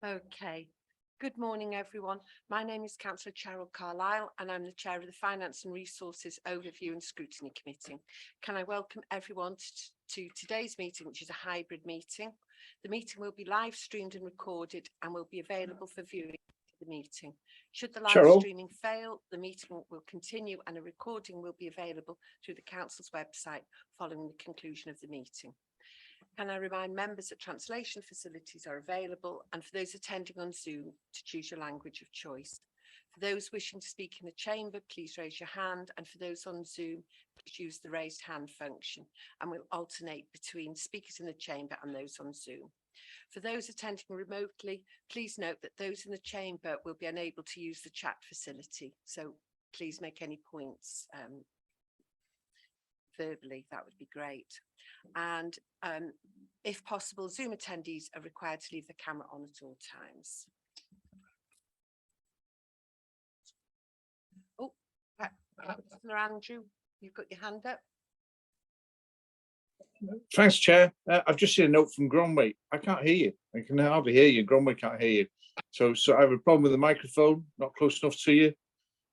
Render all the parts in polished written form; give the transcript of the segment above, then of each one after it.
Okay. Good morning, everyone. My name is Councillor Cheryl Carlisle, and I'm the Chair of the Finance and Resources Overview and Scrutiny Committee. Can I welcome everyone to today's meeting, which is a hybrid meeting. The meeting will be live streamed and recorded and will be available for viewing at the meeting. Should the live streaming fail, the meeting will continue and a recording will be available through the Council's website following the conclusion of the meeting. Can I remind members that translation facilities are available, and for those attending on Zoom to choose your language of choice. For those wishing to speak in the chamber, please raise your hand, and for those on Zoom, please use the raised hand function, and we'll alternate between speakers in the chamber and those on Zoom. For those attending remotely, please note that those in the chamber will be unable to use the chat facility, so please make any points verbally, that would be great. And if possible, Zoom attendees are required to leave the camera on at all times. Oh, Councillor Andrew, you've got your hand up. Thanks, Chair. I've just seen a note from Gronway. I can't hear you. I can hardly hear you. Gronway can't hear you. So I have a problem with the microphone, not close enough to you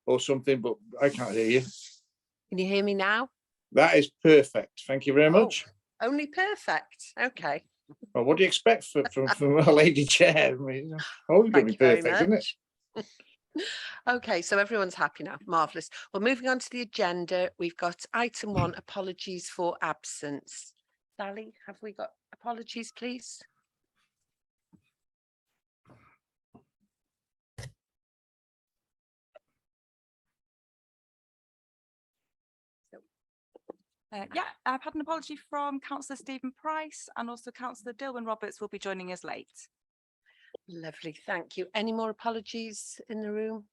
or something, but I can't hear you. Can you hear me now? That is perfect. Thank you very much. Only perfect. Okay. Well, what do you expect from a lady chair? I mean, always going to be perfect, isn't it? Okay, so everyone's happy now. Marvellous. Well, moving on to the agenda, we've got item 1, apologies for absence. Sally, have we got apologies, please? Yeah, I've had an apology from Councillor Stephen Price, and also Councillor Dilwyn Roberts will be joining us late. Lovely, thank you. Any more apologies in the room?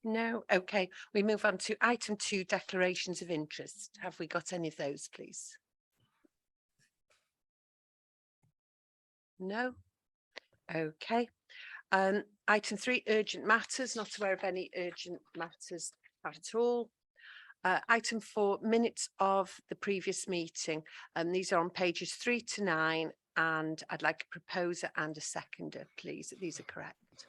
No? Okay, we move on to item 2, declarations of interest. Have we got any of those, please? No? Okay. Item 3, urgent matters. Not aware of any urgent matters at all. Item 4, minutes of the previous meeting. These are on pages 3 to 9, and I'd like a proposer and a seconder, please. These are correct.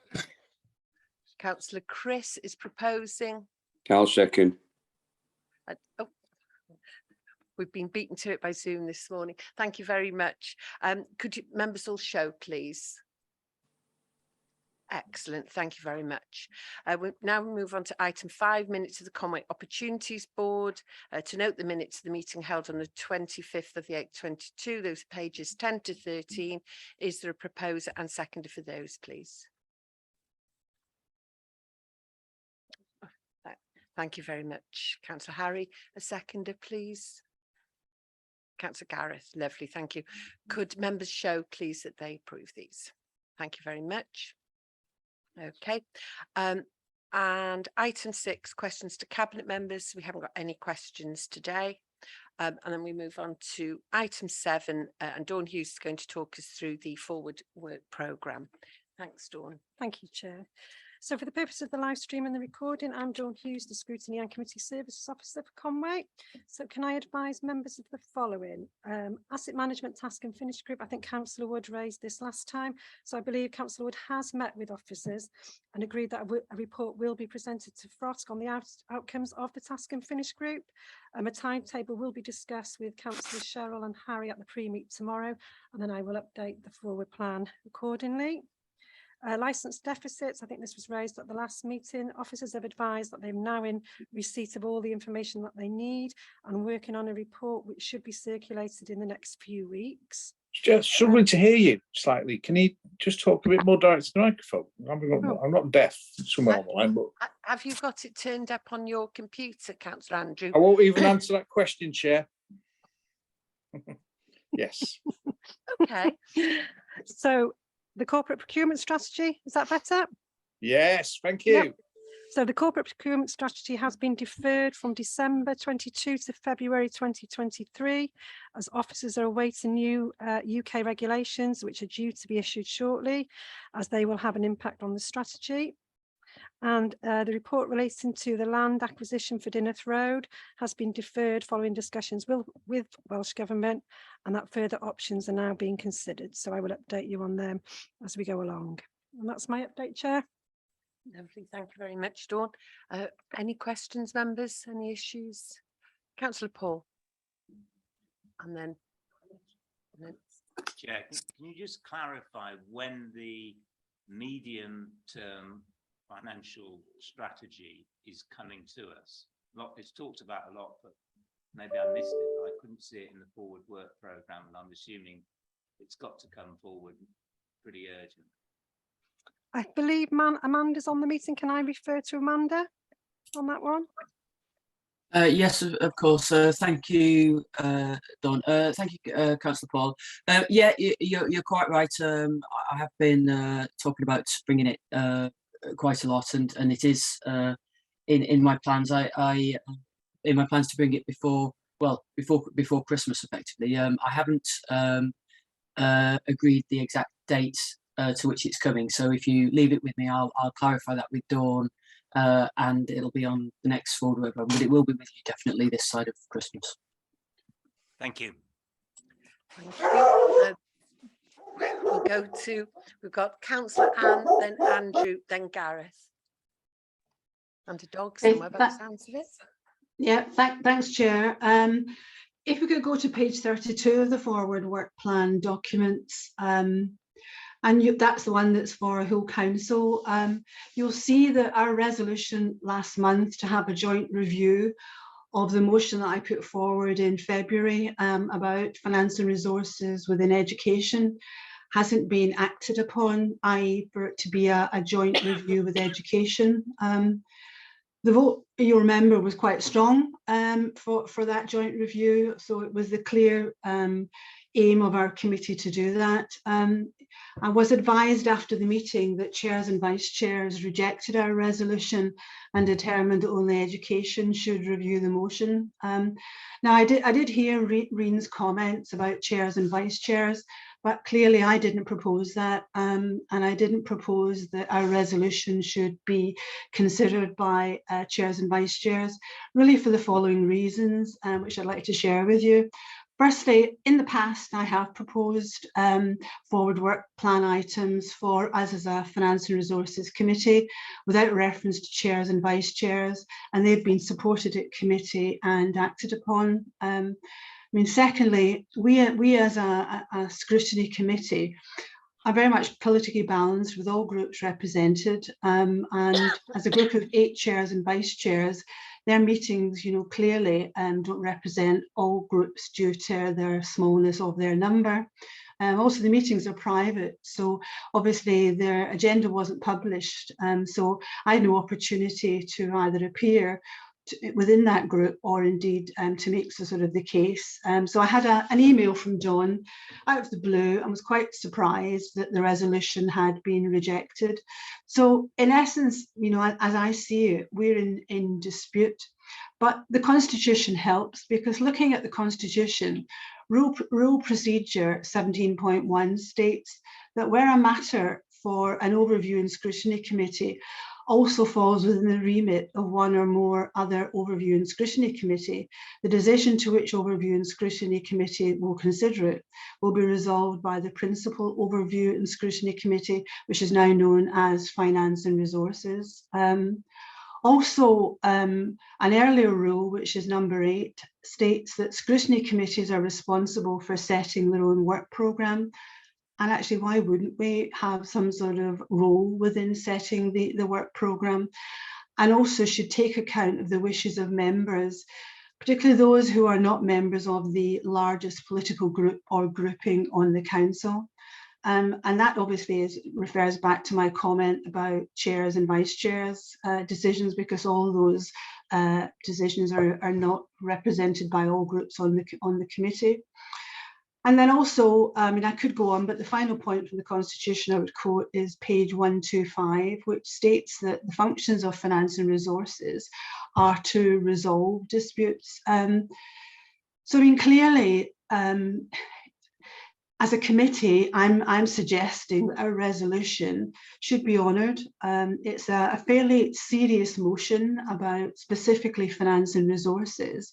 Councillor Chris is proposing. I'll second. Oh, we've been beaten to it by Zoom this morning. Thank you very much. Could you members all show, please? Excellent, thank you very much. Now we move on to item 5, minutes of the Conway Opportunities Board. To note the minutes of the meeting held on the 25th of the 8th, 22, those pages 10 to 13. Is there a proposer and seconder for those, please? Thank you very much. Councillor Harry, a seconder, please. Councillor Gareth, lovely, thank you. Could members show, please, that they approve these? Thank you very much. Okay, and item 6, questions to cabinet members. We haven't got any questions today. And then we move on to item 7, and Dawn Hughes is going to talk us through the forward work programme. Thanks, Dawn. Thank you, Chair. So for the purpose of the live stream and the recording, I'm Dawn Hughes, the Scrutiny and Committee Services Officer for Conway. So can I advise members of the following? Asset Management Task and Finish Group, I think Councillor Wood raised this last time. So I believe Councillor Wood has met with officers and agreed that a report will be presented to FROSC on the outcomes of the Task and Finish Group. A timetable will be discussed with Councillors Cheryl and Harry at the pre-meet tomorrow, and then I will update the forward plan accordingly. Licence deficits, I think this was raised at the last meeting. Officers have advised that they're now in receipt of all the information that they need and working on a report which should be circulated in the next few weeks. Just struggling to hear you slightly. Can you just talk a bit more direct to the microphone? I'm not deaf somewhere on the line, but have you got it turned up on your computer, Councillor Andrew? I won't even answer that question, Chair. Yes. Okay. So the corporate procurement strategy, is that better? Yes, thank you. Yep. So the corporate procurement strategy has been deferred from December 22 to February 2023, as officers are awaiting new UK regulations, which are due to be issued shortly, as they will have an impact on the strategy. And the report relating to the land acquisition for Dinneth Road has been deferred following discussions with Welsh Government, and that further options are now being considered. So I will update you on them as we go along. And that's my update, Chair. Lovely, thank you very much, Dawn. Any questions, members? Any issues? Councillor Paul. And then. Chair, can you just clarify when the medium-term financial strategy is coming to us? It's talked about a lot, but maybe I missed it. I couldn't see it in the forward work programme, and I'm assuming it's got to come forward pretty urgent. I believe Amanda's on the meeting. Can I refer to Amanda on that one? Yes, of course. Thank you, Don. Thank you, Councillor Paul. Yeah, you're quite right. I have been talking about bringing it quite a lot, and it is in my plans. I in my plans to bring it before Christmas, effectively. I haven't agreed the exact date to which it's coming. So if you leave it with me, I'll clarify that with Dawn. And it'll be on the next forward work programme, but it will be with you definitely this side of Christmas. Thank you. Thank you. We've got Councillor Anne, then Andrew, then Gareth. And a dog somewhere by the sounds of it. Yeah, thanks, Chair. If we could go to page 32 of the forward work plan documents, that's the one that's for a whole council. You'll see that our resolution last month to have a joint review of the motion that I put forward in February about finance and resources within education hasn't been acted upon, i.e. for it to be a joint review with education. The vote, you'll remember, was quite strong for that joint review. So it was the clear aim of our committee to do that. I was advised after the meeting that chairs and vice chairs rejected our resolution and determined that only education should review the motion. Now I did hear Reen's comments about chairs and vice chairs, but clearly I didn't propose that, and I didn't propose that our resolution should be considered by chairs and vice chairs, really for the following reasons, which I'd like to share with you. Firstly, in the past, I have proposed forward work plan items for us as a Finance and Resources Committee without reference to chairs and vice chairs, and they've been supported at committee and acted upon. Secondly, we as a scrutiny committee are very much politically balanced with all groups represented, and as a group of 8 chairs and vice chairs, their meetings, clearly don't represent all groups due to their smallness of their number. Also, the meetings are private, so obviously their agenda wasn't published, so I had no opportunity to either appear within that group or indeed to make sort of the case. So I had an email from Dawn out of the blue and was quite surprised that the resolution had been rejected. So in essence, as I see it, we're in dispute, but the Constitution helps, because looking at the Constitution, Rule Procedure 17.1 states that where a matter for an overview and scrutiny committee also falls within the remit of one or more other overview and scrutiny committee, the decision to which overview and scrutiny committee will consider it will be resolved by the principal overview and scrutiny committee, which is now known as Finance and Resources. Also, an earlier rule, which is number 8, states that scrutiny committees are responsible for setting their own work programme. And actually, why wouldn't we have some sort of role within setting the work programme, and also should take account of the wishes of members, particularly those who are not members of the largest political group or grouping on the council. And that obviously refers back to my comment about chairs and vice chairs decisions, because all those decisions are not represented by all groups on the committee. And then also, I could go on, but the final point from the Constitution I would quote is page 125, which states that the functions of finance and resources are to resolve disputes. So clearly, as a committee, I'm suggesting that our resolution should be honoured. It's a fairly serious motion about specifically finance and resources.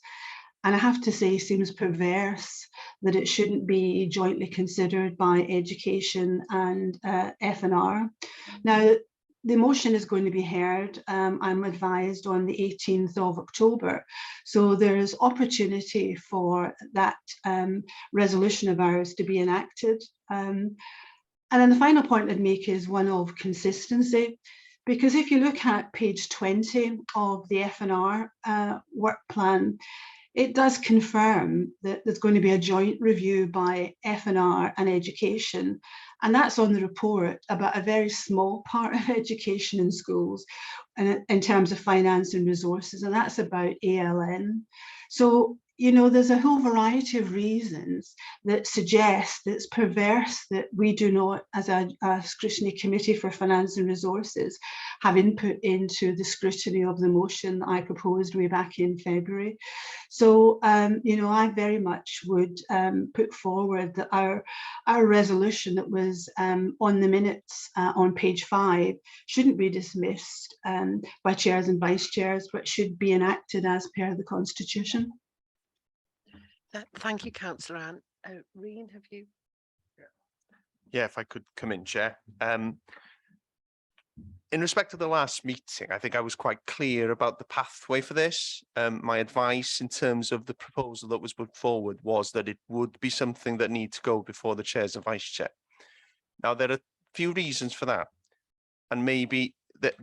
And I have to say, seems perverse that it shouldn't be jointly considered by education and F&R. Now, the motion is going to be heard, I'm advised, on the 18th of October. So there's opportunity for that resolution of ours to be enacted. And then the final point I'd make is one of consistency. Because if you look at page 20 of the F&R work plan, it does confirm that there's going to be a joint review by F&R and education. And that's on the report about a very small part of education in schools and in terms of finance and resources, and that's about ALN. So, you know, there's a whole variety of reasons that suggest that it's perverse that we do not, as a scrutiny committee for finance and resources, have input into the scrutiny of the motion that I proposed way back in February. So, you know, I very much would put forward that our resolution that was on the minutes on page 5 shouldn't be dismissed by chairs and vice chairs, but should be enacted as per the Constitution. Thank you, Councillor Anne. Reen, have you? Yeah, if I could come in, Chair. In respect to the last meeting, I think I was quite clear about the pathway for this. My advice in terms of the proposal that was put forward was that it would be something that needs to go before the chairs and vice chair. Now, there are a few reasons for that, and maybe that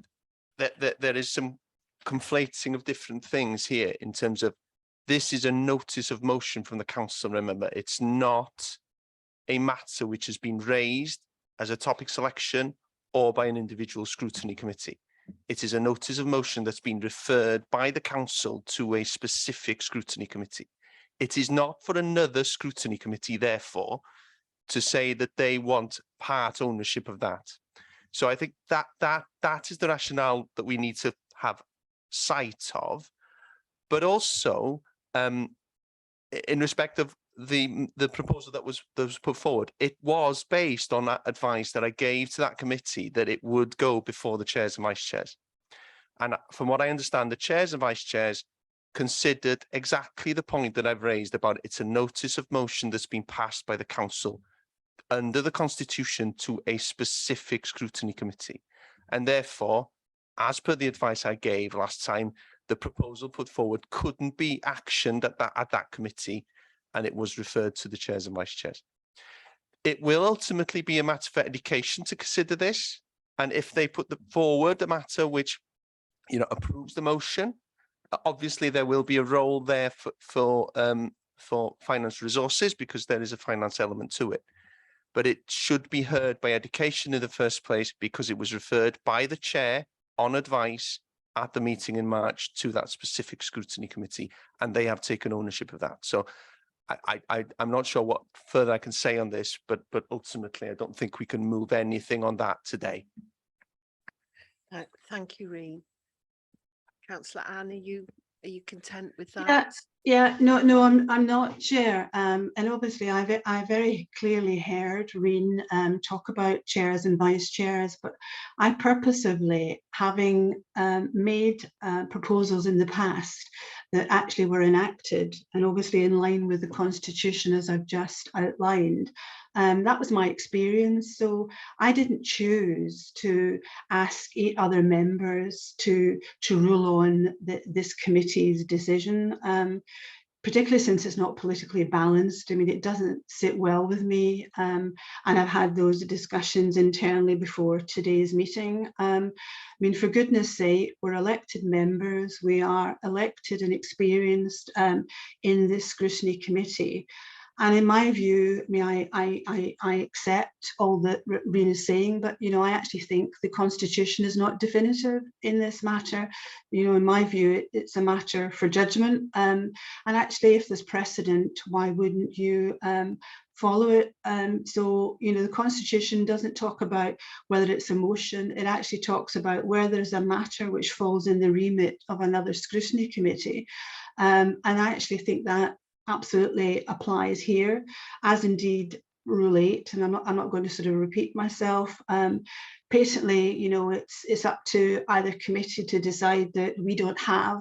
there is some conflating of different things here in terms of this is a notice of motion from the council. Remember, it's not a matter which has been raised as a topic selection or by an individual scrutiny committee. It is a notice of motion that's been referred by the council to a specific scrutiny committee. It is not for another scrutiny committee, therefore, to say that they want part ownership of that. So I think that is the rationale that we need to have sight of, but also in respect of the proposal that was put forward, it was based on that advice that I gave to that committee that it would go before the chairs and vice chairs. And from what I understand, the chairs and vice chairs considered exactly the point that I've raised about it's a notice of motion that's been passed by the council under the Constitution to a specific scrutiny committee. And therefore, as per the advice I gave last time, the proposal put forward couldn't be actioned at that committee, and it was referred to the chairs and vice chairs. It will ultimately be a matter for education to consider this, and if they put forward a matter which, you know, approves the motion, obviously there will be a role there for finance resources because there is a finance element to it. But it should be heard by education in the first place because it was referred by the chair on advice at the meeting in March to that specific scrutiny committee, and they have taken ownership of that. So I'm not sure what further I can say on this, but ultimately I don't think we can move anything on that today. Thank you, Reen. Councillor Anne, are you content with that? Yeah, no, I'm not, Chair. And obviously I very clearly heard Reen talk about chairs and vice chairs, but I purposively, having made proposals in the past that actually were enacted and obviously in line with the Constitution as I've just outlined, that was my experience. So I didn't choose to ask 8 other members to rule on this committee's decision, particularly since it's not politically balanced. I mean, it doesn't sit well with me. And I've had those discussions internally before today's meeting. I mean, for goodness sake, we're elected members. We are elected and experienced in this scrutiny committee. And in my view, I mean, I accept all that Reen is saying, but, you know, I actually think the Constitution is not definitive in this matter. You know, in my view, it's a matter for judgment. And actually, if there's precedent, why wouldn't you follow it? So, you know, the Constitution doesn't talk about whether it's a motion. It actually talks about where there's a matter which falls in the remit of another scrutiny committee. And I actually think that absolutely applies here, as indeed Rule 8, and I'm not going to sort of repeat myself. Patently, you know, it's up to either committee to decide that we don't have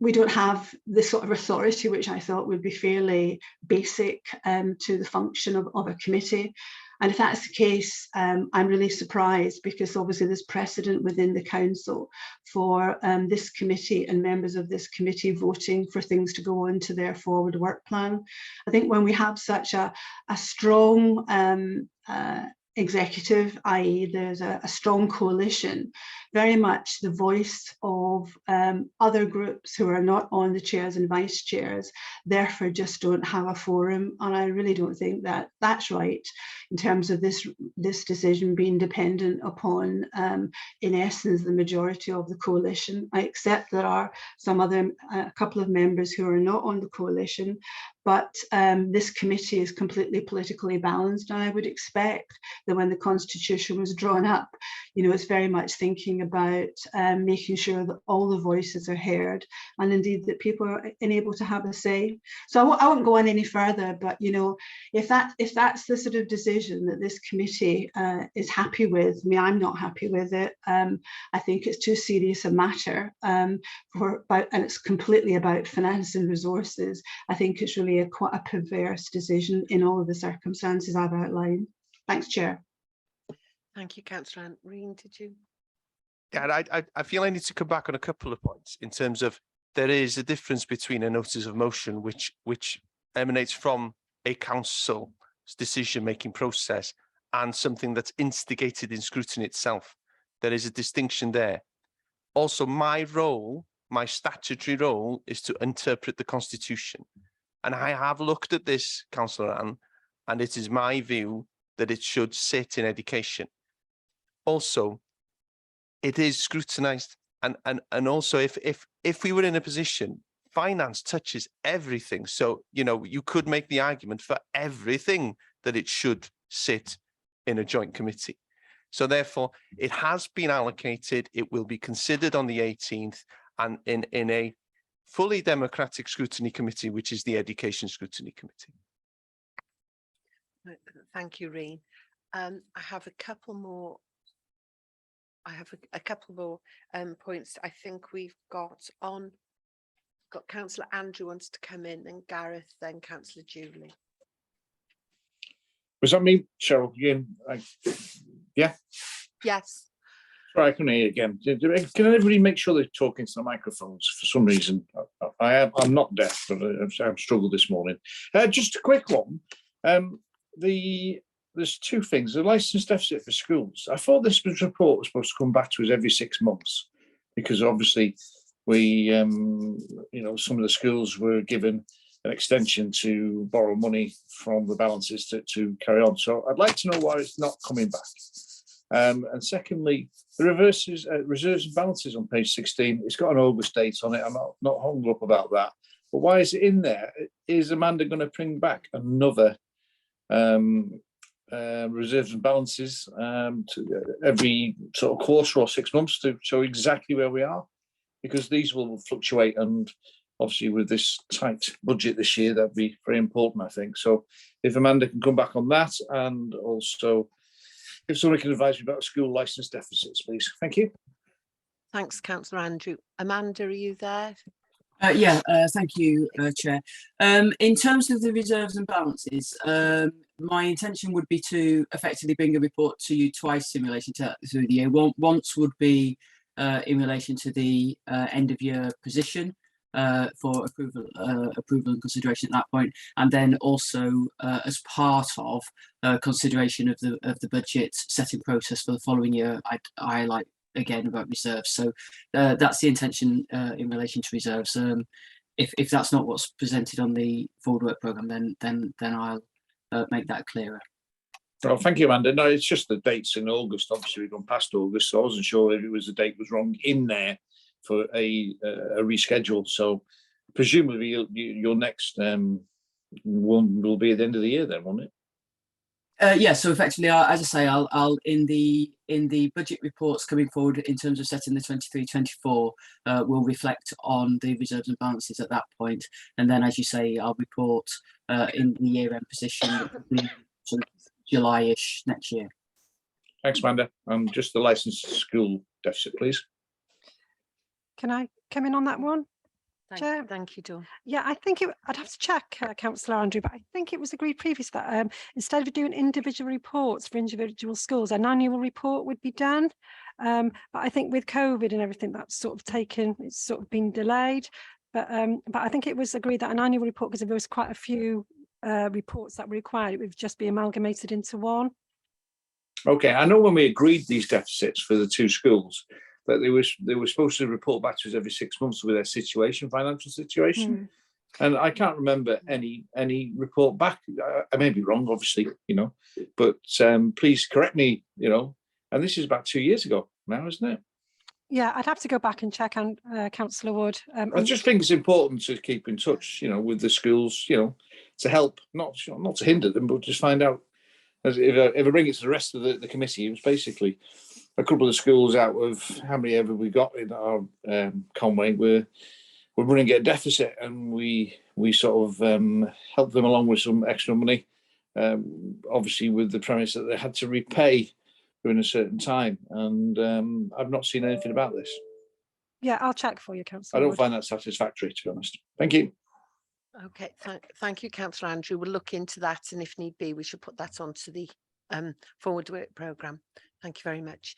we don't have the sort of authority which I thought would be fairly basic to the function of a committee. And if that's the case, I'm really surprised, because obviously there's precedent within the council for this committee and members of this committee voting for things to go into their forward work plan. I think when we have such a strong executive, i.e. there's a strong coalition, very much the voice of other groups who are not on the chairs and vice chairs, therefore just don't have a forum. And I really don't think that that's right in terms of this decision being dependent upon, in essence, the majority of the coalition. I accept there are some other, a couple of members who are not on the coalition, but this committee is completely politically balanced, and I would expect that when the constitution was drawn up, you know, it's very much thinking about making sure that all the voices are heard, and indeed that people are enabled to have a say. So I won't go on any further, but you know, if that's the sort of decision that this committee is happy with, I mean, I'm not happy with it. I think it's too serious a matter and it's completely about finance and resources. I think it's really quite a perverse decision in all of the circumstances I've outlined. Thanks, Chair. Thank you, Councillor Anne. Reen, did you? Yeah, I feel I need to come back on a couple of points in terms of there is a difference between a notice of motion which emanates from a council's decision-making process and something that's instigated in scrutiny itself. There is a distinction there. Also, my role, my statutory role, is to interpret the Constitution. And I have looked at this, Councillor Anne, and it is my view that it should sit in education. Also, it is scrutinised, and also if we were in a position, finance touches everything. So, you know, you could make the argument for everything that it should sit in a joint committee. So therefore, it has been allocated, it will be considered on the 18th and in a fully democratic scrutiny committee, which is the Education Scrutiny Committee. Thank you, Reen. I have a couple more. Points. I think we've got Councillor Andrew wants to come in, then Gareth, then Councillor Julie. Was that me, Cheryl? Again, yeah. Yes. Sorry, I couldn't hear you again. Can everybody make sure they're talking to the microphones? For some reason, I'm not deaf, but I've struggled this morning. Just a quick one. There's two things. The licence deficit for schools. I thought this report was supposed to come back to us every 6 months, because obviously we, you know, some of the schools were given an extension to borrow money from the balances to carry on. So I'd like to know why it's not coming back. And secondly, the reserves and balances on page 16, it's got an August date on it. I'm not hung up about that. But why is it in there? Is Amanda going to bring back another reserves and balances to every sort of quarter or 6 months to show exactly where we are? Because these will fluctuate, and obviously with this tight budget this year, that'd be very important, I think. So if Amanda can come back on that, and also if somebody can advise me about school licence deficits, please. Thank you. Thanks, Councillor Andrew. Amanda, are you there? Thank you, Chair. In terms of the reserves and balances, my intention would be to effectively bring a report to you twice in relation to through the year. Once would be in relation to the end of year position for approval and consideration at that point, and then also as part of consideration of the budget setting process for the following year. I highlight again about reserves. So that's the intention in relation to reserves. If that's not what's presented on the forward work programme, then I'll make that clearer. Well, thank you, Amanda. No, it's just the dates in August. Obviously, we've gone past August, so I wasn't sure if it was the date was wrong in there for a reschedule. So presumably your next one will be at the end of the year then, won't it? Yeah, so effectively, as I say, I'll in the budget reports coming forward in terms of setting the 23-24, we'll reflect on the reserves and balances at that point, and then, as you say, I'll report in the year-end position July-ish next year. Thanks, Amanda. Just the licensed school deficit, please. Can I come in on that one? Chair. Thank you, Dawn. Yeah, I think I'd have to check, Councillor Andrew, but I think it was agreed previous that instead of doing individual reports for individual schools, an annual report would be done. But I think with COVID and everything, that's sort of it's sort of been delayed. But I think it was agreed that an annual report, because there was quite a few reports that were required, it would just be amalgamated into one. Okay, I know when we agreed these deficits for the two schools, that they were supposed to report back to us every 6 months with their financial situation. And I can't remember any report back. I may be wrong, obviously, but please correct me, and this is about 2 years ago now, isn't it? Yeah, I'd have to go back and check, and Councillor Wood. I just think it's important to keep in touch, with the schools, to help, not to hinder them, but just find out. If I bring it to the rest of the committee, it was basically a couple of schools out of how many ever we got in our Conway we're running at a deficit, and we sort of helped them along with some extra money, obviously with the premise that they had to repay within a certain time, and I've not seen anything about this. Yeah, I'll check for you, Councillor I don't Wood. find that satisfactory, to be honest. Thank you. Okay, thank you, Councillor Andrew. We'll look into that, and if need be, we should put that onto the forward work programme. Thank you very much.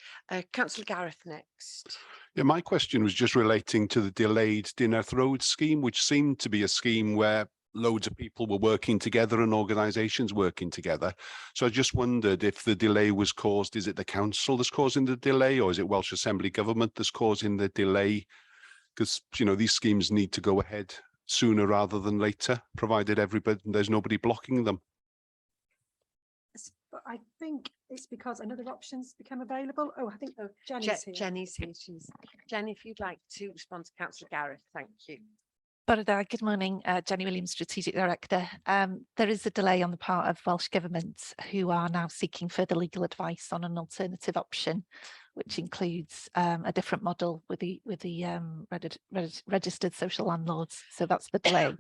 Councillor Gareth next. Yeah, my question was just relating to the delayed Dinnerth Road scheme, which seemed to be a scheme where loads of people were working together and organisations working together. So I just wondered if the delay was caused, is it the council that's causing the delay, or is it Welsh Assembly Government that's causing the delay? Because, these schemes need to go ahead sooner rather than later, provided there's nobody blocking them. But I think it's because another option's become available. Oh, I think Jenny's here. Jenny's here. Jenny, if you'd like to respond to Councillor Gareth, thank you. Good morning, Jenny Williams, Strategic Director. There is a delay on the part of Welsh Government, who are now seeking further legal advice on an alternative option, which includes a different model with the registered social landlords. So that's the delay.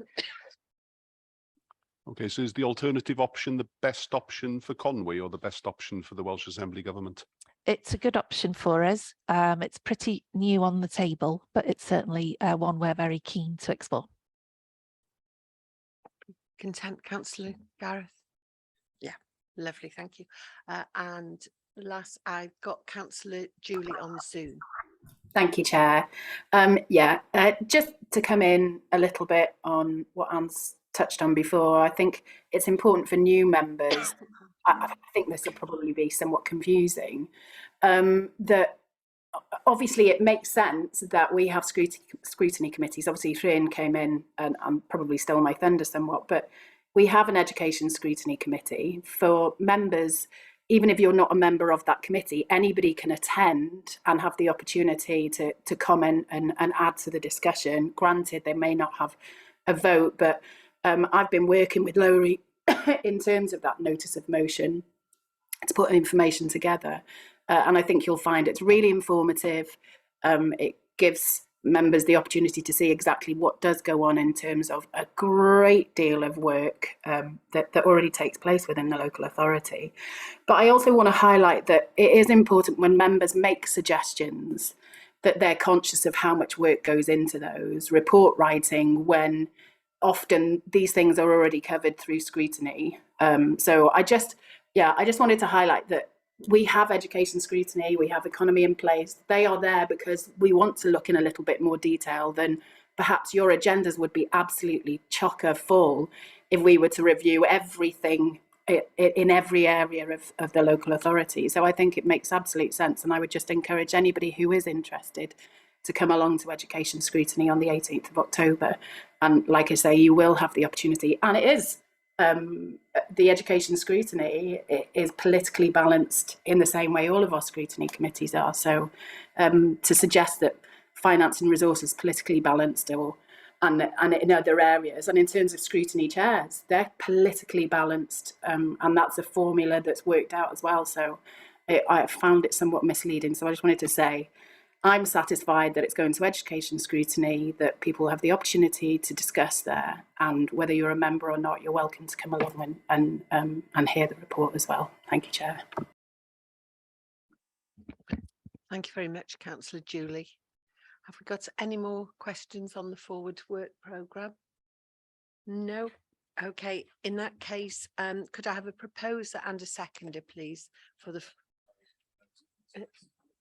Okay, so is the alternative option the best option for Conway, or the best option for the Welsh Assembly Government? It's a good option for us. It's pretty new on the table, but it's certainly one we're very keen to explore. Content, Councillor Gareth? Yeah, lovely, thank you. And last, I've got Councillor Julie on Zoom. Thank you, Chair. Just to come in a little bit on what Anne's touched on before, I think it's important for new members. I think this will probably be somewhat confusing, that obviously it makes sense that we have scrutiny committees. Obviously Thrin came in and probably stole my thunder somewhat, but we have an education scrutiny committee for members. Even if you're not a member of that committee, anybody can attend and have the opportunity to comment and add to the discussion. Granted, they may not have a vote, but I've been working with Lowry in terms of that notice of motion to put information together. And I think you'll find it's really informative. It gives members the opportunity to see exactly what does go on in terms of a great deal of work that already takes place within the local authority. But I also want to highlight that it is important when members make suggestions that they're conscious of how much work goes into those. Report writing, when often these things are already covered through scrutiny. So I just wanted to highlight that we have education scrutiny, we have economy in place. They are there because we want to look in a little bit more detail than perhaps your agendas would be absolutely chocker full if we were to review everything in every area of the local authority. So I think it makes absolute sense, and I would just encourage anybody who is interested to come along to education scrutiny on the 18th of October. And like I say, you will have the opportunity, and it is the education scrutiny is politically balanced in the same way all of our scrutiny committees are. So to suggest that finance and resources politically balanced and in other areas, and in terms of scrutiny chairs, they're politically balanced, and that's a formula that's worked out as well. So I found it somewhat misleading. So I just wanted to say, I'm satisfied that it's going to education scrutiny, that people have the opportunity to discuss there, and whether you're a member or not, you're welcome to come along and hear the report as well. Thank you, Chair. Thank you very much, Councillor Julie. Have we got any more questions on the forward work programme? No. Okay, in that case, could I have a proposer and a seconder, please, for the...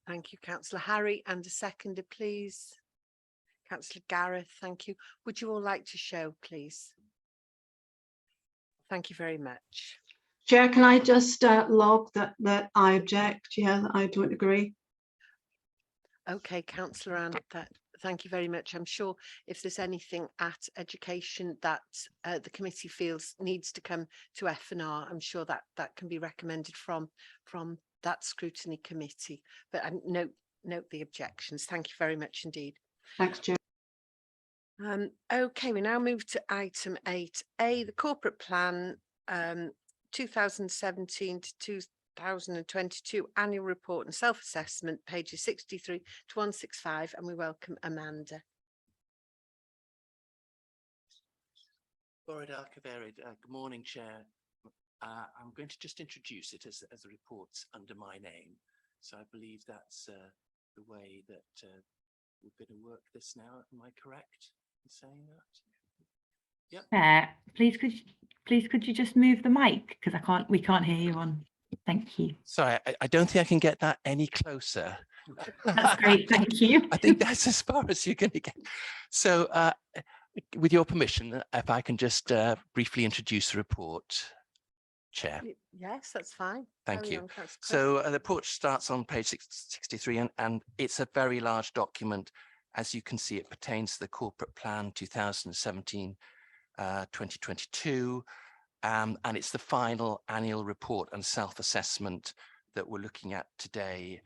Thank you, Councillor Harry, and a seconder, please. Councillor Gareth, thank you. Would you all like to show, please? Thank you very much. Chair, can I just log that I object? Yeah, that I don't agree. Okay, Councillor Ann, thank you very much. I'm sure if there's anything at education that the committee feels needs to come to F&R, I'm sure that that can be recommended from that scrutiny committee. But note the objections. Thank you very much indeed. Thanks, Chair. Okay, we now move to item 8A, the corporate plan 2017 to 2022 annual report and self-assessment, pages 63 to 165, and we welcome Amanda. Good morning, Chair. I'm going to just introduce it as the report's under my name. So I believe that's the way that we're going to work this now. Am I correct in saying that? Yep. Please could you just move the mic, because we can't hear you on. Thank you. Sorry, I don't think I can get that any closer. That's great, thank you. I think that's as far as you're going to get. So with your permission, if I can just briefly introduce the report, Chair. Yes, that's fine. Thank you. So the report starts on page 63 and it's a very large document. As you can see, it pertains to the corporate plan 2017-2022. And it's the final annual report and self-assessment that we're looking at today.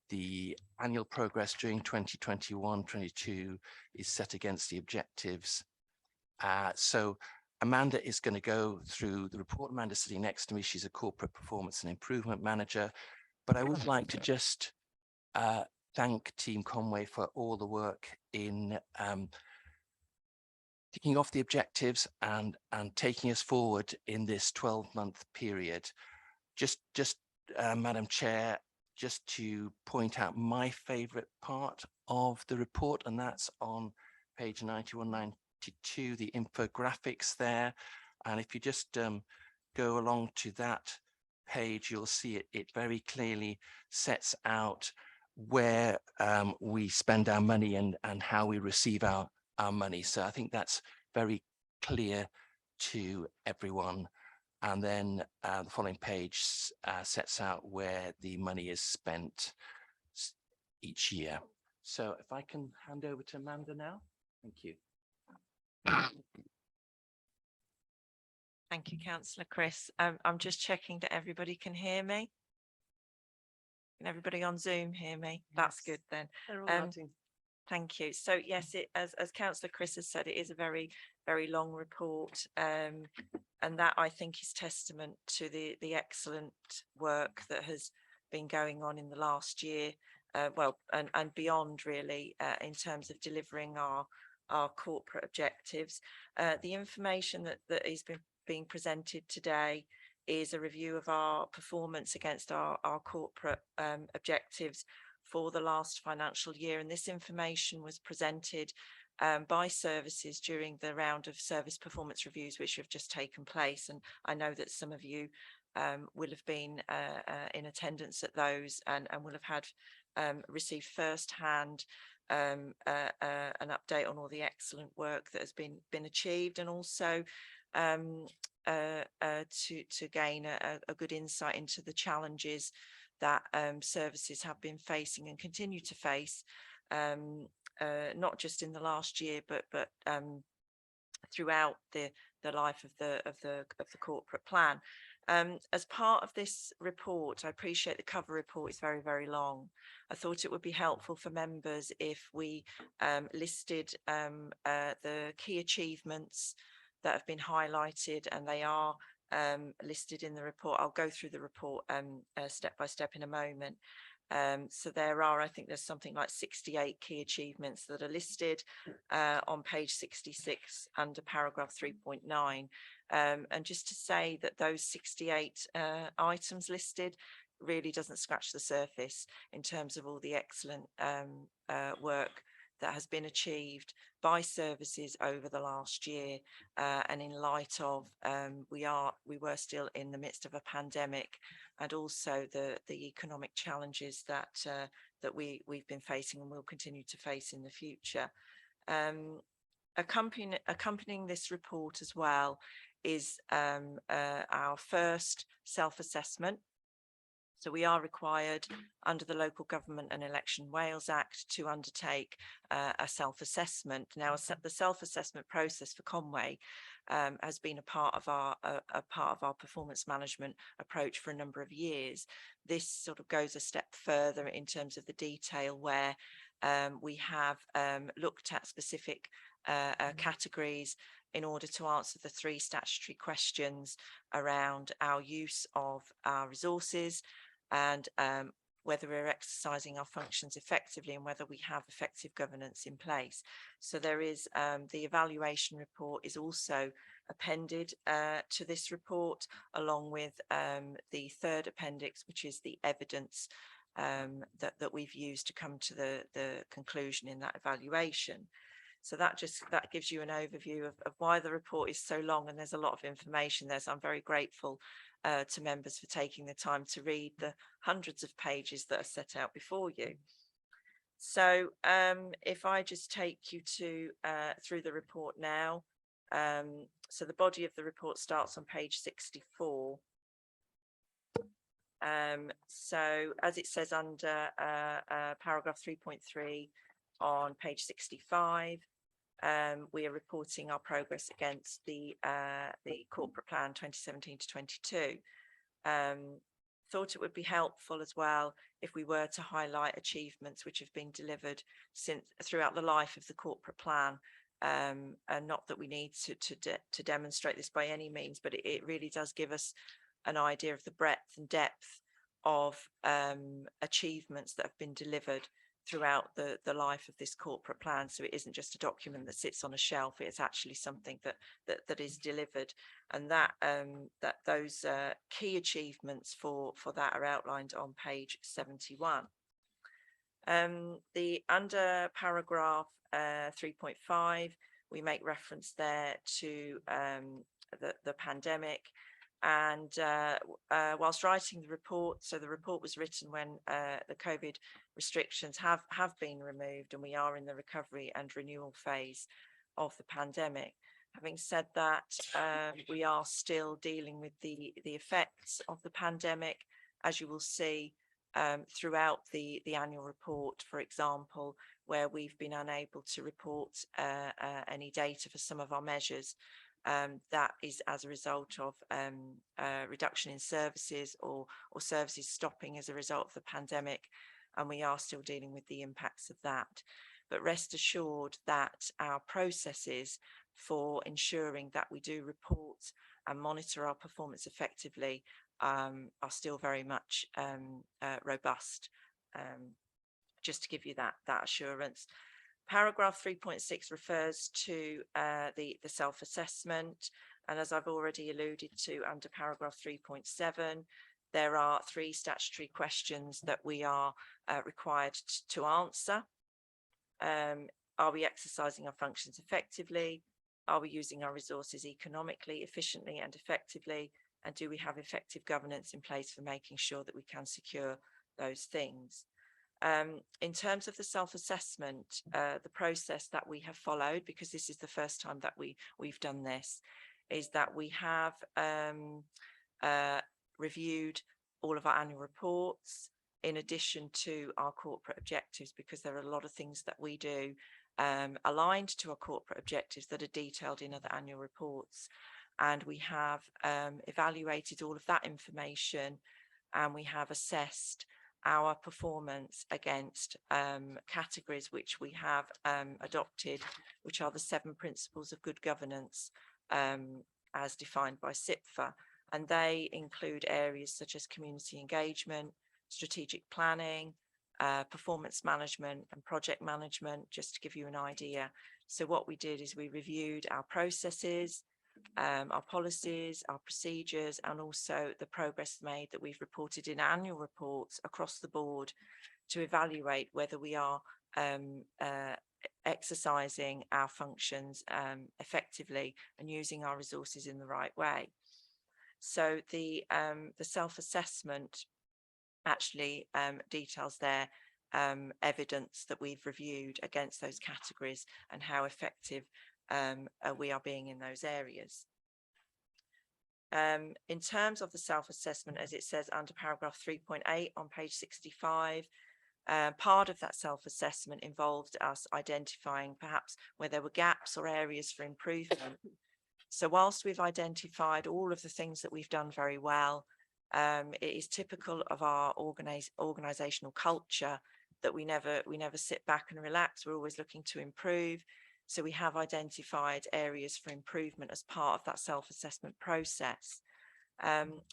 The annual progress during 2021-22 is set against the objectives. So Amanda is going to go through the report. Amanda's sitting next to me. She's a corporate performance and improvement manager. But I would like to just thank Team Conway for all the work in ticking off the objectives and taking us forward in this 12-month period. Just Madam Chair, just to point out my favorite part of the report, and that's on page 91, 92, the infographics there. And if you just go along to that page, you'll see it very clearly sets out where we spend our money and how we receive our money. So I think that's very clear to everyone. And then the following page sets out where the money is spent each year. So if I can hand over to Amanda now. Thank you. Thank you, Councillor Chris. I'm just checking that everybody can hear me. Can everybody on Zoom hear me? That's good then. They're all nodding. Thank you. So yes, as Councillor Chris has said, it is a very, very long report. And that I think is testament to the excellent work that has been going on in the last year, and beyond really, in terms of delivering our corporate objectives. The information that is being presented today is a review of our performance against our corporate objectives for the last financial year. And this information was presented by services during the round of service performance reviews which have just taken place. And I know that some of you will have been in attendance at those and will have had received firsthand an update on all the excellent work that has been achieved, and also to gain a good insight into the challenges that services have been facing and continue to face, not just in the last year, but throughout the life of the corporate plan. As part of this report, I appreciate the cover report is very, very long. I thought it would be helpful for members if we listed the key achievements that have been highlighted, and they are listed in the report. I'll go through the report step by step in a moment. So there are, I think there's something like 68 key achievements that are listed on page 66 under paragraph 3.9. And just to say that those 68 items listed really doesn't scratch the surface in terms of all the excellent work that has been achieved by services over the last year, and in light of we were still in the midst of a pandemic, and also the economic challenges that we've been facing and will continue to face in the future. Accompanying this report as well is our first self-assessment. So we are required under the Local Government and Election Wales Act to undertake a self-assessment. Now, the self-assessment process for Conway has been a part of our performance management approach for a number of years. This sort of goes a step further in terms of the detail, where we have looked at specific categories in order to answer the 3 statutory questions around our use of our resources, and whether we're exercising our functions effectively, and whether we have effective governance in place. So there is the evaluation report is also appended to this report, along with the 3rd appendix, which is the evidence that we've used to come to the conclusion in that evaluation. So that gives you an overview of why the report is so long, and there's a lot of information there. So I'm very grateful to members for taking the time to read the hundreds of pages that are set out before you. So if I just take you through the report now. So the body of the report starts on page 64. So as it says under paragraph 3.3 on page 65, we are reporting our progress against the corporate plan 2017 to 22. Thought it would be helpful as well if we were to highlight achievements which have been delivered throughout the life of the corporate plan, and not that we need to demonstrate this by any means, but it really does give us an idea of the breadth and depth of achievements that have been delivered throughout the life of this corporate plan. So it isn't just a document that sits on a shelf, it's actually something that is delivered, and that those key achievements for that are outlined on page 71. The under paragraph 3.5, we make reference there to the pandemic. And whilst writing the report, so the report was written when the COVID restrictions have been removed, and we are in the recovery and renewal phase of the pandemic. Having said that, we are still dealing with the effects of the pandemic, as you will see throughout the annual report, for example, where we've been unable to report any data for some of our measures. That is as a result of reduction in services or services stopping as a result of the pandemic, and we are still dealing with the impacts of that. But rest assured that our processes for ensuring that we do report and monitor our performance effectively are still very much robust, just to give you that assurance. Paragraph 3.6 refers to the self-assessment, and as I've already alluded to under paragraph 3.7, there are 3 statutory questions that we are required to answer. Are we exercising our functions effectively? Are we using our resources economically, efficiently and effectively? And do we have effective governance in place for making sure that we can secure those things? In terms of the self-assessment, the process that we have followed, because this is the first time that we've done this, is that we have reviewed all of our annual reports in addition to our corporate objectives, because there are a lot of things that we do aligned to our corporate objectives that are detailed in other annual reports. And we have evaluated all of that information, and we have assessed our performance against categories which we have adopted, which are the 7 principles of good governance as defined by SIPFA. And they include areas such as community engagement, strategic planning, performance management and project management, just to give you an idea. So what we did is we reviewed our processes, our policies, our procedures, and also the progress made that we've reported in annual reports across the board to evaluate whether we are exercising our functions effectively and using our resources in the right way. So the self-assessment actually details their evidence that we've reviewed against those categories and how effective we are being in those areas. In terms of the self-assessment, as it says under paragraph 3.8 on page 65, part of that self-assessment involved us identifying perhaps where there were gaps or areas for improvement. So whilst we've identified all of the things that we've done very well, it is typical of our organizational culture that we never sit back and relax. We're always looking to improve. So we have identified areas for improvement as part of that self-assessment process.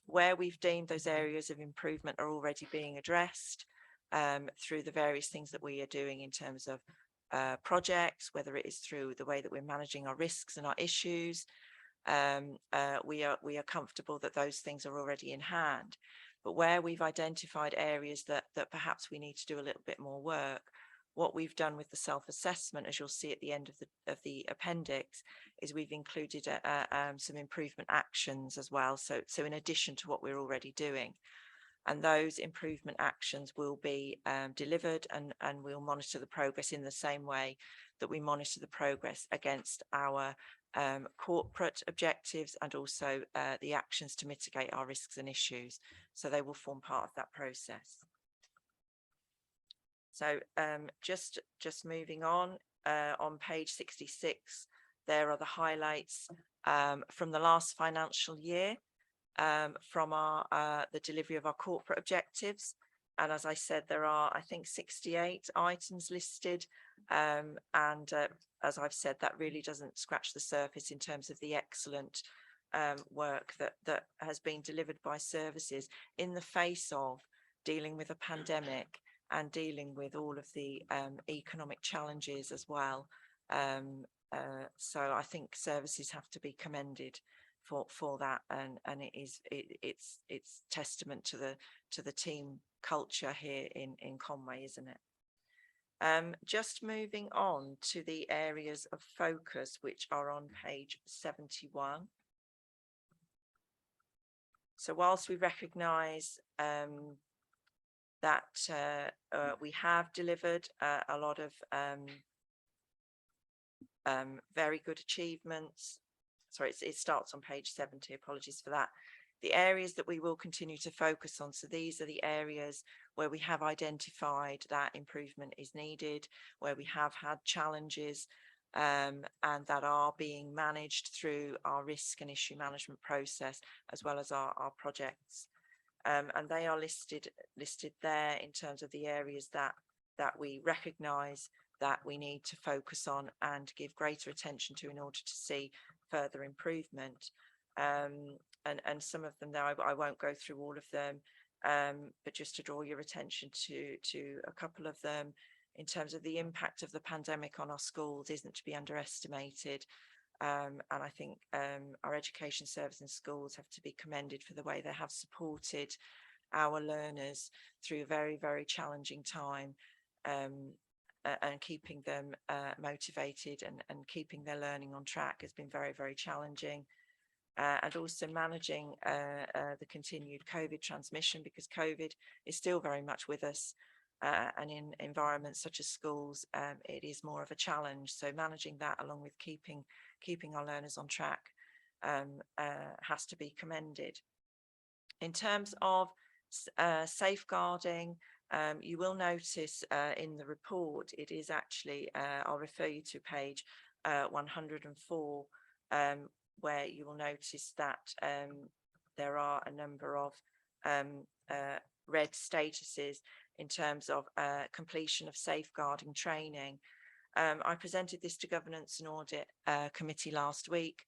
Where we've deemed those areas of improvement are already being addressed through the various things that we are doing in terms of projects, whether it is through the way that we're managing our risks and our issues. We are comfortable that those things are already in hand. But where we've identified areas that perhaps we need to do a little bit more work, what we've done with the self-assessment, as you'll see at the end of the appendix, is we've included some improvement actions as well. So in addition to what we're already doing, and those improvement actions will be delivered, and we'll monitor the progress in the same way that we monitor the progress against our corporate objectives and also the actions to mitigate our risks and issues. So they will form part of that process. So just moving on page 66, there are the highlights from the last financial year from our the delivery of our corporate objectives. And as I said, there are, I think, 68 items listed. As I've said, that really doesn't scratch the surface in terms of the excellent work that has been delivered by services in the face of dealing with a pandemic and dealing with all of the economic challenges as well. So I think services have to be commended for that, and it's testament to the team culture here in Conway, isn't it? Just moving on to the areas of focus, which are on page 71. So whilst we recognise that we have delivered a lot of very good achievements. Sorry, it starts on page 70, apologies for that. The areas that we will continue to focus on. So these are the areas where we have identified that improvement is needed, where we have had challenges and that are being managed through our risk and issue management process, as well as our projects. And they are listed there in terms of the areas that we recognise that we need to focus on and give greater attention to in order to see further improvement. And some of them there, I won't go through all of them, but just to draw your attention to a couple of them. In terms of the impact of the pandemic on our schools isn't to be underestimated. And I think our education service and schools have to be commended for the way they have supported our learners through a very, very challenging time, and keeping them motivated and keeping their learning on track has been very, very challenging. And also managing the continued COVID transmission, because COVID is still very much with us. And in environments such as schools, it is more of a challenge. So managing that along with keeping our learners on track has to be commended. In terms of safeguarding, you will notice in the report, it is actually, I'll refer you to page 104, where you will notice that there are a number of red statuses in terms of completion of safeguarding training. I presented this to Governance and Audit Committee last week,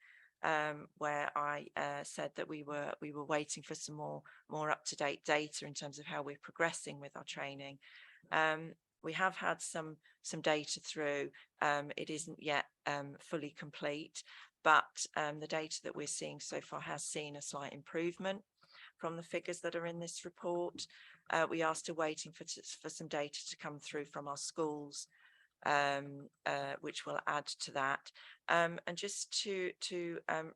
where I said that we were waiting for some more up-to-date data in terms of how we're progressing with our training. We have had some data through. It isn't yet fully complete, but the data that we're seeing so far has seen a slight improvement from the figures that are in this report. We are still waiting for some data to come through from our schools, which will add to that. And just to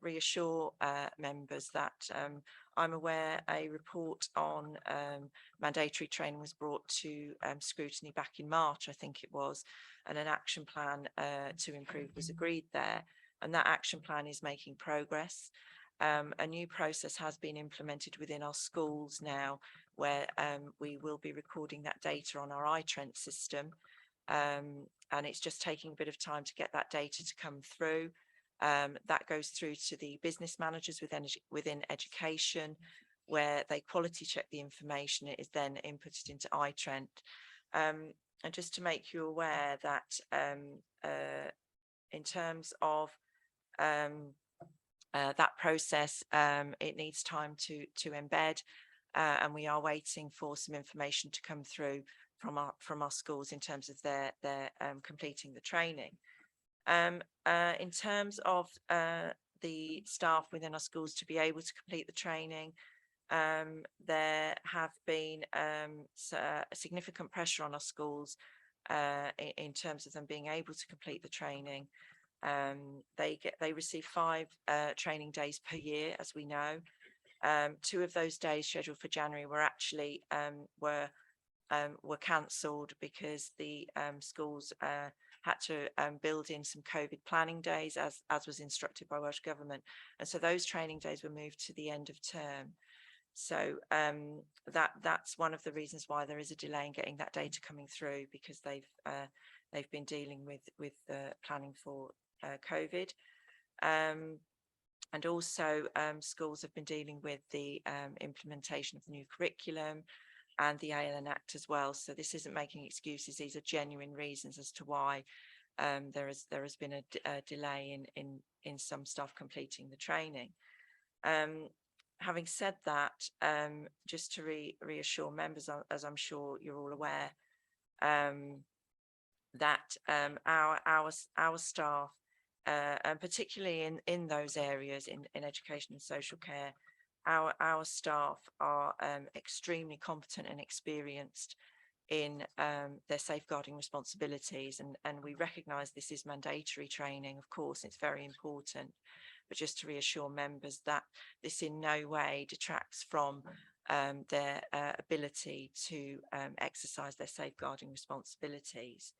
reassure members that I'm aware a report on mandatory training was brought to scrutiny back in March, I think it was, and an action plan to improve was agreed there. And that action plan is making progress. A new process has been implemented within our schools now, where we will be recording that data on our iTrent system. And it's just taking a bit of time to get that data to come through. That goes through to the business managers within education, where they quality check the information. It is then inputted into iTrent. And just to make you aware that in terms of that process, it needs time to embed, and we are waiting for some information to come through from our schools in terms of their completing the training. In terms of the staff within our schools to be able to complete the training, there have been significant pressure on our schools in terms of them being able to complete the training. They receive 5 training days per year, as we know. 2 of those days scheduled for January were actually were cancelled because the schools had to build in some COVID planning days, as was instructed by Welsh Government, and so those training days were moved to the end of term. So that's one of the reasons why there is a delay in getting that data coming through, because they've been dealing with planning for COVID. And also schools have been dealing with the implementation of the new curriculum and the ALN Act as well. So this isn't making excuses. These are genuine reasons as to why there has been a delay in some staff completing the training. Having said that, just to reassure members, as I'm sure you're all aware, that our staff, and particularly in those areas in education and social care, our staff are extremely competent and experienced in their safeguarding responsibilities, and we recognise this is mandatory training. Of course, it's very important, but just to reassure members that this in no way detracts from their ability to exercise their safeguarding responsibilities.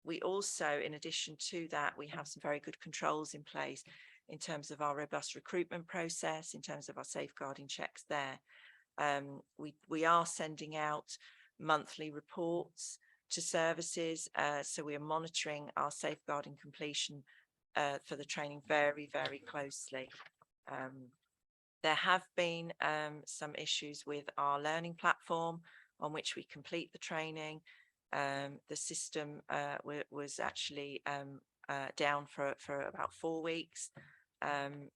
We also, in addition to that, we have some very good controls in place in terms of our robust recruitment process, in terms of our safeguarding checks there. We are sending out monthly reports to services, so we are monitoring our safeguarding completion for the training very, very closely. There have been some issues with our learning platform on which we complete the training. The system was actually down for about 4 weeks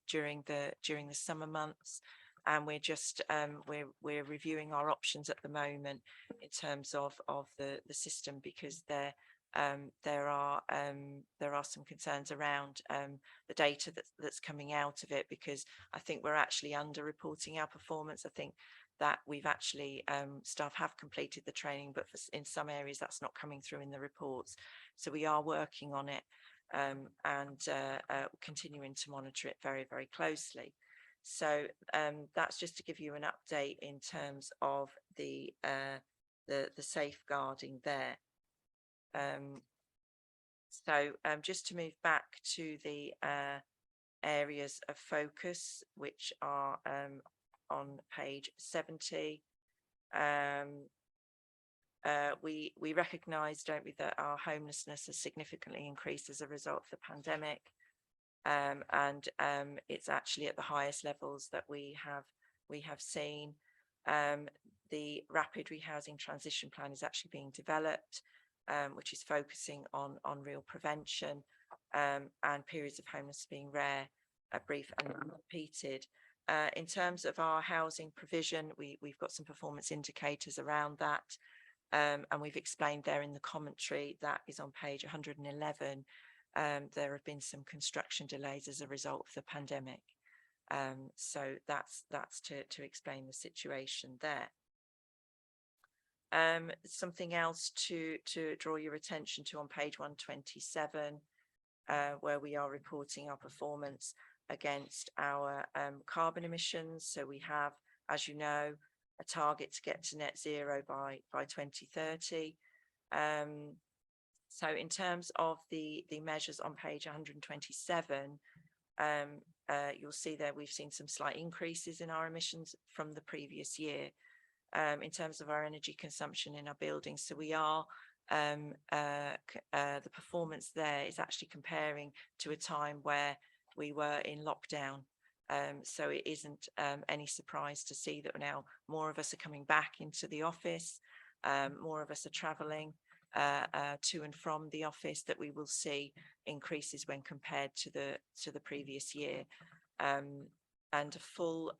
during the summer months, and we're just we're reviewing our options at the moment in terms of the system, because there are some concerns around the data that's coming out of it, because I think we're actually under reporting our performance. I think that we've actually staff have completed the training, but in some areas that's not coming through in the reports. So we are working on it and continuing to monitor it very, very closely. So that's just to give you an update in terms of the safeguarding there. Just to move back to the areas of focus, which are on page 70. We recognise, don't we, that our homelessness has significantly increased as a result of the pandemic, and it's actually at the highest levels that we have seen. The rapid rehousing transition plan is actually being developed, which is focusing on real prevention, and periods of homelessness being rare, brief and repeated. In terms of our housing provision, we've got some performance indicators around that, and we've explained there in the commentary that is on page 111. There have been some construction delays as a result of the pandemic, so that's to explain the situation there. Something else to draw your attention to on page 127, where we are reporting our performance against our carbon emissions. So we have, as you know, a target to get to net zero by 2030. So in terms of the measures on page 127, you'll see there we've seen some slight increases in our emissions from the previous year in terms of our energy consumption in our buildings. So we are the performance there is actually comparing to a time where we were in lockdown. So it isn't any surprise to see that now more of us are coming back into the office, more of us are travelling to and from the office, that we will see increases when compared to the previous year. And a full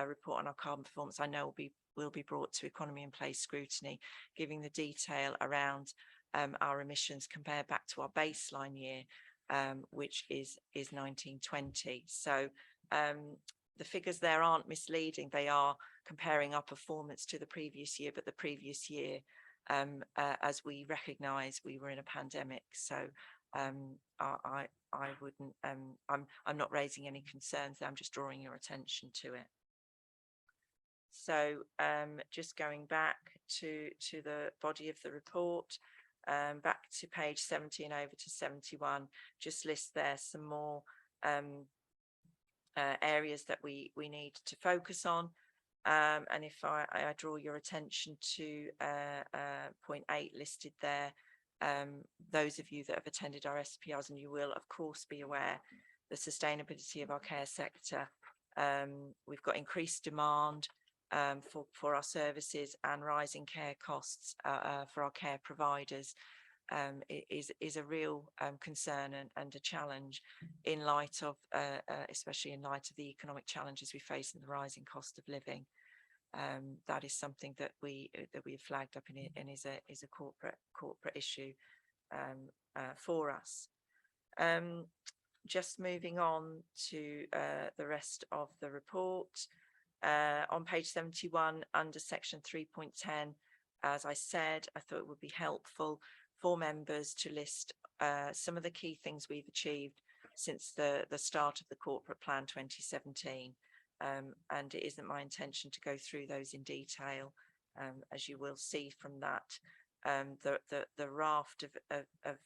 report on our carbon performance, I know, will be brought to Economy in Place Scrutiny, giving the detail around our emissions compared back to our baseline year, which is 1920. So the figures there aren't misleading. They are comparing our performance to the previous year, but the previous year, as we recognise, we were in a pandemic. So I wouldn't, I'm not raising any concerns. I'm just drawing your attention to it. So just going back to the body of the report, back to page 70 and over to 71, just list there some more areas that we need to focus on. And if I draw your attention to point 8 listed there, those of you that have attended our SPRs, and you will of course be aware, the sustainability of our care sector. We've got increased demand for our services and rising care costs for our care providers. Is a real concern and a challenge in light of, especially in light of the economic challenges we face and the rising cost of living. That is something that we have flagged up and is a corporate issue for us. Just moving on to the rest of the report. On page 71, under section 3.10, as I said, I thought it would be helpful for members to list some of the key things we've achieved since the start of the corporate plan 2017. And it isn't my intention to go through those in detail, as you will see from that. The raft of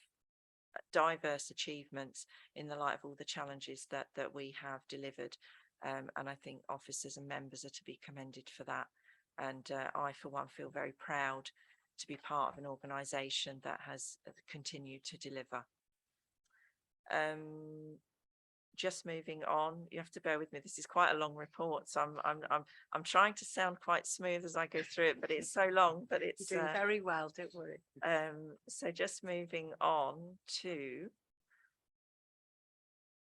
diverse achievements in the light of all the challenges that we have delivered. And I think officers and members are to be commended for that. And I, for one, feel very proud to be part of an organisation that has continued to deliver. Just moving on, you have to bear with me. This is quite a long report, so I'm trying to sound quite smooth as I go through it, but it's so long. But it's doing very well. Don't worry. So just moving on to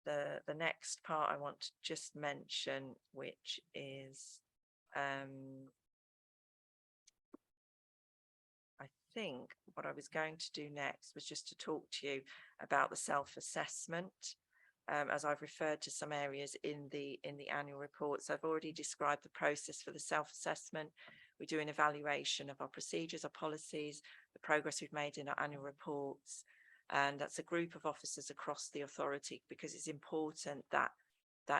the next part I want to just mention, which is I think what I was going to do next was just to talk to you about the self-assessment, as I've referred to some areas in the annual report. So I've already described the process for the self-assessment. We do an evaluation of our procedures, our policies, the progress we've made in our annual reports. And that's a group of officers across the authority, because it's important that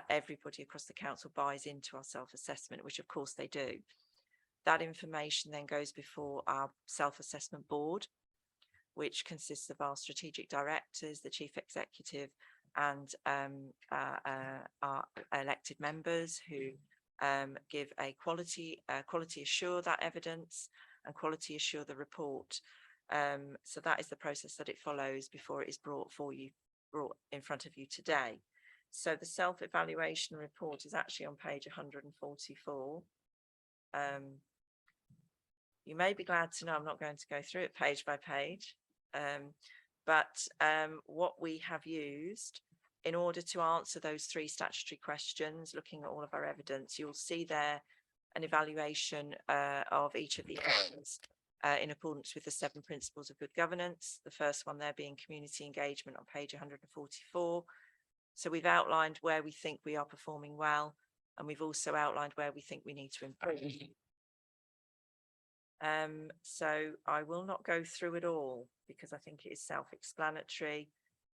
everybody across the council buys into our self-assessment, which of course they do. That information then goes before our self-assessment board, which consists of our strategic directors, the chief executive, and our elected members, who give a quality assure that evidence and quality assure the report. So that is the process that it follows before it is brought in front of you today. So the self-evaluation report is actually on page 144. You may be glad to know I'm not going to go through it page by page, but what we have used in order to answer those 3 statutory questions, looking at all of our evidence, you'll see there an evaluation of each of the areas in accordance with the 7 principles of good governance. The first one there being community engagement on page 144. So we've outlined where we think we are performing well, and we've also outlined where we think we need to improve. So I will not go through it all because I think it is self-explanatory.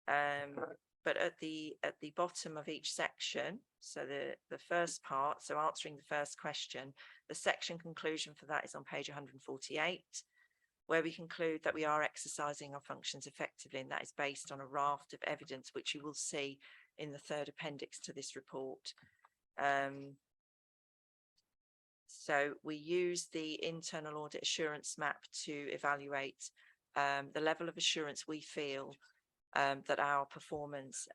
But at the bottom of each section, so the first part, so answering the first question, the section conclusion for that is on page 148, where we conclude that we are exercising our functions effectively, and that is based on a raft of evidence, which you will see in the third appendix to this report. So we use the internal audit assurance map to evaluate the level of assurance we feel that our performance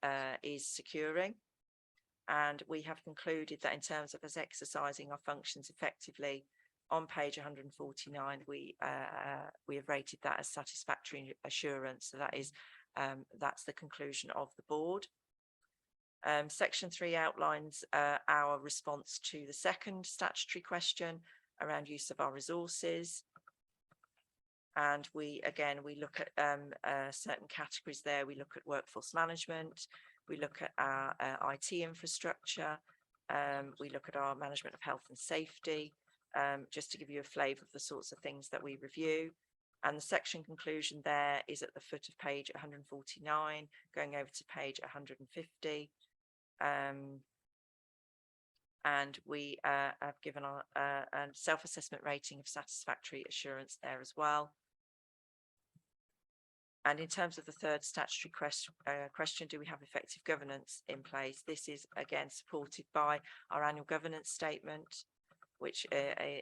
is securing. And we have concluded that in terms of us exercising our functions effectively, on page 149, we have rated that as satisfactory assurance. So that is, that's the conclusion of the board. Section 3 outlines our response to the second statutory question around use of our resources. And we look at certain categories there. We look at workforce management, we look at our IT infrastructure, we look at our management of health and safety, just to give you a flavour of the sorts of things that we review. And the section conclusion there is at the foot of page 149, going over to page 150. And we have given a self-assessment rating of satisfactory assurance there as well. And in terms of the third statutory question, do we have effective governance in place? This is again supported by our annual governance statement, which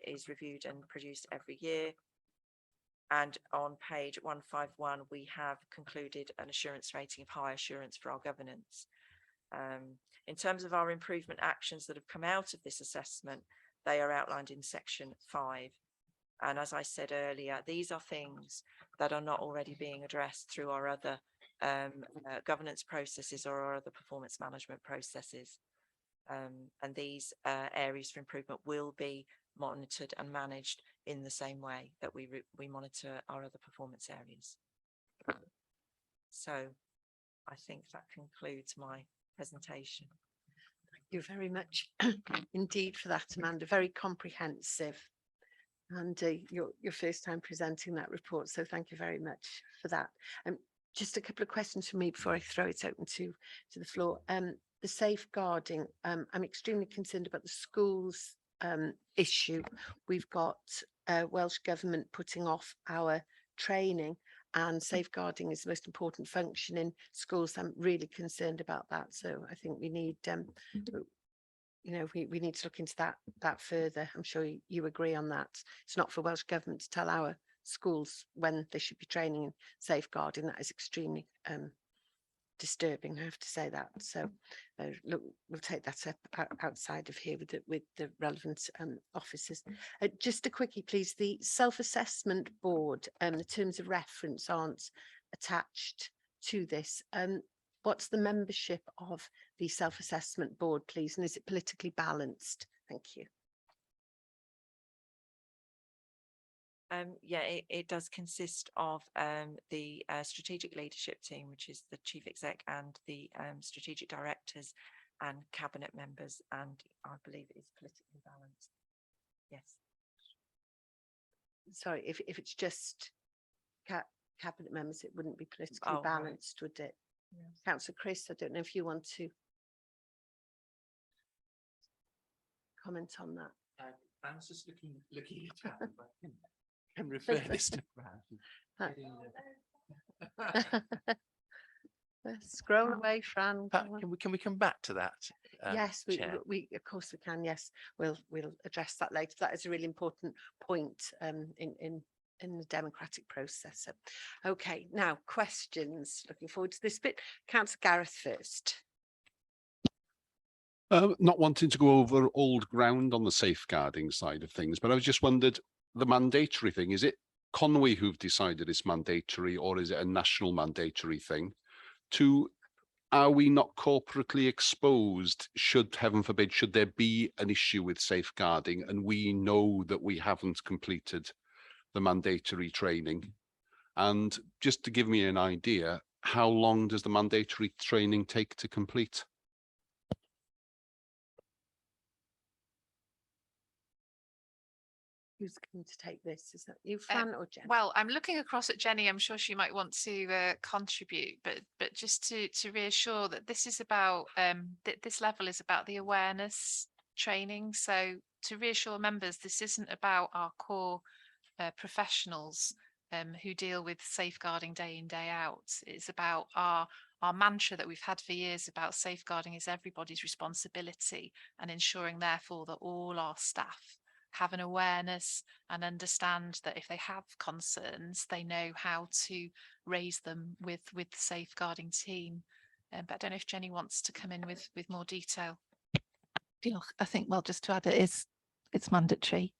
is reviewed and produced every year. And on page 151, we have concluded an assurance rating of high assurance for our governance. In terms of our improvement actions that have come out of this assessment, they are outlined in section 5. And as I said earlier, these are things that are not already being addressed through our other governance processes or our other performance management processes. And these areas for improvement will be monitored and managed in the same way that we monitor our other performance areas. So I think that concludes my presentation. Thank you very much indeed for that, Amanda. Very comprehensive. And your first time presenting that report, so thank you very much for that. Just a couple of questions from me before I throw it open to the floor. The safeguarding, I'm extremely concerned about the schools issue. We've got Welsh Government putting off our training, and safeguarding is the most important function in schools. I'm really concerned about that. So I think we need we need to look into that further. I'm sure you agree on that. It's not for Welsh Government to tell our schools when they should be training in safeguarding. That is extremely disturbing, I have to say that. So look, we'll take that up outside of here with the relevant officers. Just a quickie, please. The self-assessment board, the terms of reference aren't attached to this. What's the membership of the self-assessment board, please? And is it politically balanced? Thank you. Yeah, it does consist of the strategic leadership team, which is the chief exec and the strategic directors and cabinet members, and I believe it is politically balanced. Yes. Sorry, if it's just cabinet members, it wouldn't be politically balanced, would it? Yes. Councillor Chris, I don't know if you want to comment on that. I was just looking at that. Can refer this to Fran. Scroll away, Fran. Can we come back to that? Yes, we of course we can. Yes, we'll address that later. That is a really important point in the democratic process. So, okay, now questions. Looking forward to this bit. Councillor Gareth first. Not wanting to go over old ground on the safeguarding side of things, but I just wondered, the mandatory thing, is it Conwy who've decided it's mandatory, or is it a national mandatory thing? Are we not corporately exposed, should, heaven forbid, should there be an issue with safeguarding and we know that we haven't completed the mandatory training? And just to give me an idea, how long does the mandatory training take to complete? who's going to take this? Is that you, Fran, or Jen? Well, I'm looking across at Jenny. I'm sure she might want to contribute, but just to reassure that this is about this level is about the awareness training. So to reassure members, this isn't about our core professionals who deal with safeguarding day in, day out. It's about our mantra that we've had for years about safeguarding is everybody's responsibility, and ensuring therefore that all our staff have an awareness and understand that if they have concerns, they know how to raise them with the safeguarding team. But I don't know if Jenny wants to come in with more detail. I think, well, just to add, it's mandatory.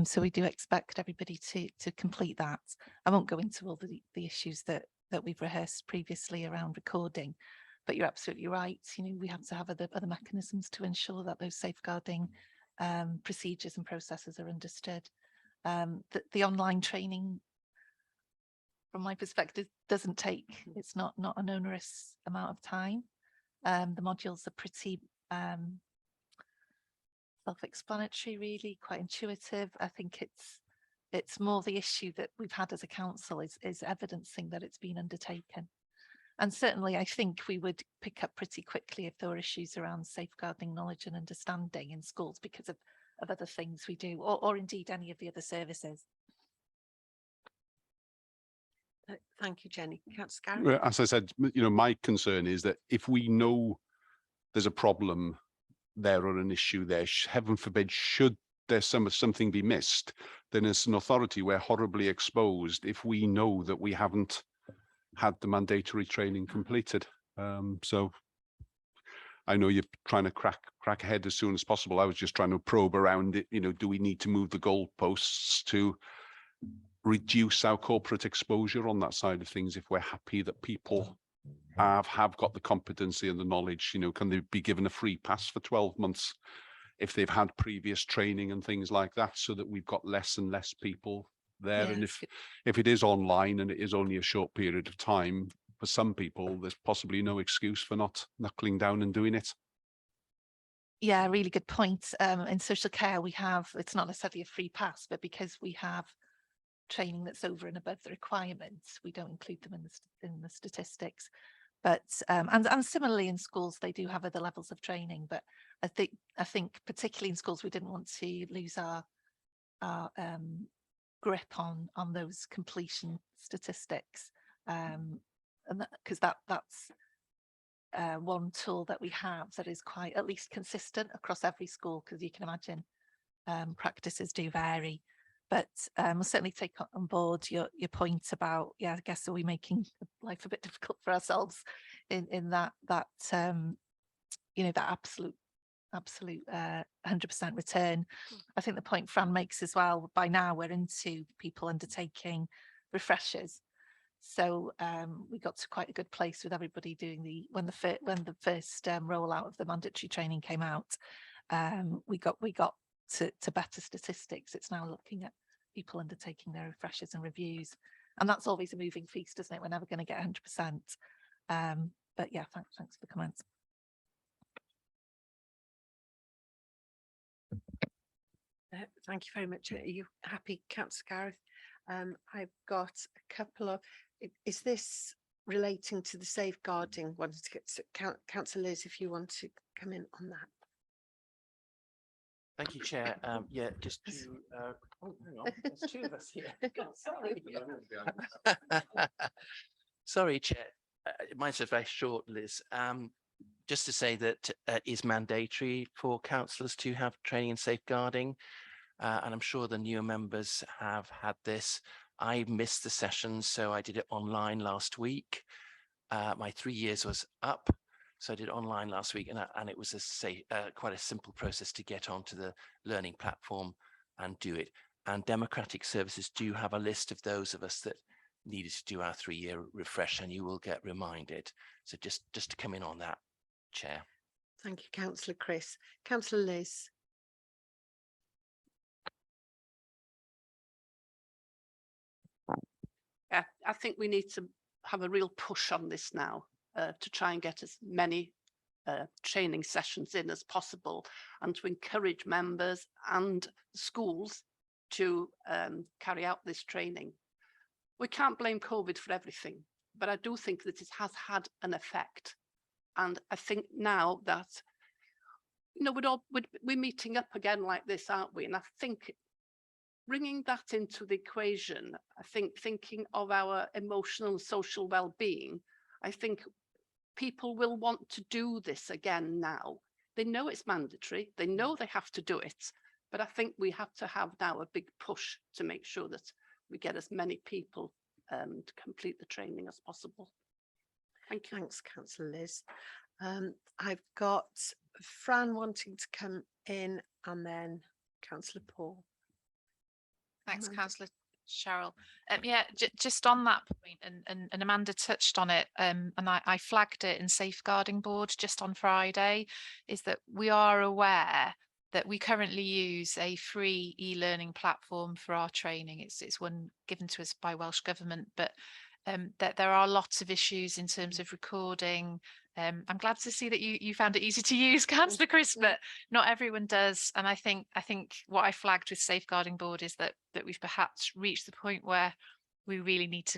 So we do expect everybody to complete that. I won't go into all the issues that we've rehearsed previously around recording, but you're absolutely right. You know, we have to have other mechanisms to ensure that those safeguarding procedures and processes are understood. The online training, from my perspective, doesn't take, it's not an onerous amount of time. The modules are pretty self-explanatory, really, quite intuitive. I think it's more the issue that we've had as a council is evidencing that it's been undertaken. And certainly I think we would pick up pretty quickly if there were issues around safeguarding knowledge and understanding in schools because of other things we do, or indeed any of the other services. Thank you, Jenny. Councillor Garrett? Well, as I said, my concern is that if we know there's a problem there or an issue there, heaven forbid, should there something be missed, then as an authority we're horribly exposed if we know that we haven't had the mandatory training completed. So I know you're trying to crack ahead as soon as possible. I was just trying to probe around it. Do we need to move the goalposts to reduce our corporate exposure on that side of things if we're happy that people have got the competency and the knowledge? Can they be given a free pass for 12 months if they've had previous training and things like that, so that we've got less and less people there? And if it is online and it is only a short period of time, for some people there's possibly no excuse for not knuckling down and doing it. Yeah, really good point. In social care we have, it's not necessarily a free pass, but because we have training that's over and above the requirements, we don't include them in the statistics. But and similarly in schools they do have other levels of training, but I think particularly in schools we didn't want to lose our grip on those completion statistics, and because that's one tool that we have that is quite at least consistent across every school, because you can imagine practices do vary. But we'll certainly take on board your point about, I guess, are we making life a bit difficult for ourselves in that that absolute 100% return. I think the point Fran makes as well, by now we're into people undertaking refreshers. So we got to quite a good place with everybody doing when the first rollout of the mandatory training came out. We got to better statistics. It's now looking at people undertaking their refreshers and reviews, and that's always a moving feast, isn't it? We're never going to get 100%. But yeah, thanks for the comments. Thank you very much. Are you happy, Councillor Gareth? I've got a couple of. Is this relating to the safeguarding? Wanted to get Councillor Liz, if you want to come in on that. Thank you, Chair. Yeah, just to, hang on, there's two of us here. Sorry. Sorry, Chair. Mine's a very short, Liz. Just to say that it is mandatory for councillors to have training in safeguarding, and I'm sure the newer members have had this. I missed the session, so I did it online last week. My 3 years was up. So I did it online last week, and it was quite a simple process to get onto the learning platform and do it. And Democratic Services do have a list of those of us that needed to do our 3-year refresh, and you will get reminded. So just to come in on that, Chair. Thank you, Councillor Chris. Councillor Liz. Yeah, I think we need to have a real push on this now. To try and get as many training sessions in as possible, and to encourage members and schools to carry out this training. We can't blame COVID for everything, but I do think that it has had an effect. And I think now that, we're meeting up again like this, aren't we? And I think bringing that into the equation, I think thinking of our emotional and social well-being, I think people will want to do this again now. They know it's mandatory, they know they have to do it, but I think we have to have now a big push to make sure that we get as many people to complete the training as possible. Thank you. Thanks, Councillor Liz. I've got Fran wanting to come in and then Councillor Paul. Thanks, Amanda. Councillor Cheryl. Just on that point, and Amanda touched on it, and I flagged it in Safeguarding Board just on Friday, is that we are aware that we currently use a free e-learning platform for our training. It's one given to us by Welsh Government, but that there are lots of issues in terms of recording. I'm glad to see that you found it easy to use, Councillor Chris, but not everyone does. And I think what I flagged with Safeguarding Board is that we've perhaps reached the point where we really need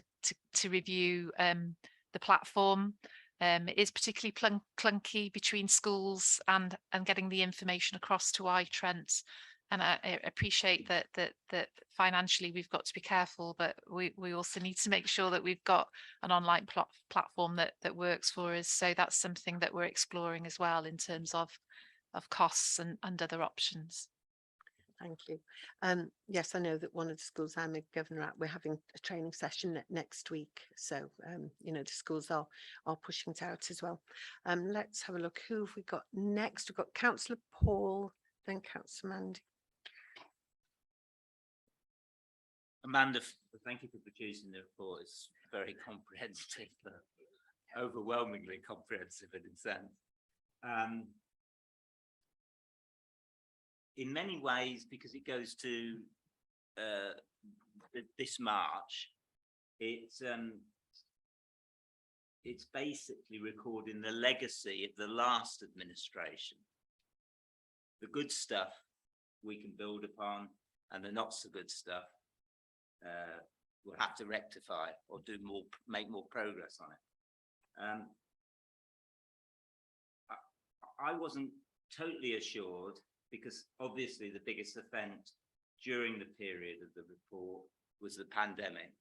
to review the platform. It is particularly clunky between schools and getting the information across to iTrent. And I appreciate that financially we've got to be careful, but we also need to make sure that we've got an online platform that works for us. So that's something that we're exploring as well in terms of costs and other options. Thank you. Yes, I know that one of the schools I'm a governor at, we're having a training session next week. So, the schools are pushing it out as well. Let's have a look. Who have we got next? We've got Councillor Paul, then Councillor Mandy. Amanda, thank you for producing the report. It's very comprehensive, overwhelmingly comprehensive in a sense. In many ways, because it goes to this March, it's basically recording the legacy of the last administration. The good stuff we can build upon, and the not so good stuff we'll have to rectify or make more progress on it. I wasn't totally assured, because obviously the biggest event during the period of the report was the pandemic,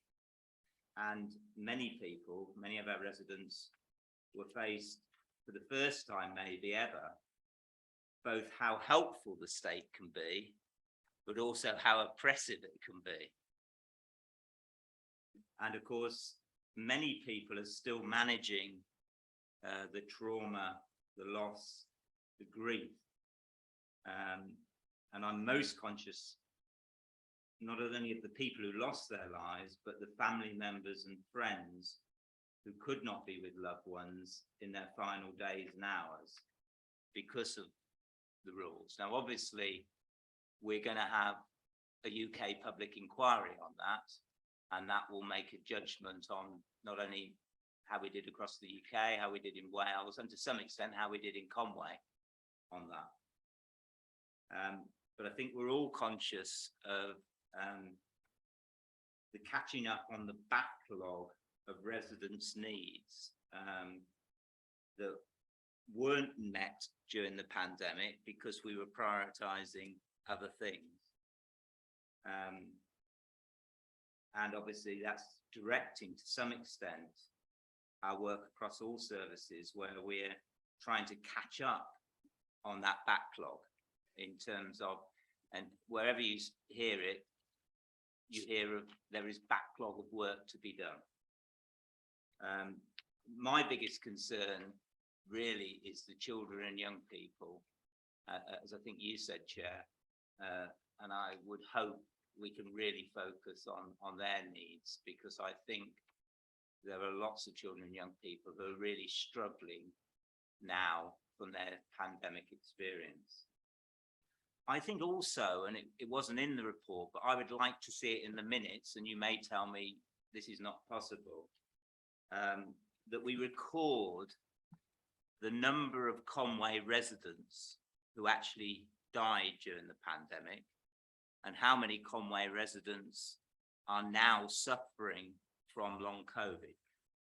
and many of our residents were faced for the first time maybe ever, both how helpful the state can be, but also how oppressive it can be. And of course, many people are still managing the trauma, the loss, the grief. And I'm most conscious not only of the people who lost their lives, but the family members and friends who could not be with loved ones in their final days and hours because of the rules. Now, obviously, we're going to have a UK public inquiry on that, and that will make a judgment on not only how we did across the UK, how we did in Wales, and to some extent how we did in Conway on that. But I think we're all conscious of the catching up on the backlog of residents' needs that weren't met during the pandemic because we were prioritising other things. And obviously that's directing to some extent our work across all services, where we're trying to catch up on that backlog in terms of, and wherever you hear it, you hear of there is backlog of work to be done. My biggest concern really is the children and young people, as I think you said, Chair, and I would hope we can really focus on their needs, because I think there are lots of children and young people who are really struggling now from their pandemic experience. I think also, and it wasn't in the report, but I would like to see it in the minutes, and you may tell me this is not possible, that we record the number of Conway residents who actually died during the pandemic, and how many Conway residents are now suffering from long COVID.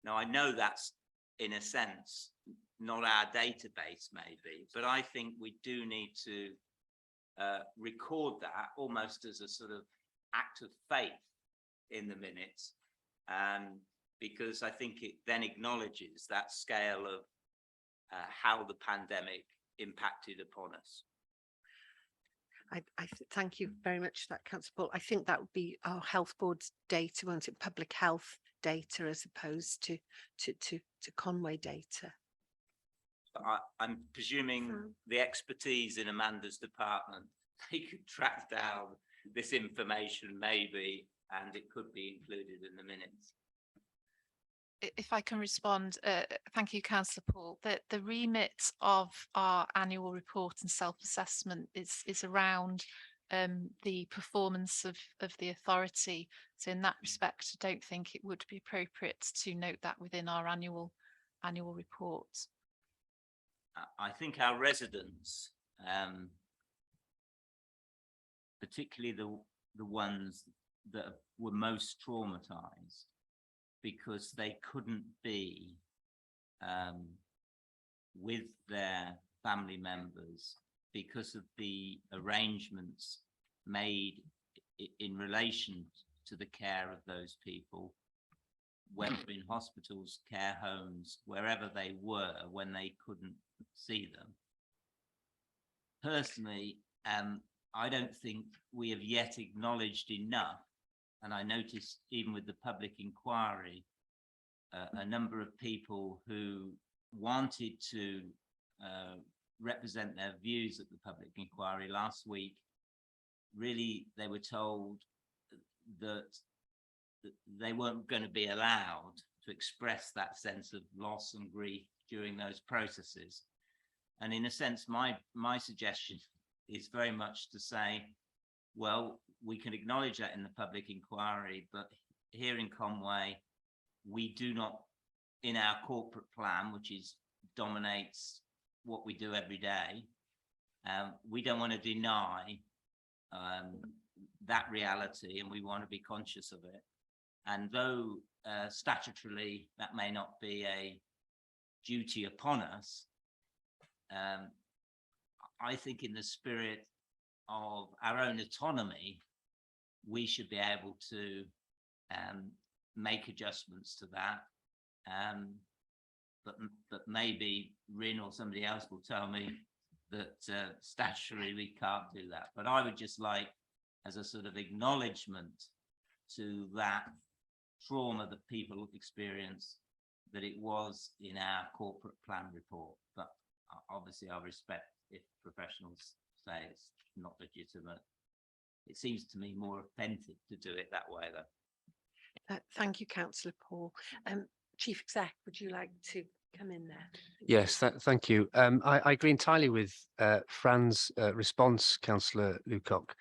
Now, I know that's in a sense not our database maybe, but I think we do need to record that almost as a sort of act of faith in the minutes, because I think it then acknowledges that scale of how the pandemic impacted upon us. Thank you very much for that, Councillor Paul. I think that would be our health board's data, won't it? Public health data as opposed to Conway data. I'm presuming the expertise in Amanda's department, they could track down this information maybe, and it could be included in the minutes. If I can respond, thank you, Councillor Paul. The remit of our annual report and self-assessment is around the performance of the authority. So in that respect, I don't think it would be appropriate to note that within our annual report. I think our residents, particularly the ones that were most traumatized, because they couldn't be with their family members because of the arrangements made in relation to the care of those people, whether in hospitals, care homes, wherever they were when they couldn't see them. Personally, I don't think we have yet acknowledged enough, and I noticed even with the public inquiry, a number of people who wanted to represent their views at the public inquiry last week, really they were told that they weren't going to be allowed to express that sense of loss and grief during those processes. And in a sense, my suggestion is very much to say, well, we can acknowledge that in the public inquiry, but here in Conway, we do not, in our corporate plan, which dominates what we do every day, we don't want to deny that reality, and we want to be conscious of it. And though statutorily that may not be a duty upon us, I think in the spirit of our own autonomy, we should be able to make adjustments to that. But maybe Rin or somebody else will tell me that statutorily we can't do that. But I would just like, as a sort of acknowledgement to that trauma that people experience, that it was in our corporate plan report. But obviously I respect if professionals say it's not legitimate. It seems to me more authentic to do it that way though. Thank you, Councillor Paul. Chief Exec, would you like to come in there? Yes, thank you. I agree entirely with Fran's response, Councillor Lucock.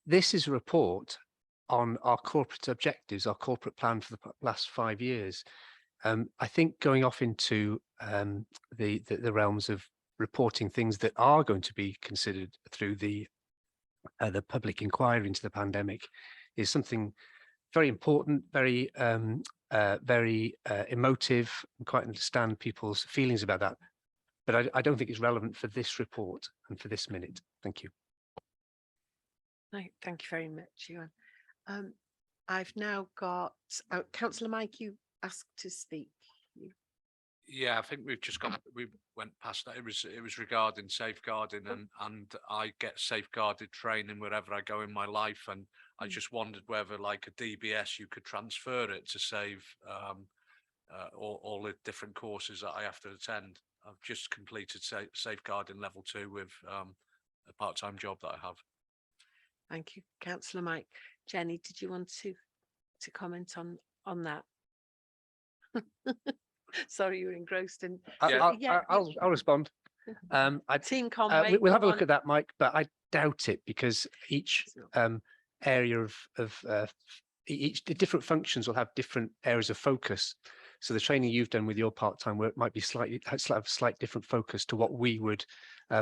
This is a report on our corporate objectives, our corporate plan for the last 5 years. I think going off into the realms of reporting things that are going to be considered through the public inquiry into the pandemic is something very important, very emotive, and quite understand people's feelings about that. But I don't think it's relevant for this report and for this minute. Thank you. No, thank you very much, Ewan. I've now got Councillor Mike, you asked to speak. Yeah, I think we went past that. It was regarding safeguarding, and I get safeguarded training wherever I go in my life, and I just wondered whether, like a DBS, you could transfer it to save all the different courses that I have to attend. I've just completed safeguarding level 2 with a part-time job that I have. Thank you, Councillor Mike. Jenny, did you want to comment on that? Sorry, you were engrossed in. I'll respond. Team Conway. We'll have a look at that, Mike, but I doubt it, because each area of each the different functions will have different areas of focus. So the training you've done with your part-time work might be have slight different focus to what we would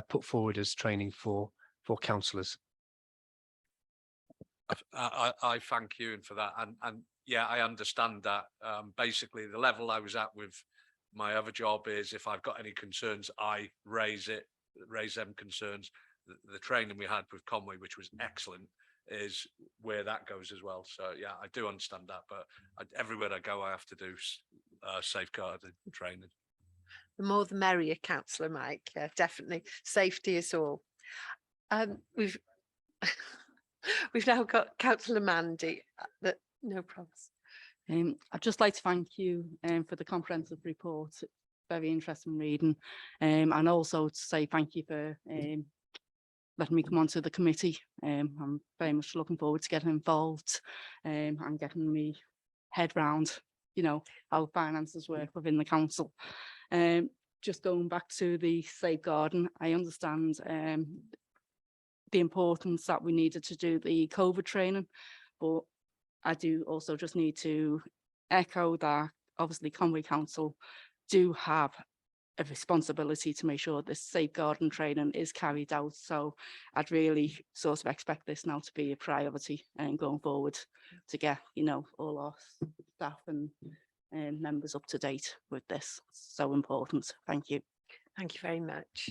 put forward as training for councillors. I thank you for that, and yeah, I understand that. Basically, the level I was at with my other job is if I've got any concerns, I raise them concerns. The training we had with Conway, which was excellent, is where that goes as well. So yeah, I do understand that, but everywhere I go, I have to do safeguarding training. The more the merrier, Councillor Mike. Yeah, definitely. Safety is all. We've we've now got Councillor Mandy. No problems. I'd just like to thank you for the comprehensive report. Very interesting reading, and also to say thank you for letting me come onto the committee. I'm very much looking forward to getting involved and getting me head round, you know, how finances work within the council. Just going back to the safeguarding, I understand the importance that we needed to do the COVID training, but I do also just need to echo that obviously Conway Council do have a responsibility to make sure this safeguarding training is carried out. So I'd really sort of expect this now to be a priority and going forward to get, you know, all our staff and members up to date with this. So important. Thank you. Thank you very much.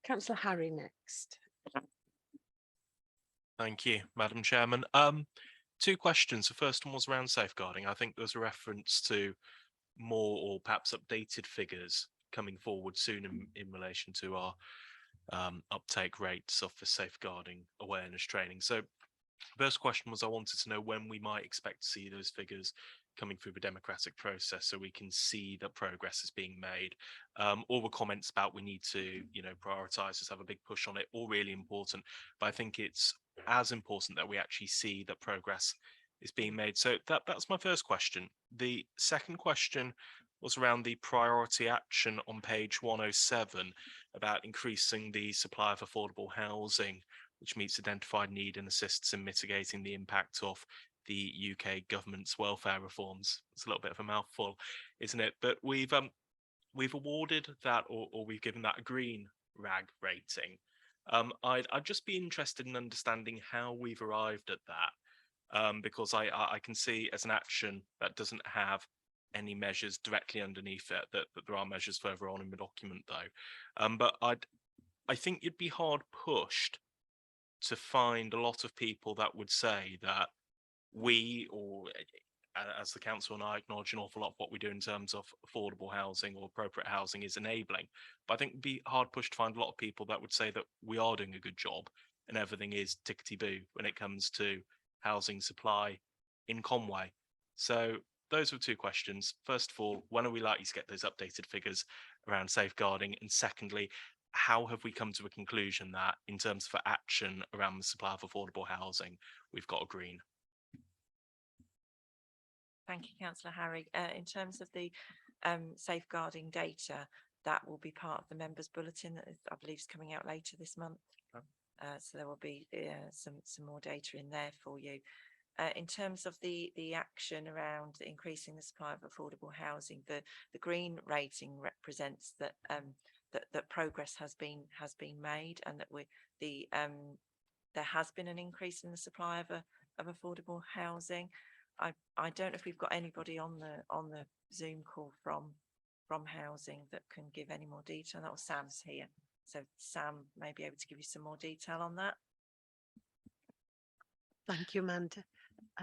Councillor Harry next. Thank you, Madam Chairman. Two questions. The first one was around safeguarding. I think there was a reference to more or perhaps updated figures coming forward soon in relation to our uptake rates of the safeguarding awareness training. So first question was I wanted to know when we might expect to see those figures coming through the democratic process so we can see that progress is being made. All the comments about we need to, you know, prioritize this, have a big push on it, all really important. But I think it's as important that we actually see that progress is being made. So that's my first question. The second question was around the priority action on page 107 about increasing the supply of affordable housing, which meets identified need and assists in mitigating the impact of the UK government's welfare reforms. It's a little bit of a mouthful, isn't it? But we've awarded that, or we've given that a green rag rating. I'd just be interested in understanding how we've arrived at that, because I can see as an action that doesn't have any measures directly underneath it, that there are measures further on in the document though. But I think you'd be hard pushed to find a lot of people that would say that we, or as the council and I, acknowledge an awful lot of what we do in terms of affordable housing or appropriate housing is enabling. But I think it'd be hard pushed to find a lot of people that would say that we are doing a good job and everything is tickety-boo when it comes to housing supply in Conway. So those were two questions. First of all, when are we likely to get those updated figures around safeguarding? And secondly, how have we come to a conclusion that in terms of action around the supply of affordable housing, we've got a green? Thank you, Councillor Harry. In terms of the safeguarding data, that will be part of the members' bulletin that I believe is coming out later this month. So there will be some more data in there for you. In terms of the action around increasing the supply of affordable housing, the green rating represents that that progress has been made, and that there has been an increase in the supply of affordable housing. I don't know if we've got anybody on the Zoom call from housing that can give any more detail. That was Sam's here, so Sam may be able to give you some more detail on that. Thank you, Amanda.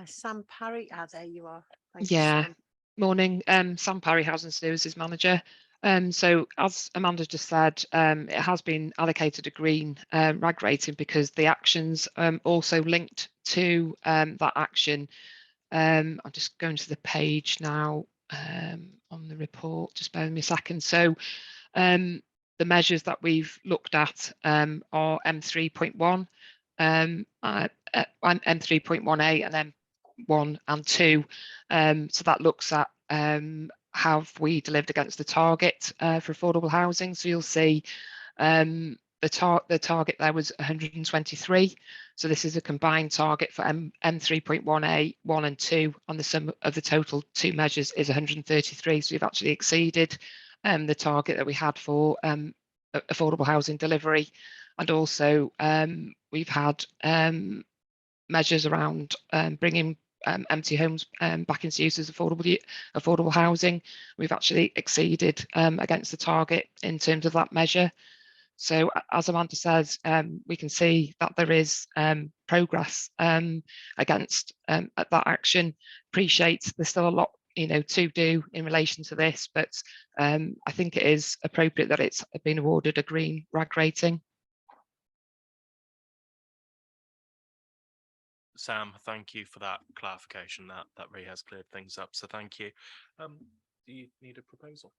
Sam Parry, there you are. Thank you, Yeah, Sam. morning. Sam Parry, Housing Services Manager. So as Amanda just said, it has been allocated a green rag rating because the actions also linked to that action. I'm just going to the page now on the report, just bear with me a second. So the measures that we've looked at are M3.1, M3.1A and M1 and 2. So that looks at have we delivered against the target for affordable housing. So you'll see the target there was 123. So this is a combined target for M3.1A, 1 and 2, and the sum of the total two measures is 133. So we've actually exceeded the target that we had for affordable housing delivery. And also we've had measures around bringing empty homes back into use as affordable housing. We've actually exceeded against the target in terms of that measure. So as Amanda says, we can see that there is progress against that action. Appreciate there's still a lot to do in relation to this, but I think it is appropriate that it's been awarded a green RAG rating. Sam, thank you for that clarification. That really has cleared things up. So thank you. Do you need a proposal?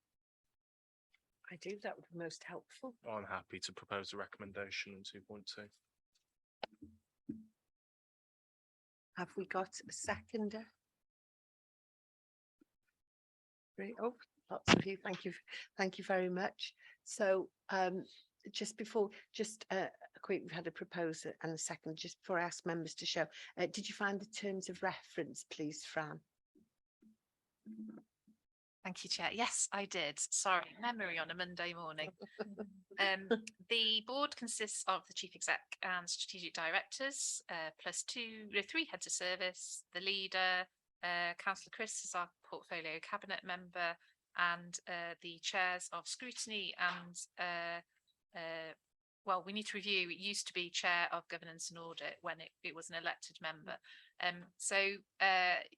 I do. That would be most helpful. I'm happy to propose a recommendation in 2.2. Have we got a seconder? Great. Oh, lots of you. Thank you very much. So just before, quick, we've had a proposer and a second. Just before I ask members to show, did you find the terms of reference, please, Fran? Thank you, Chair. Yes, I did. Sorry, memory on a Monday morning. The board consists of the Chief Exec and Strategic Directors, plus three heads of service, the leader, Councillor Chris is our portfolio cabinet member, and the chairs of Scrutiny and well, we need to review. It used to be chair of governance and audit when it was an elected member. So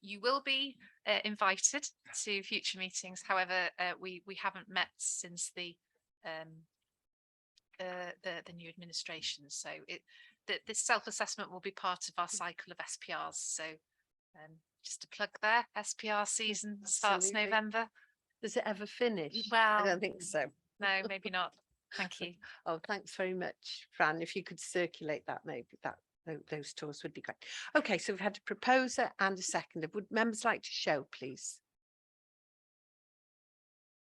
you will be invited to future meetings. However, we haven't met since the new administration. So this self-assessment will be part of our cycle of SPRs. So just to plug there, SPR season starts November. Does it ever finish? Well, I don't think so. No, maybe not. Thank you. Oh, thanks very much, Fran. If you could circulate that, maybe those tours would be great. Okay, so we've had a proposer and a seconder. Would members like to show, please?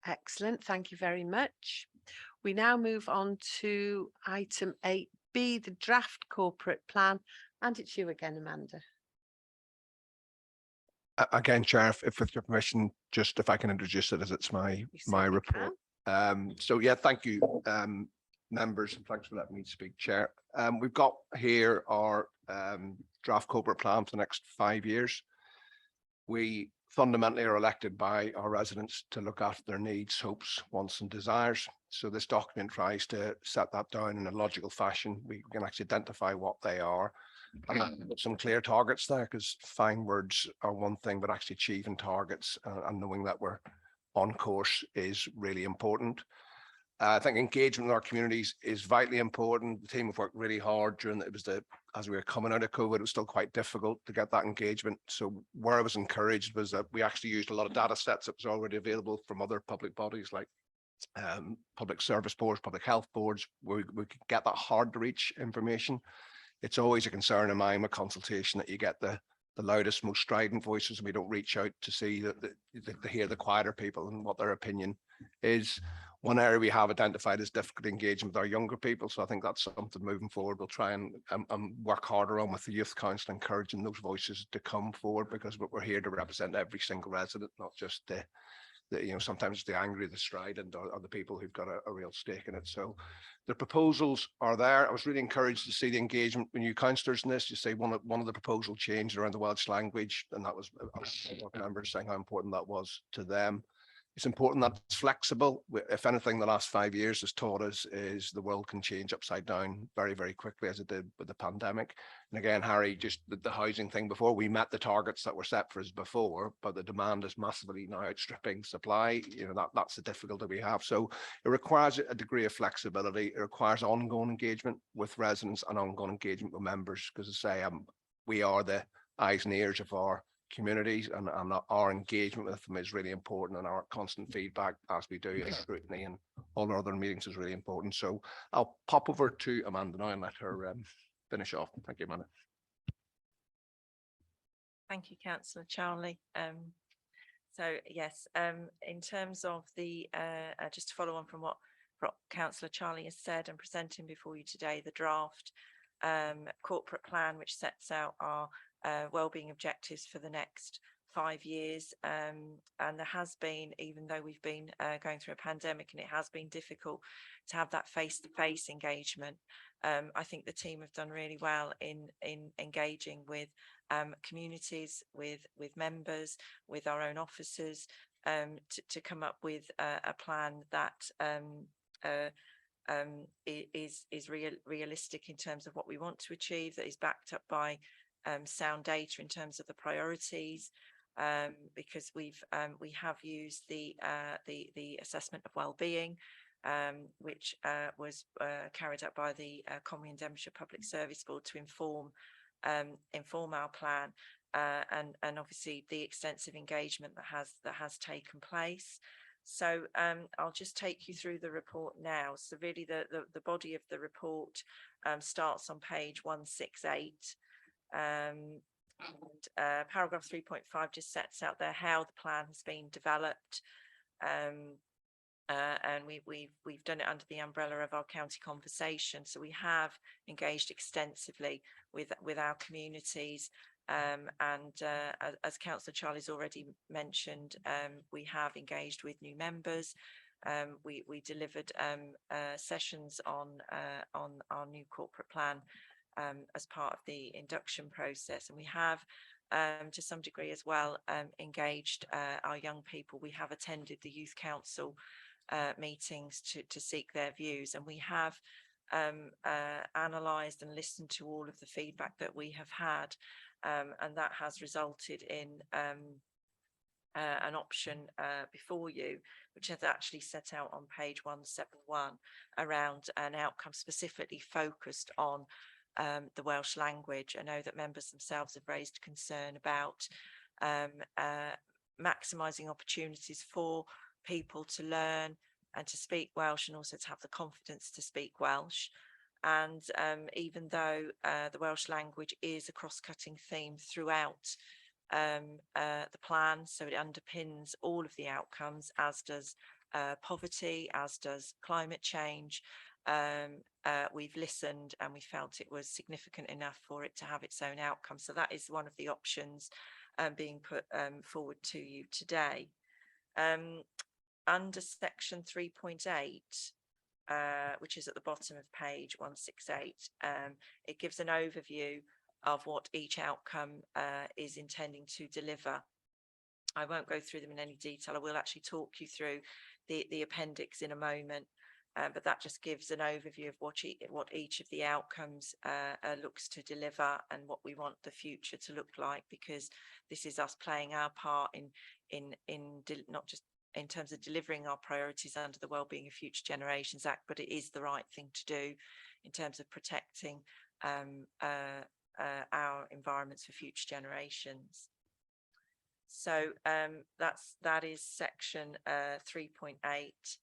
Excellent. Thank you very much. We now move on to item 8B, the draft corporate plan. And it's you again, Amanda. Again, Chair, if with your permission, just if I can introduce it as it's my report. So yeah, thank you, members, and thanks for letting me speak, Chair. We've got here our draft corporate plan for the next 5 years. We fundamentally are elected by our residents to look after their needs, hopes, wants and desires. So this document tries to set that down in a logical fashion. We can actually identify what they are and put some clear targets there, because fine words are one thing, but actually achieving targets and knowing that we're on course is really important. I think engagement in our communities is vitally important. The team have worked really hard during as we were coming out of COVID, it was still quite difficult to get that engagement. So where I was encouraged was that we actually used a lot of data sets that was already available from other public bodies like public service boards, public health boards, where we could get that hard to reach information. It's always a concern of mine with consultation that you get the loudest, most strident voices, and we don't reach out to see to hear the quieter people and what their opinion is. One area we have identified is difficult engagement with our younger people. So I think that's something moving forward we'll try and work harder on with the Youth Council, encouraging those voices to come forward, because we're here to represent every single resident, not just the sometimes the angry, the strident, or the people who've got a real stake in it. So the proposals are there. I was really encouraged to see the engagement with new councillors in this. You say one of the proposal changed around the Welsh language, and that was members saying how important that was to them. It's important that it's flexible. If anything, the last 5 years has taught us is the world can change upside down very, very quickly, as it did with the pandemic. And again, Harry, just the housing thing before, we met the targets that were set for us before, but the demand is massively now outstripping supply. That's the difficulty we have. So it requires a degree of flexibility. It requires ongoing engagement with residents and ongoing engagement with members, because as I say, we are the eyes and ears of our communities, and our engagement with them is really important, and our constant feedback as we do in Scrutiny and all our other meetings is really important. So I'll pop over to Amanda now and let her finish off. Thank you, Amanda. Thank you, Councillor Charlie. So yes, in terms of the just to follow on from what Councillor Charlie has said and presenting before you today, the draft corporate plan which sets out our wellbeing objectives for the next 5 years, and there has been, even though we've been going through a pandemic and it has been difficult to have that face-to-face engagement, I think the team have done really well in engaging with communities, with members, with our own officers, to come up with a plan that is realistic in terms of what we want to achieve, that is backed up by sound data in terms of the priorities, because we have used the assessment of well-being, which was carried out by the Conwy and Devonshire Public Service Board to inform our plan, and obviously the extensive engagement that has taken place. So I'll just take you through the report now. So really the body of the report starts on page 168. Paragraph 3.5 just sets out there how the plan has been developed, and we've done it under the umbrella of our county conversation. So we have engaged extensively with our communities, and as Councillor Charlie's already mentioned, we have engaged with new members. We delivered sessions on our new corporate plan as part of the induction process, and we have to some degree as well engaged our young people. We have attended the youth council meetings to seek their views, and we have analysed and listened to all of the feedback that we have had, and that has resulted in an option before you, which is actually set out on page 171 around an outcome specifically focused on the Welsh language. I know that members themselves have raised concern about maximising opportunities for people to learn and to speak Welsh, and also to have the confidence to speak Welsh. And even though the Welsh language is a cross-cutting theme throughout the plan, so it underpins all of the outcomes, as does poverty, as does climate change, we've listened and we felt it was significant enough for it to have its own outcome. So that is one of the options being put forward to you today. Under section 3.8, which is at the bottom of page 168, it gives an overview of what each outcome is intending to deliver. I won't go through them in any detail. I will actually talk you through the appendix in a moment, but that just gives an overview of what each of the outcomes looks to deliver and what we want the future to look like, because this is us playing our part in not just in terms of delivering our priorities under the Wellbeing of Future Generations Act, but it is the right thing to do in terms of protecting our environments for future generations. So that is section 3.8,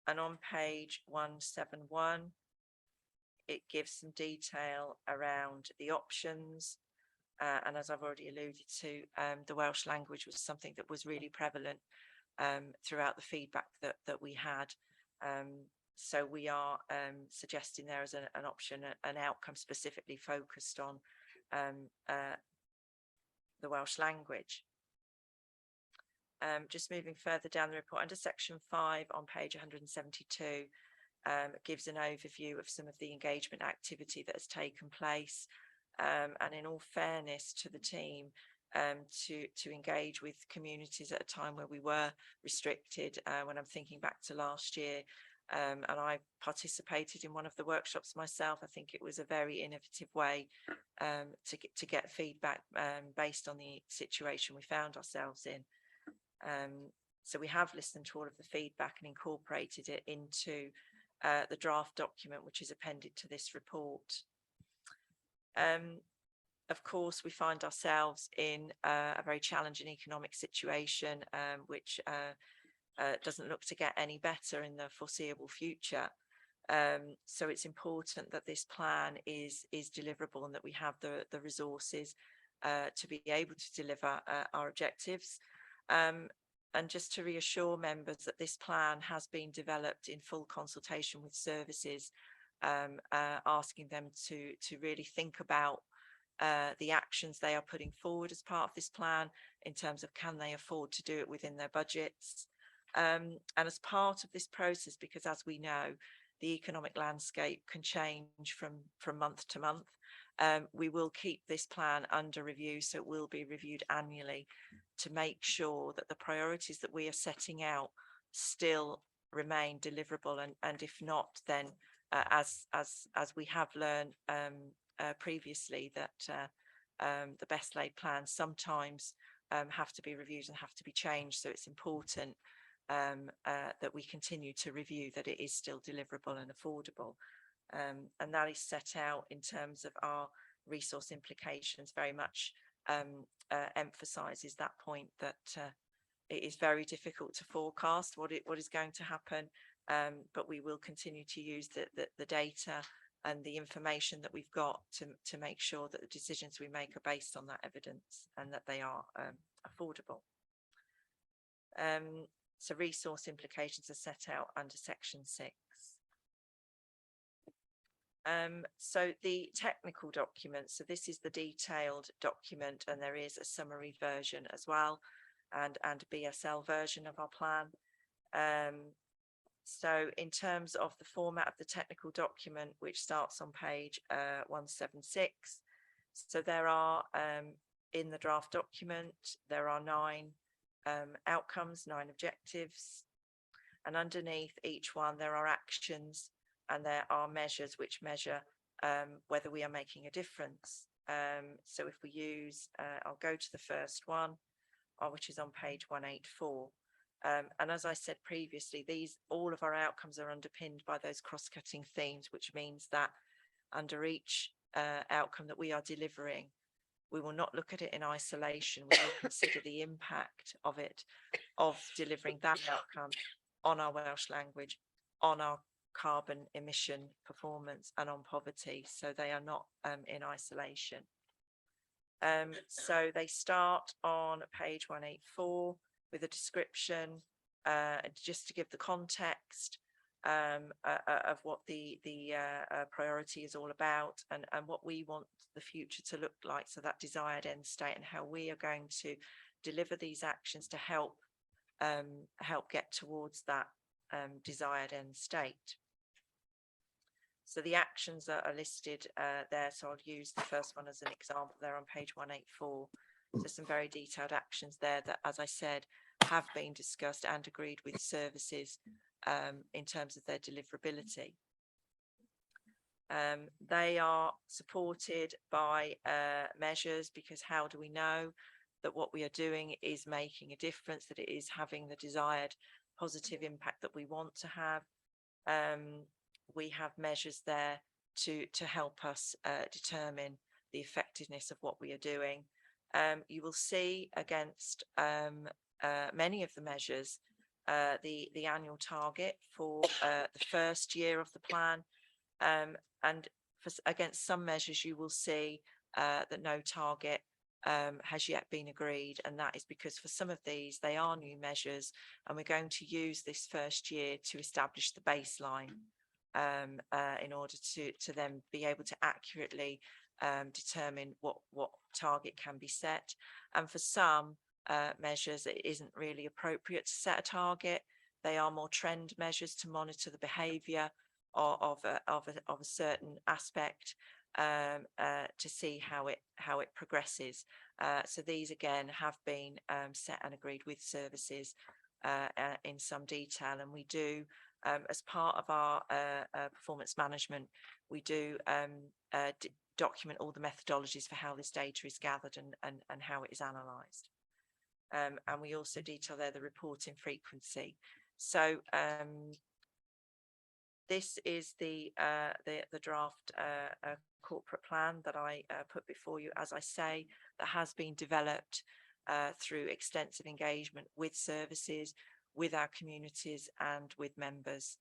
and on page 171 it gives some detail around the options. And as I've already alluded to, the Welsh language was something that was really prevalent throughout the feedback that we had. So we are suggesting there as an option, an outcome specifically focused on the Welsh language. Just moving further down the report, under section 5 on page 172, gives an overview of some of the engagement activity that has taken place. And in all fairness to the team, to engage with communities at a time where we were restricted, when I'm thinking back to last year, and I participated in one of the workshops myself. I think it was a very innovative way to get feedback based on the situation we found ourselves in. So we have listened to all of the feedback and incorporated it into the draft document which is appended to this report. Of course, we find ourselves in a very challenging economic situation, which doesn't look to get any better in the foreseeable future. So it's important that this plan is deliverable and that we have the resources to be able to deliver our objectives. And just to reassure members that this plan has been developed in full consultation with services, asking them to really think about the actions they are putting forward as part of this plan in terms of can they afford to do it within their budgets. And as part of this process, because as we know, the economic landscape can change from month to month. We will keep this plan under review, so it will be reviewed annually to make sure that the priorities that we are setting out still remain deliverable, and if not, then as we have learned previously, that the best laid plans sometimes have to be reviewed and have to be changed. So it's important that we continue to review that it is still deliverable and affordable. And that is set out in terms of our resource implications, very much emphasises that point that it is very difficult to forecast what is going to happen, but we will continue to use the data and the information that we've got to make sure that the decisions we make are based on that evidence and that they are affordable. So resource implications are set out under section 6. So the technical document, so this is the detailed document, and there is a summary version as well, and a BSL version of our plan. So in terms of the format of the technical document, which starts on page 176, so there are in the draft document, there are 9 outcomes, 9 objectives, and underneath each one there are actions and there are measures which measure whether we are making a difference. So if we use, I'll go to the first one, which is on page 184. And as I said previously, all of our outcomes are underpinned by those cross-cutting themes, which means that under each outcome that we are delivering, we will not look at it in isolation. We will consider the impact of delivering that outcome on our Welsh language, on our carbon emission performance, and on poverty. So they are not in isolation. So they start on page 184 with a description, just to give the context of what the priority is all about, and what we want the future to look like, so that desired end state, and how we are going to deliver these actions to help get towards that desired end state. So the actions are listed there, so I'll use the first one as an example there on page 184. So some very detailed actions there that, as I said, have been discussed and agreed with services in terms of their deliverability. They are supported by measures, because how do we know that what we are doing is making a difference, that it is having the desired positive impact that we want to have? We have measures there to help us determine the effectiveness of what we are doing. You will see against many of the measures the annual target for the first year of the plan, and against some measures you will see that no target has yet been agreed, and that is because for some of these they are new measures, and we're going to use this first year to establish the baseline in order to then be able to accurately determine what target can be set. And for some measures it isn't really appropriate to set a target. They are more trend measures to monitor the behaviour of a certain aspect, to see how it progresses. So these again have been set and agreed with services in some detail, and we do as part of our performance management, we do document all the methodologies for how this data is gathered and how it is analysed. And we also detail there the reporting frequency. So this is the draft corporate plan that I put before you, as I say, that has been developed through extensive engagement with services, with our communities and with members.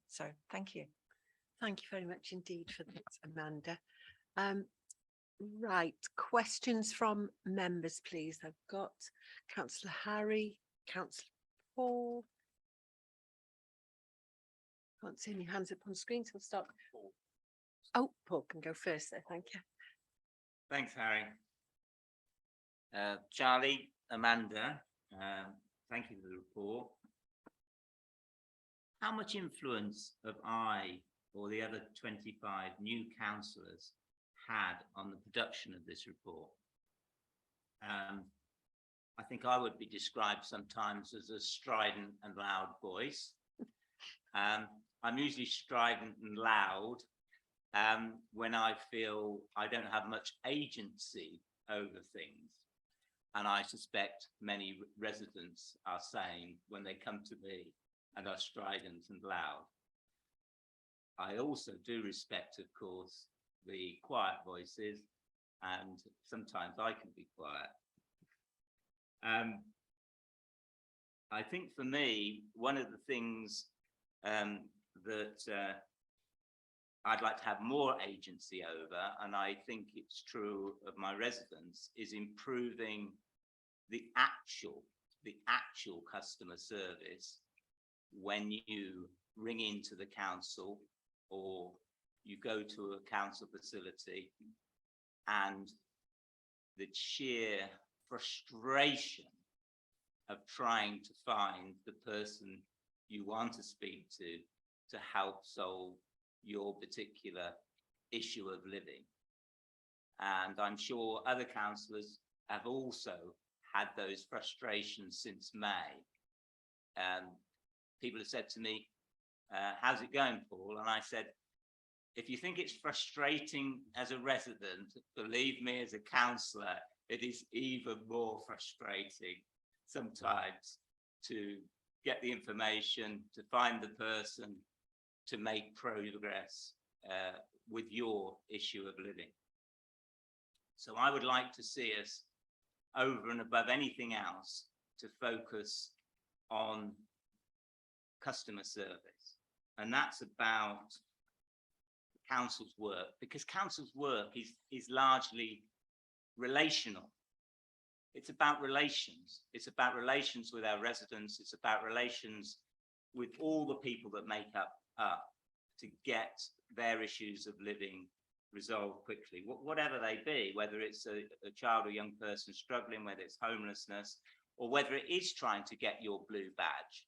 So thank you. Thank you very much indeed for that, Amanda. Right, questions from members, please. I've got Councillor Harry, Councillor Paul. Can't see any hands up on screen, so we'll start. Oh, Paul can go first there, thank you. Thanks, Harry. Charlie, Amanda, thank you for the report. how much influence have I or the other 25 new councillors had on the production of this report? I think I would be described sometimes as a strident and loud voice. I'm usually strident and loud when I feel I don't have much agency over things. And I suspect many residents are saying when they come to me and are strident and loud. I also do respect, of course, the quiet voices, and sometimes I can be quiet. I think for me, one of the things that I'd like to have more agency over, and I think it's true of my residents, is improving the actual customer service when you ring into the council or you go to a council facility, and the sheer frustration of trying to find the person you want to speak to help solve your particular issue of living. And I'm sure other councillors have also had those frustrations since May. People have said to me, how's it going, Paul? And I said, if you think it's frustrating as a resident, believe me, as a councillor, it is even more frustrating sometimes to get the information, to find the person, to make progress with your issue of living. So I would like to see us, over and above anything else, to focus on customer service. And that's about council's work, because council's work is largely relational. It's about relations. It's about relations with our residents. It's about relations with all the people that make up to get their issues of living resolved quickly, whatever they be, whether it's a child or young person struggling, whether it's homelessness, or whether it is trying to get your blue badge.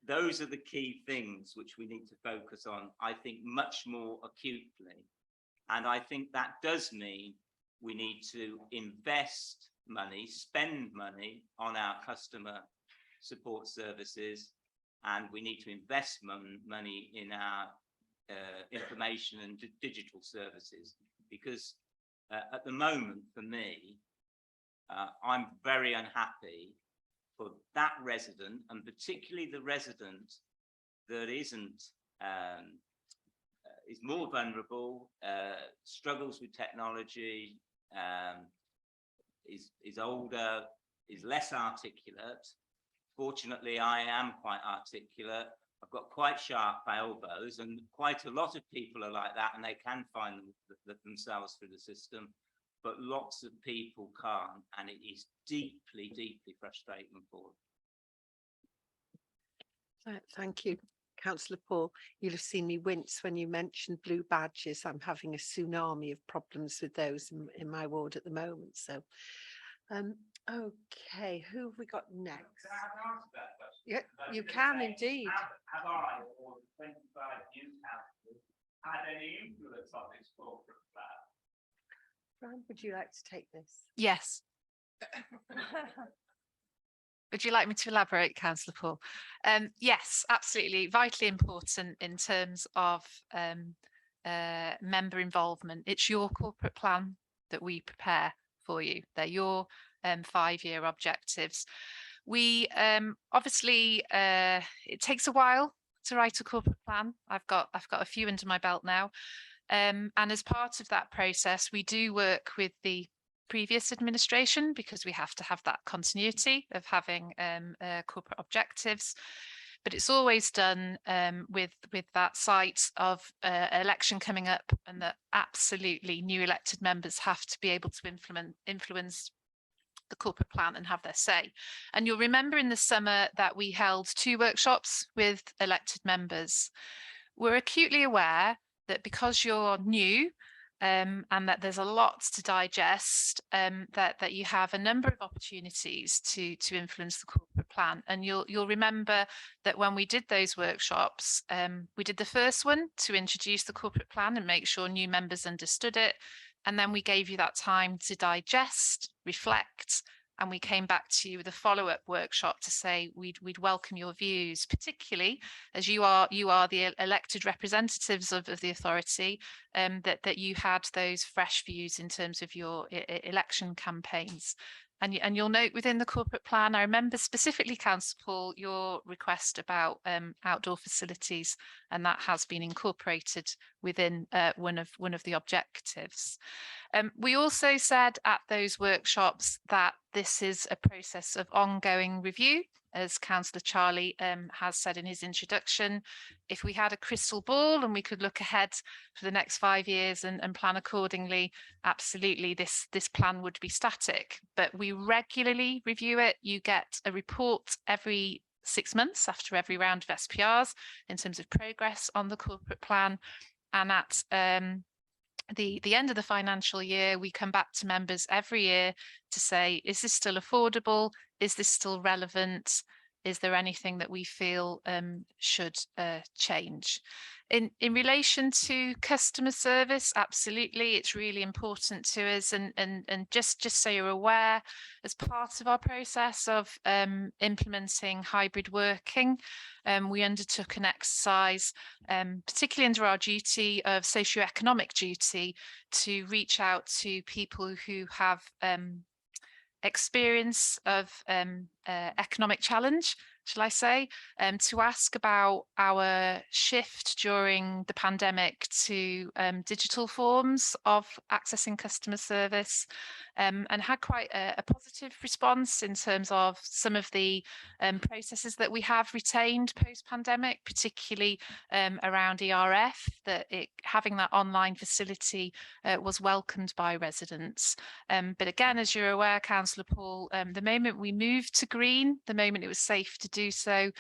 Those are the key things which we need to focus on, I think, much more acutely. And I think that does mean we need to invest money, spend money on our customer support services, and we need to invest money in our information and digital services, because at the moment, for me, I'm very unhappy for that resident, and particularly the resident that isn't is more vulnerable, struggles with technology, is older, is less articulate. Fortunately, I am quite articulate. I've got quite sharp elbows, and quite a lot of people are like that, and they can find themselves through the system, but lots of people can't, and it is deeply, deeply frustrating for them. Thank you, Councillor Paul. You'll have seen me wince when you mentioned blue badges. I'm having a tsunami of problems with those in my ward at the moment. So, okay, who have we got next? Can I answer that question? Yeah, you can indeed. Have I or the 25 new councillors had any influence on this corporate plan? Fran, would you like to take this? Yes. Would you like me to elaborate, Councillor Paul? Yes, absolutely. Vitally important in terms of member involvement. It's your corporate plan that we prepare for you. They're your 5-year objectives. We obviously, it takes a while to write a corporate plan. I've got a few under my belt now. And as part of that process, we do work with the previous administration, because we have to have that continuity of having corporate objectives. But it's always done with that sight of election coming up, and that absolutely new elected members have to be able to influence the corporate plan and have their say. And you'll remember in the summer that we held 2 workshops with elected members. We're acutely aware that because you're new and that there's a lot to digest, that you have a number of opportunities to influence the corporate plan. And you'll remember that when we did those workshops, we did the first one to introduce the corporate plan and make sure new members understood it. And then we gave you that time to digest, reflect, and we came back to you with a follow-up workshop to say we'd welcome your views, particularly as you are the elected representatives of the authority, that you had those fresh views in terms of your election campaigns. And you'll note within the corporate plan, I remember specifically, Councillor Paul, your request about outdoor facilities, and that has been incorporated within one of the objectives. We also said at those workshops that this is a process of ongoing review, as Councillor Charlie has said in his introduction. If we had a crystal ball and we could look ahead for the next 5 years and plan accordingly, absolutely this plan would be static. But we regularly review it. You get a report every 6 months after every round of SPRs in terms of progress on the corporate plan. And at the end of the financial year, we come back to members every year to say, is this still affordable? Is this still relevant? Is there anything that we feel should change? In relation to customer service, absolutely, it's really important to us. And just so you're aware, as part of our process of implementing hybrid working, we undertook an exercise, particularly under our duty of socioeconomic duty, to reach out to people who have experience of economic challenge, shall I say, to ask about our shift during the pandemic to digital forms of accessing customer service, and had quite a positive response in terms of some of the processes that we have retained post-pandemic, particularly around ERF, that having that online facility was welcomed by residents. But again, as you're aware, Councillor Paul, the moment we moved to green, the moment it was safe to do so,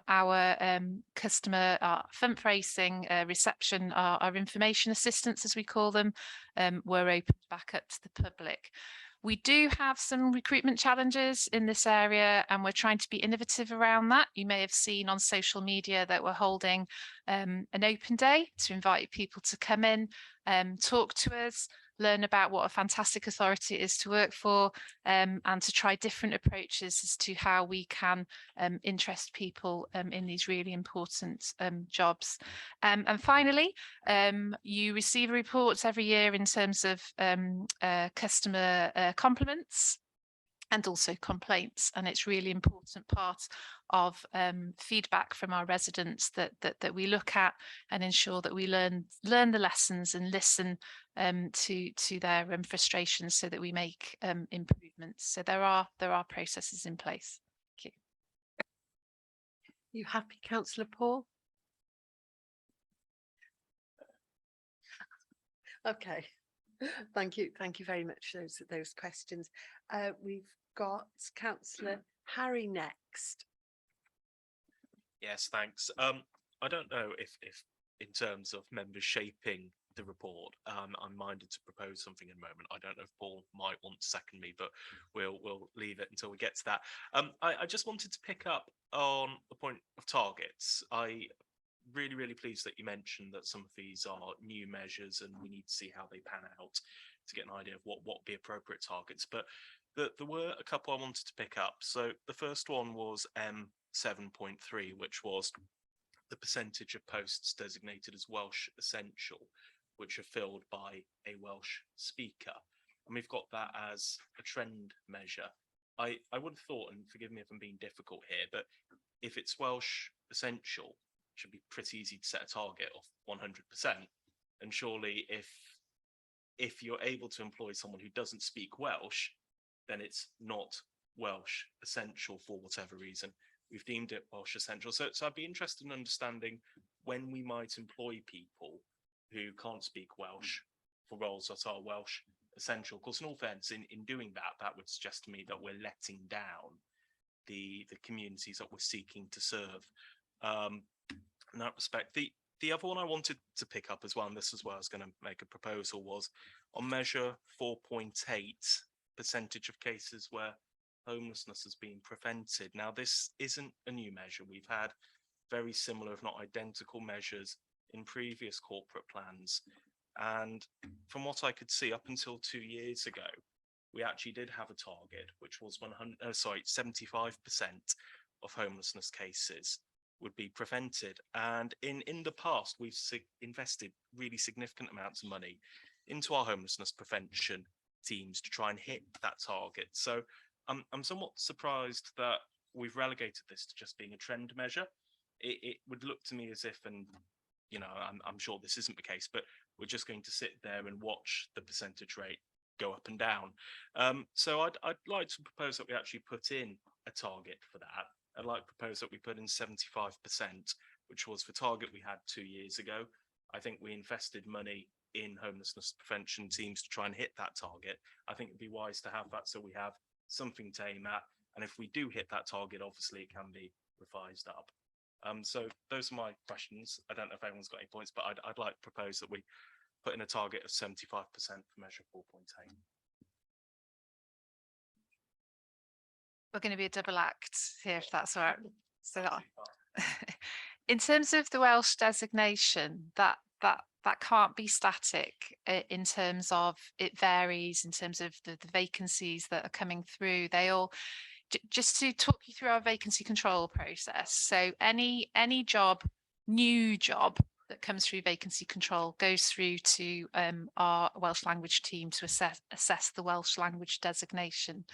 our customer, our front-facing reception, our information assistants, as we call them, were opened back up to the public. We do have some recruitment challenges in this area, and we're trying to be innovative around that. You may have seen on social media that we're holding an open day to invite people to come in, talk to us, learn about what a fantastic authority it is to work for, and to try different approaches as to how we can interest people in these really important jobs. And finally, you receive reports every year in terms of customer compliments and also complaints, and it's really important part of feedback from our residents that we look at and ensure that we learn the lessons and listen to their frustrations so that we make improvements. So there are processes in place. Thank you. You happy, Councillor Paul? Okay, thank you very much for those questions. We've got Councillor Harry next. Yes, thanks. I don't know if in terms of members shaping the report, I'm minded to propose something in a moment. I don't know if Paul might want to second me, but we'll leave it until we get to that. I just wanted to pick up on the point of targets. I really pleased that you mentioned that some of these are new measures and we need to see how they pan out to get an idea of what would be appropriate targets. But there were a couple I wanted to pick up. So the first one was M7.3, which was the percentage of posts designated as Welsh Essential, which are filled by a Welsh speaker. And we've got that as a trend measure. I would have thought, and forgive me if I'm being difficult here, but if it's Welsh Essential, it should be pretty easy to set a target of 100%. And surely if you're able to employ someone who doesn't speak Welsh, then it's not Welsh Essential for whatever reason. We've deemed it Welsh Essential. So I'd be interested in understanding when we might employ people who can't speak Welsh for roles that are Welsh Essential. Of course, in all fairness, in doing that would suggest to me that we're letting down the communities that we're seeking to serve. In that respect, The other one I wanted to pick up as well, and this is where I was going to make a proposal, was on measure 4.8, percentage of cases where homelessness has been prevented. Now, this isn't a new measure. We've had very similar, if not identical, measures in previous corporate plans. And from what I could see, up until 2 years ago, we actually did have a target, which was 75% of homelessness cases would be prevented. And in the past, we've invested really significant amounts of money into our homelessness prevention teams to try and hit that target. So I'm somewhat surprised that we've relegated this to just being a trend measure. It would look to me as if, and you know, I'm sure this isn't the case, but we're just going to sit there and watch the percentage rate go up and down. So I'd like to propose that we actually put in a target for that. I'd like to propose that we put in 75%, which was the target we had 2 years ago. I think we invested money in homelessness prevention teams to try and hit that target. I think it'd be wise to have that so we have something to aim at. And if we do hit that target, obviously it can be revised up. So those are my questions. I don't know if anyone's got any points, but I'd like to propose that we put in a target of 75% for measure 4.8. We're going to be a double act here, if that's all right. So in terms of the Welsh designation, that can't be static in terms of it varies in terms of the vacancies that are coming through. They all, just to talk you through our vacancy control process. So any job, new job that comes through vacancy control goes through to our Welsh language team to assess the Welsh language designation.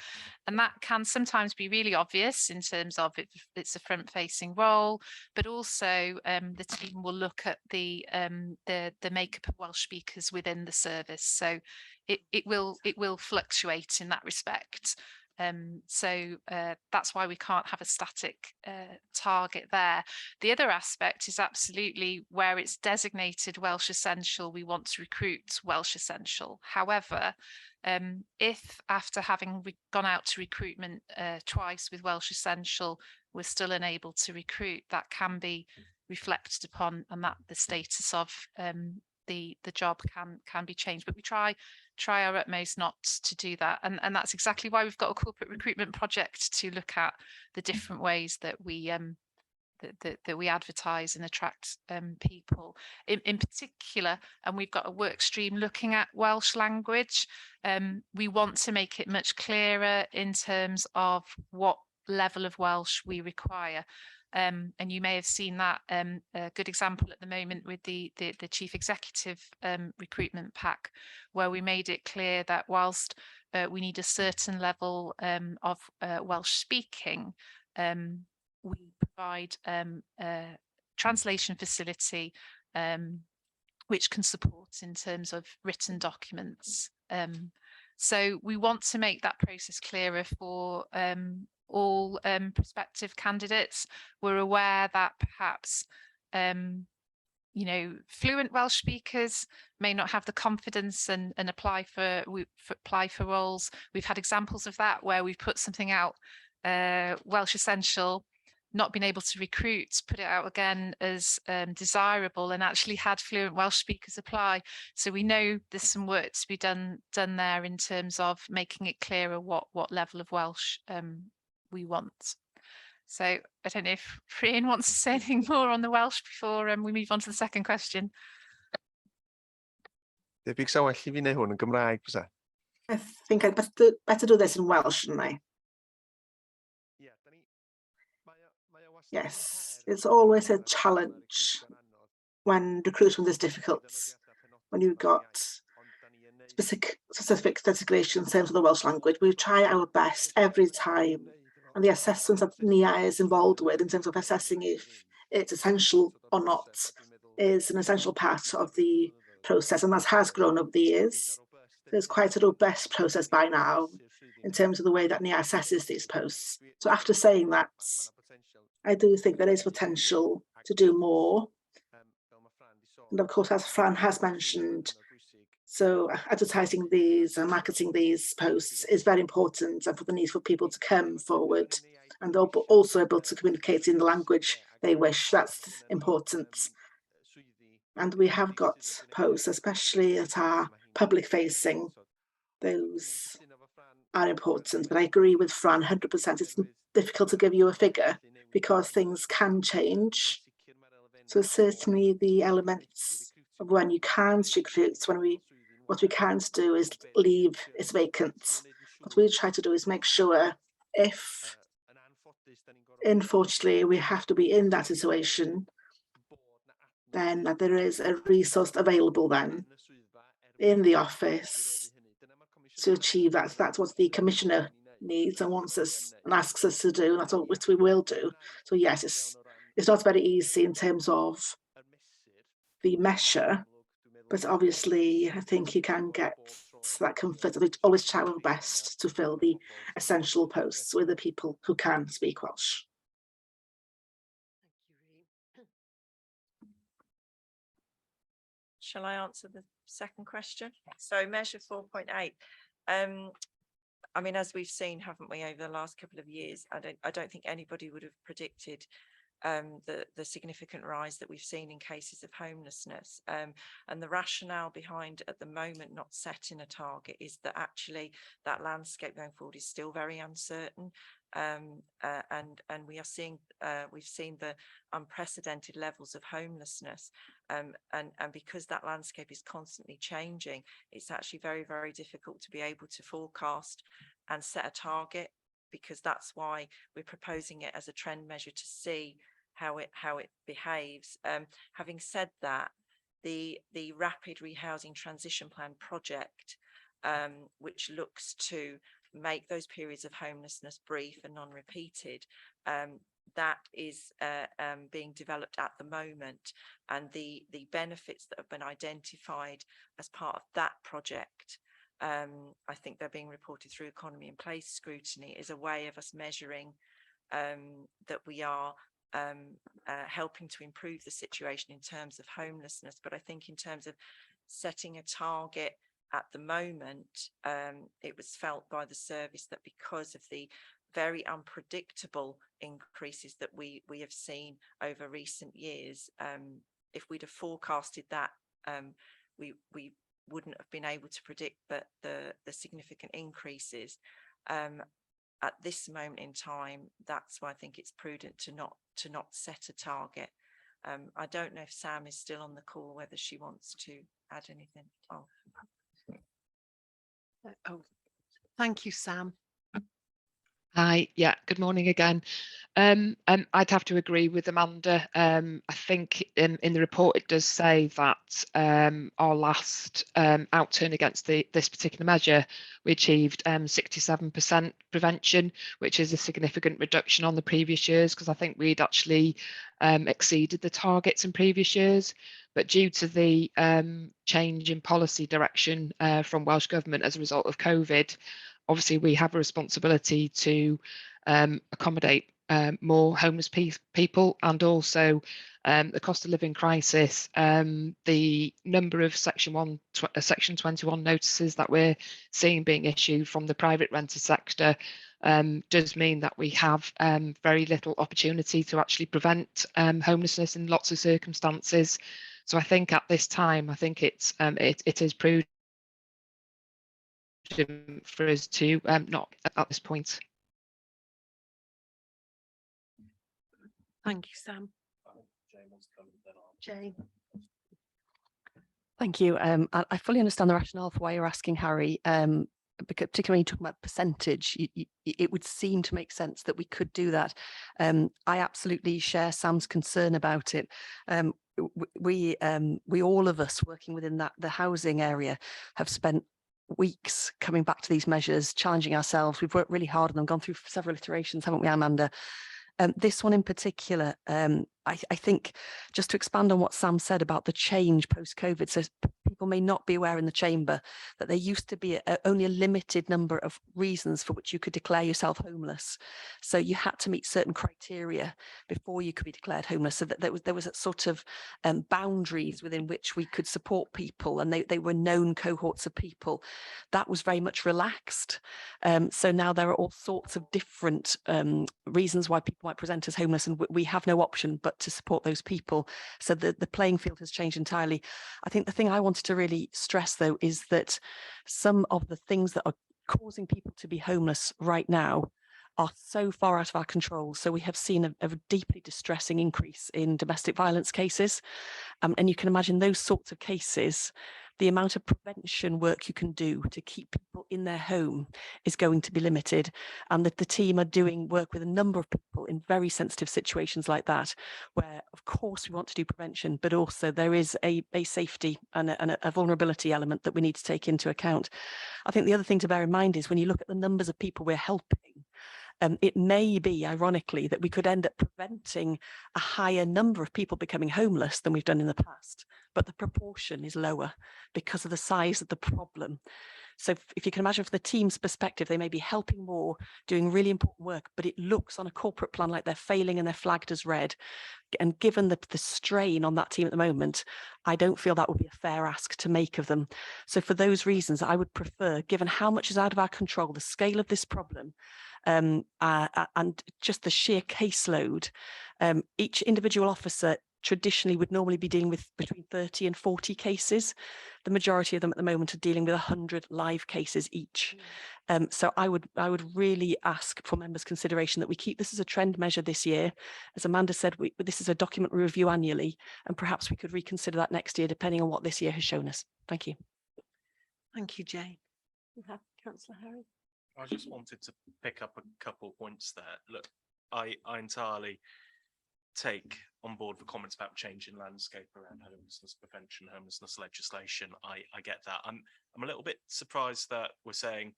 And that can sometimes be really obvious in terms of it's a front-facing role, but also the team will look at the makeup of Welsh speakers within the service. So it will fluctuate in that respect. So that's why we can't have a static target there. The other aspect is absolutely where it's designated Welsh Essential, we want to recruit Welsh Essential. However, if after having gone out to recruitment twice with Welsh Essential, we're still unable to recruit, that can be reflected upon, and that the status of the job can be changed. But we try our utmost not to do that, and that's exactly why we've got a corporate recruitment project to look at the different ways that we that we advertise and attract people in particular. And we've got a work stream looking at Welsh language. We want to make it much clearer in terms of what level of Welsh we require. And you may have seen that a good example at the moment with the chief executive recruitment pack, where we made it clear that whilst we need a certain level of Welsh speaking, we provide a translation facility which can support in terms of written documents. So we want to make that process clearer for all prospective candidates. We're aware that perhaps fluent Welsh speakers may not have the confidence and apply for roles. We've had examples of that where we've put something out, Welsh Essential, not been able to recruit, put it out again as desirable, and actually had fluent Welsh speakers apply. So we know there's some work to be done there in terms of making it clearer what level of Welsh we want. So I don't know if Rhian wants to say anything more on the Welsh before we move on to the second question. Debyg sa well I fi neud hwn yn Gymraeg, fysa? I think I'd better do this in Welsh, shouldn't I? Yes, it's always a challenge when recruitment is difficult, when you've got specific designation in terms of the Welsh language. We try our best every time, and the assessment that NIA is involved with in terms of assessing if it's essential or not is an essential part of the process, and that has grown over the years. There's quite a robust process by now in terms of the way that NIA assesses these posts. So after saying that, I do think there is potential to do more. And of course, as Fran has mentioned, so advertising these and marketing these posts is very important, and for the need for people to come forward and also able to communicate in the language they wish. That's important. And we have got posts, especially that are public facing. Those are important, but I agree with Fran 100%. It's difficult to give you a figure because things can change. So certainly the elements of when you can recruit, what we can't do is leave it vacant. What we try to do is make sure if, unfortunately, we have to be in that situation, then that there is a resource available then in the office to achieve that. That's what the Commissioner needs and wants us and asks us to do, and that's what we will do. So yes, it's not very easy in terms of the measure, but obviously I think you can get that comfort. We always try our best to fill the essential posts with the people who can speak Welsh. Shall I answer the second question? So measure 4.8. I mean, as we've seen, haven't we, over the last couple of years, I don't think anybody would have predicted the significant rise that we've seen in cases of homelessness. And the rationale behind, at the moment, not setting a target is that actually that landscape going forward is still very uncertain. And we are seeing, we've seen the unprecedented levels of homelessness. And because that landscape is constantly changing, it's actually very, very difficult to be able to forecast and set a target, because that's why we're proposing it as a trend measure to see how it behaves. Having said that, the rapid rehousing transition plan project, which looks to make those periods of homelessness brief and non-repeated, that is being developed at the moment, and the benefits that have been identified as part of that project, I think they're being reported through Economy in Place Scrutiny, is a way of us measuring that we are helping to improve the situation in terms of homelessness. But I think in terms of setting a target at the moment, it was felt by the service that because of the very unpredictable increases that we have seen over recent years, if we'd have forecasted that, we wouldn't have been able to predict the significant increases. At this moment in time, that's why I think it's prudent to not set a target. I don't know if Sam is still on the call, whether she wants to add anything. Oh, thank you, Sam. Hi, yeah, good morning again. I'd have to agree with Amanda. I think in the report it does say that our last outturn against this particular measure, we achieved 67% prevention, which is a significant reduction on the previous years, because I think we'd actually exceeded the targets in previous years. But due to the change in policy direction from Welsh Government as a result of COVID, obviously we have a responsibility to accommodate more homeless people, and also the cost of living crisis, the number of Section 21 notices that we're seeing being issued from the private renter sector does mean that we have very little opportunity to actually prevent homelessness in lots of circumstances. So I think at this time, I think it is prudent for us to not at this point. Thank you, Sam. Jane. Thank you. I fully understand the rationale for why you're asking, Harry, because particularly when you're talking about percentage, it would seem to make sense that we could do that. I absolutely share Sam's concern about it. We all of us working within the housing area have spent weeks coming back to these measures, challenging ourselves. We've worked really hard on them, gone through several iterations, haven't we, Amanda? This one in particular, I think, just to expand on what Sam said about the change post-COVID, so people people may not be aware in the chamber that there used to be only a limited number of reasons for which you could declare yourself homeless. So you had to meet certain criteria before you could be declared homeless. So that there was a sort of boundaries within which we could support people, and they were known cohorts of people. That was very much relaxed. So now there are all sorts of different reasons why people might present as homeless, and we have no option but to support those people. So the playing field has changed entirely. I think the thing I wanted to really stress, though, is that some of the things that are causing people to be homeless right now are so far out of our control. So we have seen a deeply distressing increase in domestic violence cases. And you can imagine those sorts of cases, the amount of prevention work you can do to keep people in their home is going to be limited. And that the team are doing work with a number of people in very sensitive situations like that, where of course we want to do prevention, but also there is a safety and a vulnerability element that we need to take into account. I think the other thing to bear in mind is when you look at the numbers of people we're helping, it may be, ironically, that we could end up preventing a higher number of people becoming homeless than we've done in the past, but the proportion is lower because of the size of the problem. So if you can imagine from the team's perspective, they may be helping more, doing really important work, but it looks on a corporate plan like they're failing and they're flagged as red. And given the strain on that team at the moment, I don't feel that would be a fair ask to make of them. So for those reasons, I would prefer, given how much is out of our control, the scale of this problem, and just the sheer caseload, each individual officer traditionally would normally be dealing with between 30 and 40 cases. The majority of them at the moment are dealing with 100 live cases each. So I would really ask for members' consideration that we keep this as a trend measure this year. As Amanda said, this is a document we review annually, and perhaps we could reconsider that next year depending on what this year has shown us. Thank you. Thank you, Jane. You have Councillor Harry. I just wanted to pick up a couple points there. Look, I entirely take on board the comments about changing landscape around homelessness prevention, homelessness legislation. I get that. I'm a little bit surprised that we're saying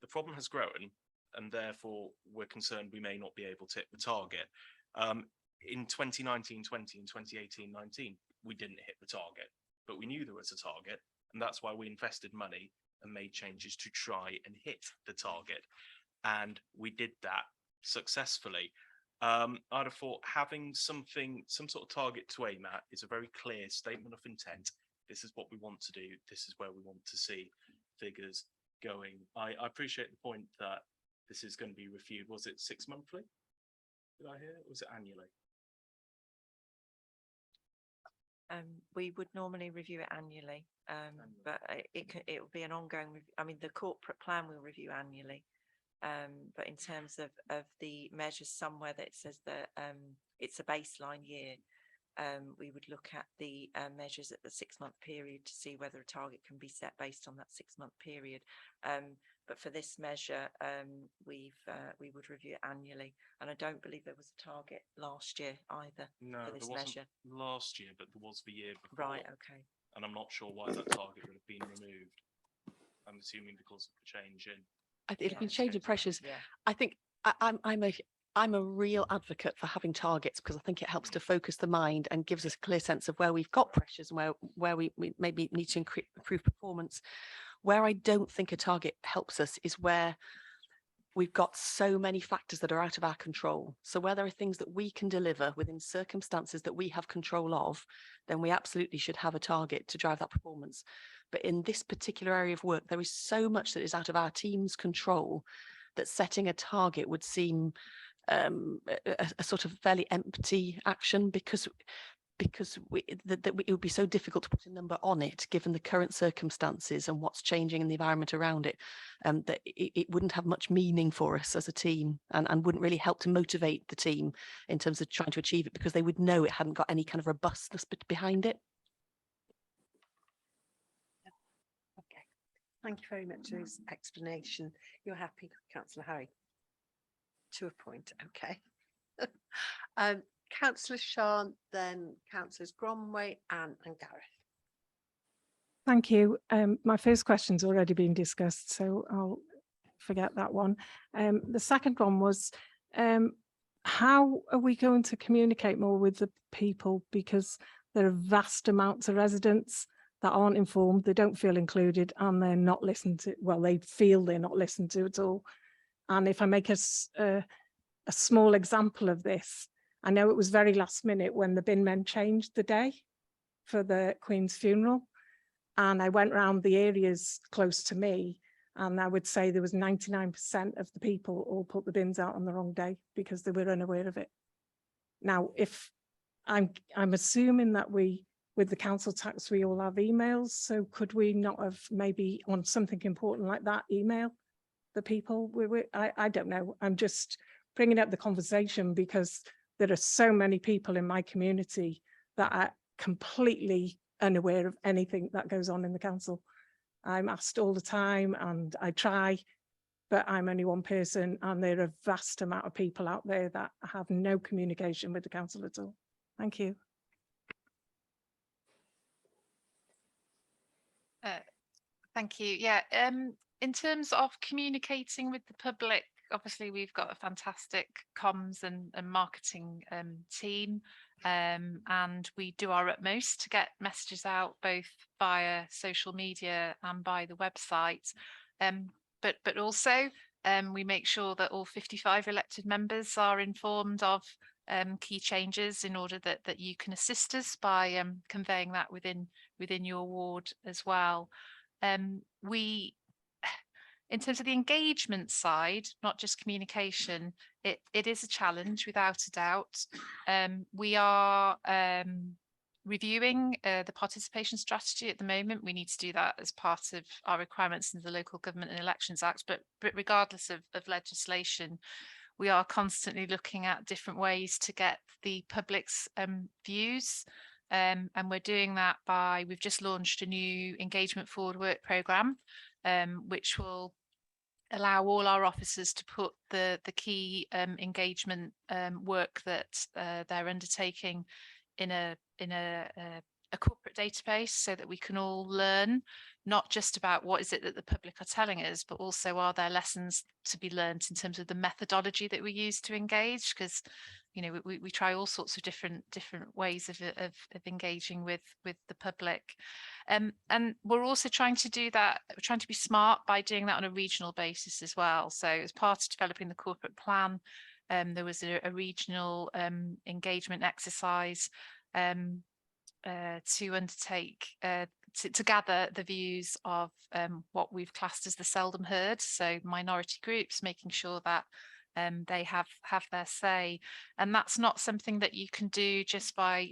the problem has grown and therefore we're concerned we may not be able to hit the target. In 2019-20 and 2018-19, we didn't hit the target, but we knew there was a target, and that's why we invested money and made changes to try and hit the target. And we did that successfully. I'd have thought having some sort of target to aim at is a very clear statement of intent. This is what we want to do. This is where we want to see figures going. I appreciate the point that this is going to be reviewed. Was it 6 monthly? Did I hear? Or was it annually? We would normally review it annually, but it will be an ongoing review. I mean, the corporate plan will review annually, but in terms of the measures somewhere that says that it's a baseline year, we would look at the measures at the 6-month period to see whether a target can be set based on that 6-month period. But for this measure, we would review it annually, and I don't believe there was a target last year either. No, for this there wasn't measure. last year, but there was the year before. Right. Okay. And I'm not sure why that target would have been removed. I'm assuming because of the change in. I think it's been changing pressures. Yeah. I think I'm a real advocate for having targets because I think it helps to focus the mind and gives us a clear sense of where we've got pressures and where we maybe need to improve performance. Where I don't think a target helps us is where we've got so many factors that are out of our control. So where there are things that we can deliver within circumstances that we have control of, then we absolutely should have a target to drive that performance. But in this particular area of work, there is so much that is out of our team's control that setting a target would seem a sort of fairly empty action because it would be so difficult to put a number on it given the current circumstances and what's changing in the environment around it, that it wouldn't have much meaning for us as a team and wouldn't really help to motivate the team in terms of trying to achieve it because they would know it hadn't got any kind of robustness behind it. Okay, thank you very much for this explanation. You're happy, Councillor Harry? To a point, okay. Councillor Sean, then Councillors Gromway and Gareth. Thank you. My first question's already been discussed, so I'll forget that one. The second one was, how are we going to communicate more with the people, because there are vast amounts of residents that aren't informed, they don't feel included, and they're not listened to. Well, they feel they're not listened to at all. And if I make a small example of this, I know it was very last minute when the bin men changed the day for the Queen's funeral. And I went around the areas close to me, and I would say there was 99% of the people all put the bins out on the wrong day because they were unaware of it. Now, if I'm assuming that with the council tax, we all have emails. So could we not have maybe on something important like that, email the people? I don't know. I'm just bringing up the conversation because there are so many people in my community that are completely unaware of anything that goes on in the council. I'm asked all the time and I try, but I'm only one person, and there are a vast amount of people out there that have no communication with the council at all. Thank you. Thank you. Yeah, in terms of communicating with the public, obviously we've got a fantastic comms and marketing team, and we do our utmost to get messages out both via social media and by the website. But also we make sure that all 55 elected members are informed of key changes in order that you can assist us by conveying that within your ward as well. We, in terms of the engagement side, not just communication, it is a challenge without a doubt. We are reviewing the participation strategy at the moment. We need to do that as part of our requirements in the Local Government and Elections Act, but regardless of legislation, we are constantly looking at different ways to get the public's views. And we're doing that by, we've just launched a new engagement forward work programme, which will allow all our officers to put the key engagement work that they're undertaking in a corporate database, so that we can all learn not just about what is it that the public are telling us, but also are there lessons to be learned in terms of the methodology that we use to engage, because we try all sorts of different ways of engaging with the public, and we're also trying to do that. We're trying to be smart by doing that on a regional basis as well. So as part of developing the corporate plan, there was a regional engagement exercise to undertake to gather the views of what we've classed as the seldom heard, so minority groups, making sure that they have their say. And that's not something that you can do just by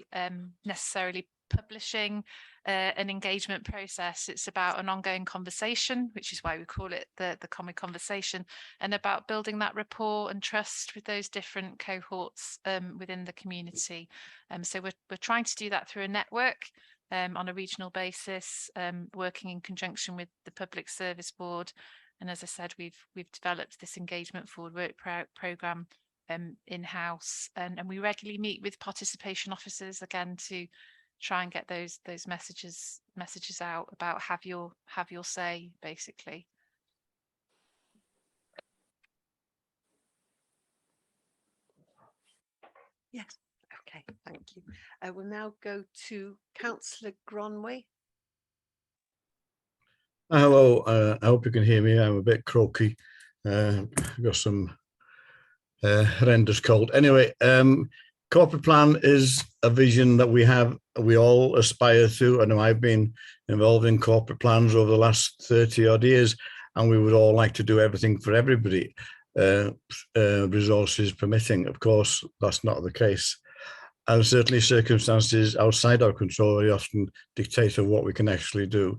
necessarily publishing an engagement process. It's about an ongoing conversation, which is why we call it the common conversation, and about building that rapport and trust with those different cohorts within the community. So we're trying to do that through a network on a regional basis, working in conjunction with the Public Service Board. And as I said, we've developed this engagement forward work programme in-house, and we regularly meet with participation officers again to try and get those messages out about have your say, basically. Yes. Okay. Thank you. I will now go to Councillor Gronwy. Hello, I hope you can hear me. I'm a bit croaky. I've got some horrendous cold. Anyway, corporate plan is a vision that we all aspire to. I know I've been involved in corporate plans over the last 30 odd years, and we would all like to do everything for everybody, resources permitting. Of course, that's not the case. And certainly circumstances outside our control very often dictate of what we can actually do.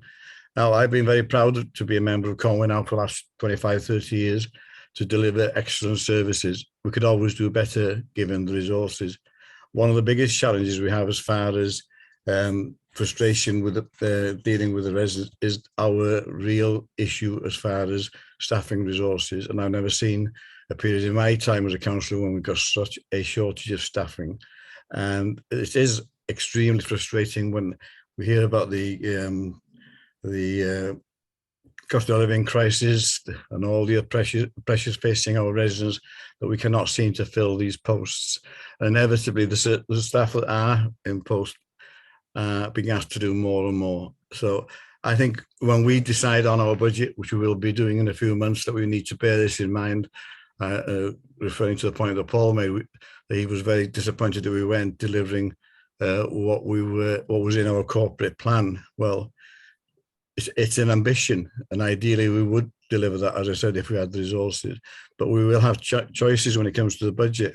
Now, I've been very proud to be a member of Conway now for the last 25, 30 years to deliver excellent services. We could always do better given the resources. One of the biggest challenges we have as far as frustration with dealing with the residents is our real issue as far as staffing resources. And I've never seen a period in my time as a councillor when we've got such a shortage of staffing. And it is extremely frustrating when we hear about the cost of living crisis and all the pressures facing our residents, that we cannot seem to fill these posts. And inevitably, the staff that are in post being asked to do more and more. So I think when we decide on our budget, which we will be doing in a few months, that we need to bear this in mind, referring to the point that Paul made, that he was very disappointed that we weren't delivering what was in our corporate plan. Well, it's an ambition, and ideally we would deliver that, as I said, if we had the resources, but we will have choices when it comes to the budget.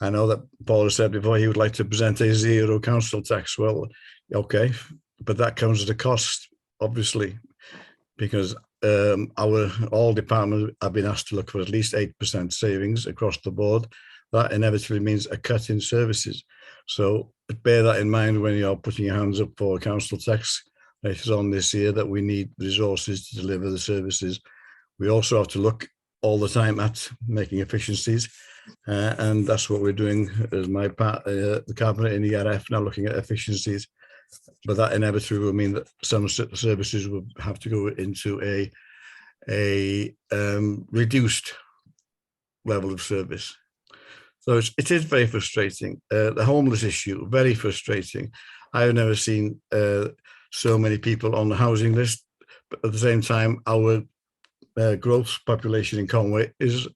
I know that Paul has said before he would like to present a zero council tax. Well, okay, but that comes at a cost, obviously, because all departments have been asked to look for at least 8% savings across the board. That inevitably means a cut in services. So bear that in mind when you're putting your hands up for council tax later on this year, that we need resources to deliver the services. We also have to look all the time at making efficiencies, and that's what we're doing as my part, the cabinet in ERF now looking at efficiencies. But that inevitably will mean that some services will have to go into a reduced level of service. So it is very frustrating. The homeless issue, very frustrating. I have never seen so many people on the housing list, but at the same time, our growth population in Conway is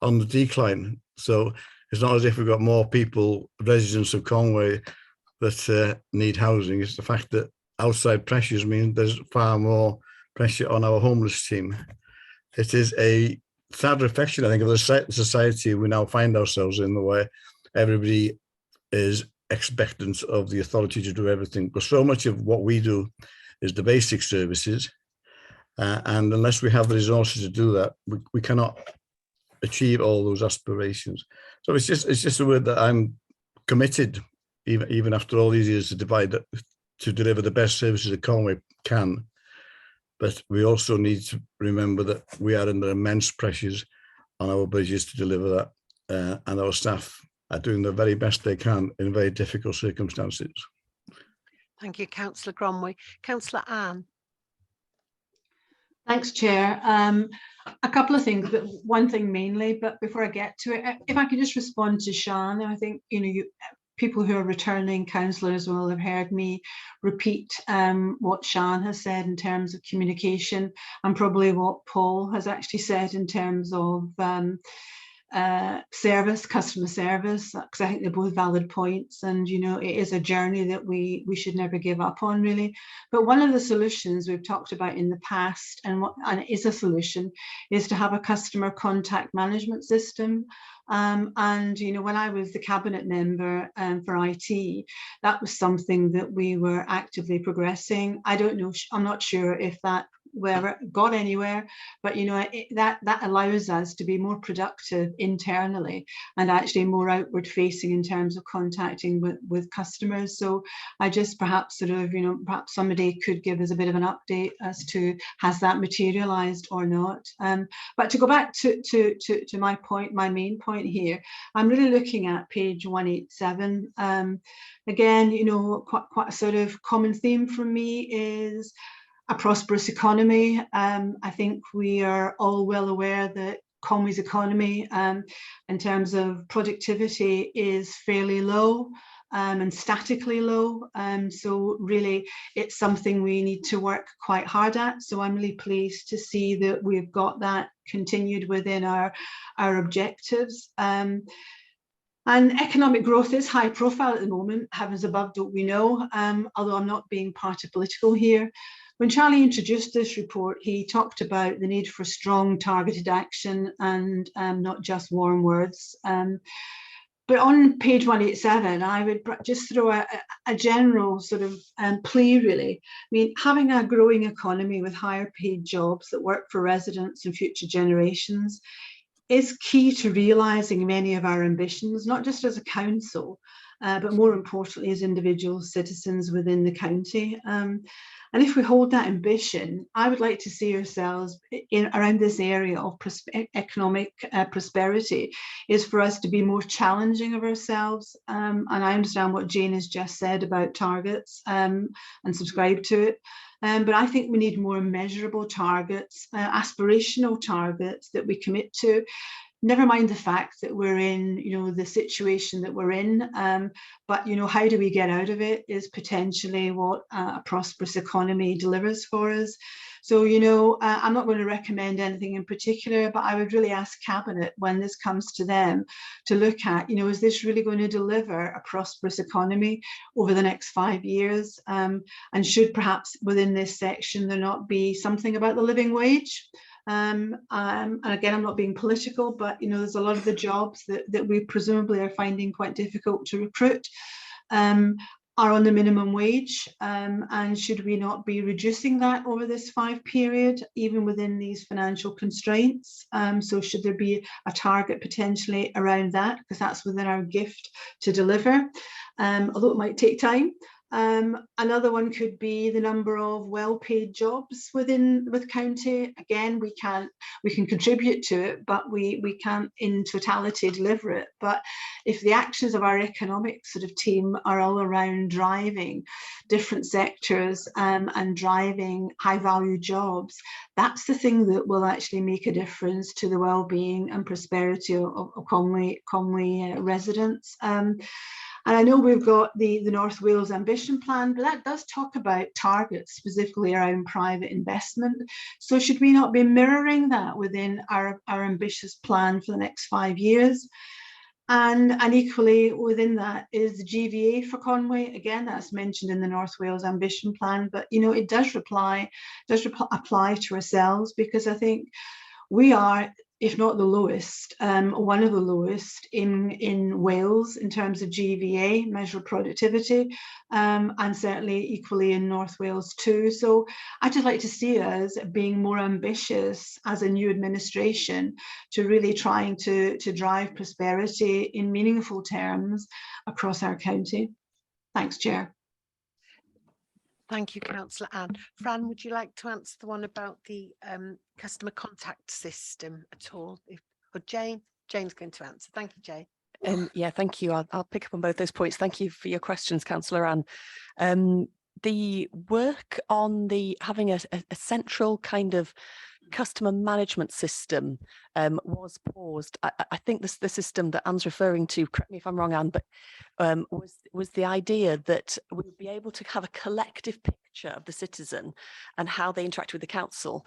on the decline. So it's not as if we've got more people, residents of Conway, that need housing. It's the fact that outside pressures mean there's far more pressure on our homeless team. It is a sad reflection, I think, of the society we now find ourselves in, the way everybody is expectant of the authority to do everything. Because so much of what we do is the basic services. And unless we have the resources to do that, we cannot achieve all those aspirations. So it's just a word that I'm committed, even after all these years, to deliver the best services that Conway can. But we also need to remember that we are under immense pressures on our budgets to deliver that, and our staff are doing the very best they can in very difficult circumstances. Thank you, Councillor Gromway. Councillor Anne. Thanks, Chair. A couple of things, but one thing mainly, but before I get to it, if I could just respond to Sian, I think, people who are returning councillors will have heard me repeat what Sian has said in terms of communication, and probably what Paul has actually said in terms of customer service, because I think they're both valid points, and it is a journey that we should never give up on, really. But one of the solutions we've talked about in the past, and it is a solution, is to have a customer contact management system. And when I was the cabinet member for IT, that was something that we were actively progressing. I don't know, I'm not sure if that got anywhere, but that allows us to be more productive internally and actually more outward facing in terms of contacting with customers. So I just perhaps perhaps somebody could give us a bit of an update as to, has that materialized or not. But to go back to my point, my main point here, I'm really looking at page 187. Again, quite a sort of common theme for me is a prosperous economy. I think we are all well aware that Conway's economy, in terms of productivity, is fairly low and statically low. So really, it's something we need to work quite hard at. So I'm really pleased to see that we've got that continued within our objectives. And economic growth is high profile at the moment, heavens above, don't we know, although I'm not being party political here. When Charlie introduced this report, he talked about the need for strong targeted action and not just warm words. But on page 187, I would just throw a general sort of plea, really. I mean, having a growing economy with higher paid jobs that work for residents and future generations is key to realising many of our ambitions, not just as a council, but more importantly as individual citizens within the county. And if we hold that ambition, I would like to see ourselves around this area of economic prosperity, is for us to be more challenging of ourselves. And I understand what Jane has just said about targets and subscribe to it. But I think we need more measurable targets, aspirational targets that we commit to. never mind the fact that we're in, the situation that we're in, but, how do we get out of it is potentially what a prosperous economy delivers for us. So, I'm not going to recommend anything in particular, but I would really ask Cabinet, when this comes to them, to look at, is this really going to deliver a prosperous economy over the next 5 years? And should perhaps within this section there not be something about the living wage? And again, I'm not being political, but there's a lot of the jobs that we presumably are finding quite difficult to recruit are on the minimum wage, and should we not be reducing that over this 5 period, even within these financial constraints? So should there be a target potentially around that, because that's within our gift to deliver, although it might take time. Another one could be the number of well-paid jobs with county. Again, we can contribute to it, but we can't in totality deliver it. But if the actions of our economic sort of team are all around driving different sectors and driving high-value jobs, that's the thing that will actually make a difference to the well-being and prosperity of Conwy residents. And I know we've got the North Wales Ambition Plan, but that does talk about targets specifically around private investment. So should we not be mirroring that within our ambitious plan for the next 5 years? And equally within that is the GVA for Conwy. Again, that's mentioned in the North Wales Ambition Plan, but it does apply to ourselves, because I think we are, if not the lowest, one of the lowest in Wales in terms of GVA, measure of productivity, and certainly equally in North Wales too. So I'd just like to see us being more ambitious as a new administration to really trying to drive prosperity in meaningful terms across our county. Thanks, Chair. Thank you, Councillor Anne. Fran, would you like to answer the one about the customer contact system at all? Or Jane? Jane's going to answer. Thank you, Jane. Yeah, thank you. I'll pick up on both those points. Thank you for your questions, Councillor Anne. The work on having a central kind of customer management system was paused. I think the system that Anne's referring to, correct me if I'm wrong, Anne, but was the idea that we would be able to have a collective picture of the citizen and how they interact with the council,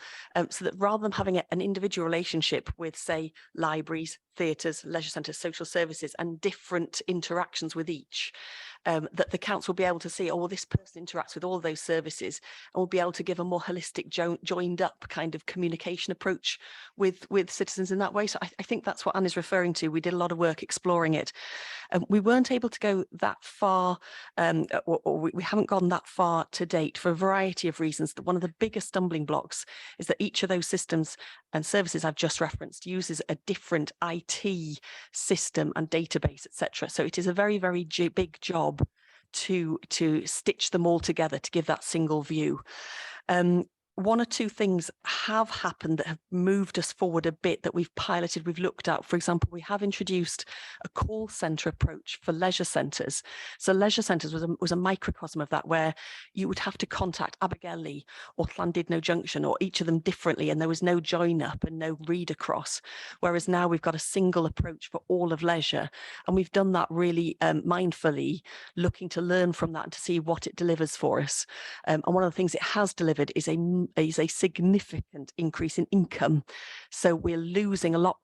so that rather than having an individual relationship with, say, libraries, theatres, leisure centres, social services, and different interactions with each, that the council will be able to see, oh, well, this person interacts with all of those services, and will be able to give a more holistic, joined up kind of communication approach with citizens in that way. So I think that's what Anne is referring to. We did a lot of work exploring it. We weren't able to go that far, or we haven't gone that far to date for a variety of reasons. That one of the biggest stumbling blocks is that each of those systems and services I've just referenced uses a different IT system and database, etc. So it is a very, very big job to stitch them all together to give that single view. One or two things have happened that have moved us forward a bit that we've piloted, we've looked at. For example, we have introduced a call centre approach for leisure centres. So leisure centres was a microcosm of that, where you would have to contact Abergele or Llandudno Junction, or each of them differently, and there was no join up and no read across. Whereas now we've got a single approach for all of leisure, and we've done that really mindfully, looking to learn from that and to see what it delivers for us. And one of the things it has delivered is a significant increase in income. So we're losing a lot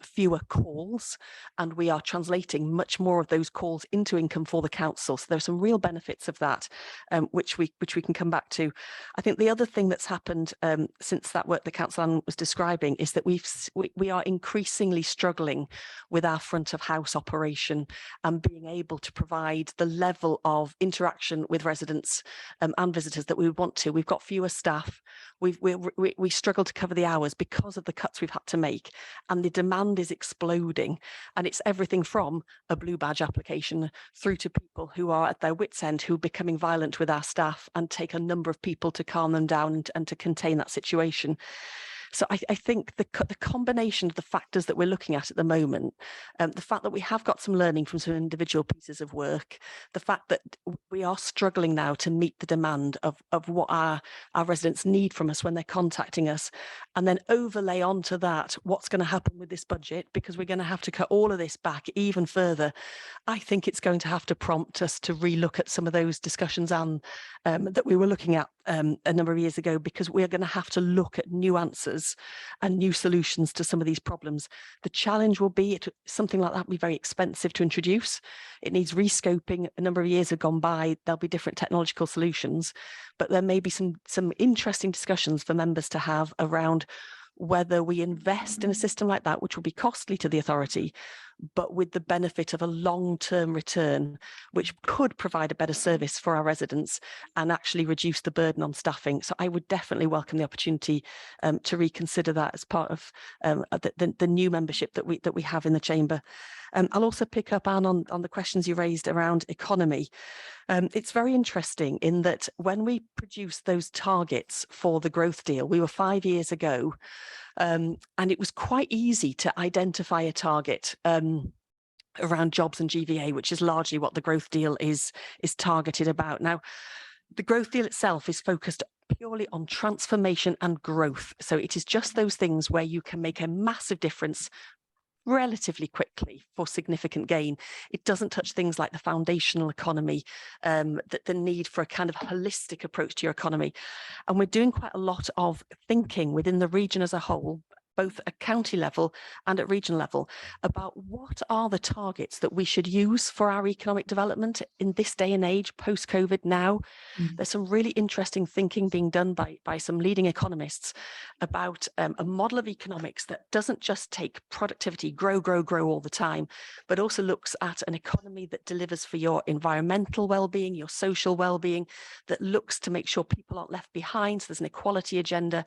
fewer calls, and we are translating much more of those calls into income for the council. So there are some real benefits of that, which we can come back to. I think the other thing that's happened since that work that Councillor Anne was describing is that we are increasingly struggling with our front of house operation and being able to provide the level of interaction with residents and visitors that we would want to. We've got fewer staff. We struggle to cover the hours because of the cuts we've had to make, and the demand is exploding. And it's everything from a blue badge application through to people who are at their wits' end, who are becoming violent with our staff, and take a number of people to calm them down and to contain that situation. So I think the combination of the factors that we're looking at the moment, the fact that we have got some learning from some individual pieces of work, the fact that we are struggling now to meet the demand of what our residents need from us when they're contacting us, and then overlay onto that what's going to happen with this budget, because we're going to have to cut all of this back even further. I think it's going to have to prompt us to relook at some of those discussions and that we were looking at a number of years ago, because we're going to have to look at new answers and new solutions to some of these problems. The challenge will be something like that will be very expensive to introduce. It needs rescoping. A number of years have gone by. There'll be different technological solutions, but there may be some interesting discussions for members to have around whether we invest in a system like that, which will be costly to the authority, but with the benefit of a long-term return, which could provide a better service for our residents and actually reduce the burden on staffing. So I would definitely welcome the opportunity to reconsider that as part of the new membership that we have in the chamber. I'll also pick up, Anne, on the questions you raised around economy. It's very interesting in that when we produced those targets for the growth deal, we were 5 years ago, and it was quite easy to identify a target around jobs and GVA, which is largely what the growth deal is targeted about. Now, the growth deal itself is focused purely on transformation and growth. So it is just those things where you can make a massive difference relatively quickly for significant gain. It doesn't touch things like the foundational economy, the need for a kind of holistic approach to your economy. And we're doing quite a lot of thinking within the region as a whole, both at county level and at regional level, about what are the targets that we should use for our economic development in this day and age, post-COVID now. There's some really interesting thinking being done by some leading economists about a model of economics that doesn't just take productivity, grow all the time, but also looks at an economy that delivers for your environmental well-being, your social well-being, that looks to make sure people aren't left behind. So there's an equality agenda.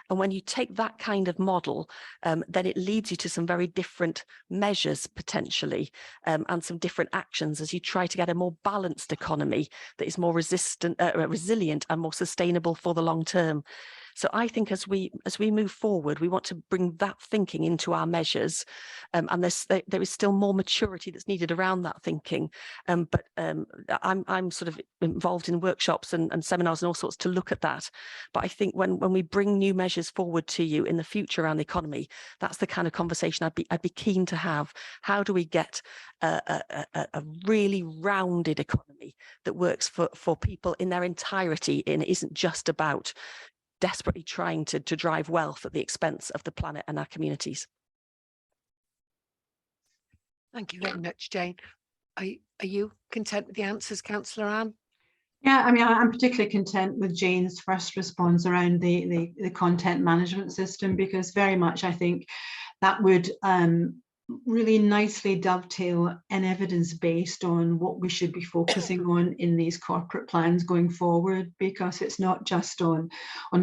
And when you take that kind of model, then it leads you to some very different measures potentially, and some different actions as you try to get a more balanced economy that is more resilient and more sustainable for the long term. So I think as we move forward, we want to bring that thinking into our measures, and there is still more maturity that's needed around that thinking. But I'm sort of involved in workshops and seminars and all sorts to look at that. But I think when we bring new measures forward to you in the future around the economy, that's the kind of conversation I'd be keen to have. How do we get a really rounded economy that works for people in their entirety, and it isn't just about desperately trying to drive wealth at the expense of the planet and our communities. Thank you very much, Jane. Are you content with the answers, Councillor Anne? Yeah, I mean, I'm particularly content with Jane's first response around the content management system, because very much I think that would really nicely dovetail and evidence-based on what we should be focusing on in these corporate plans going forward, because it's not just on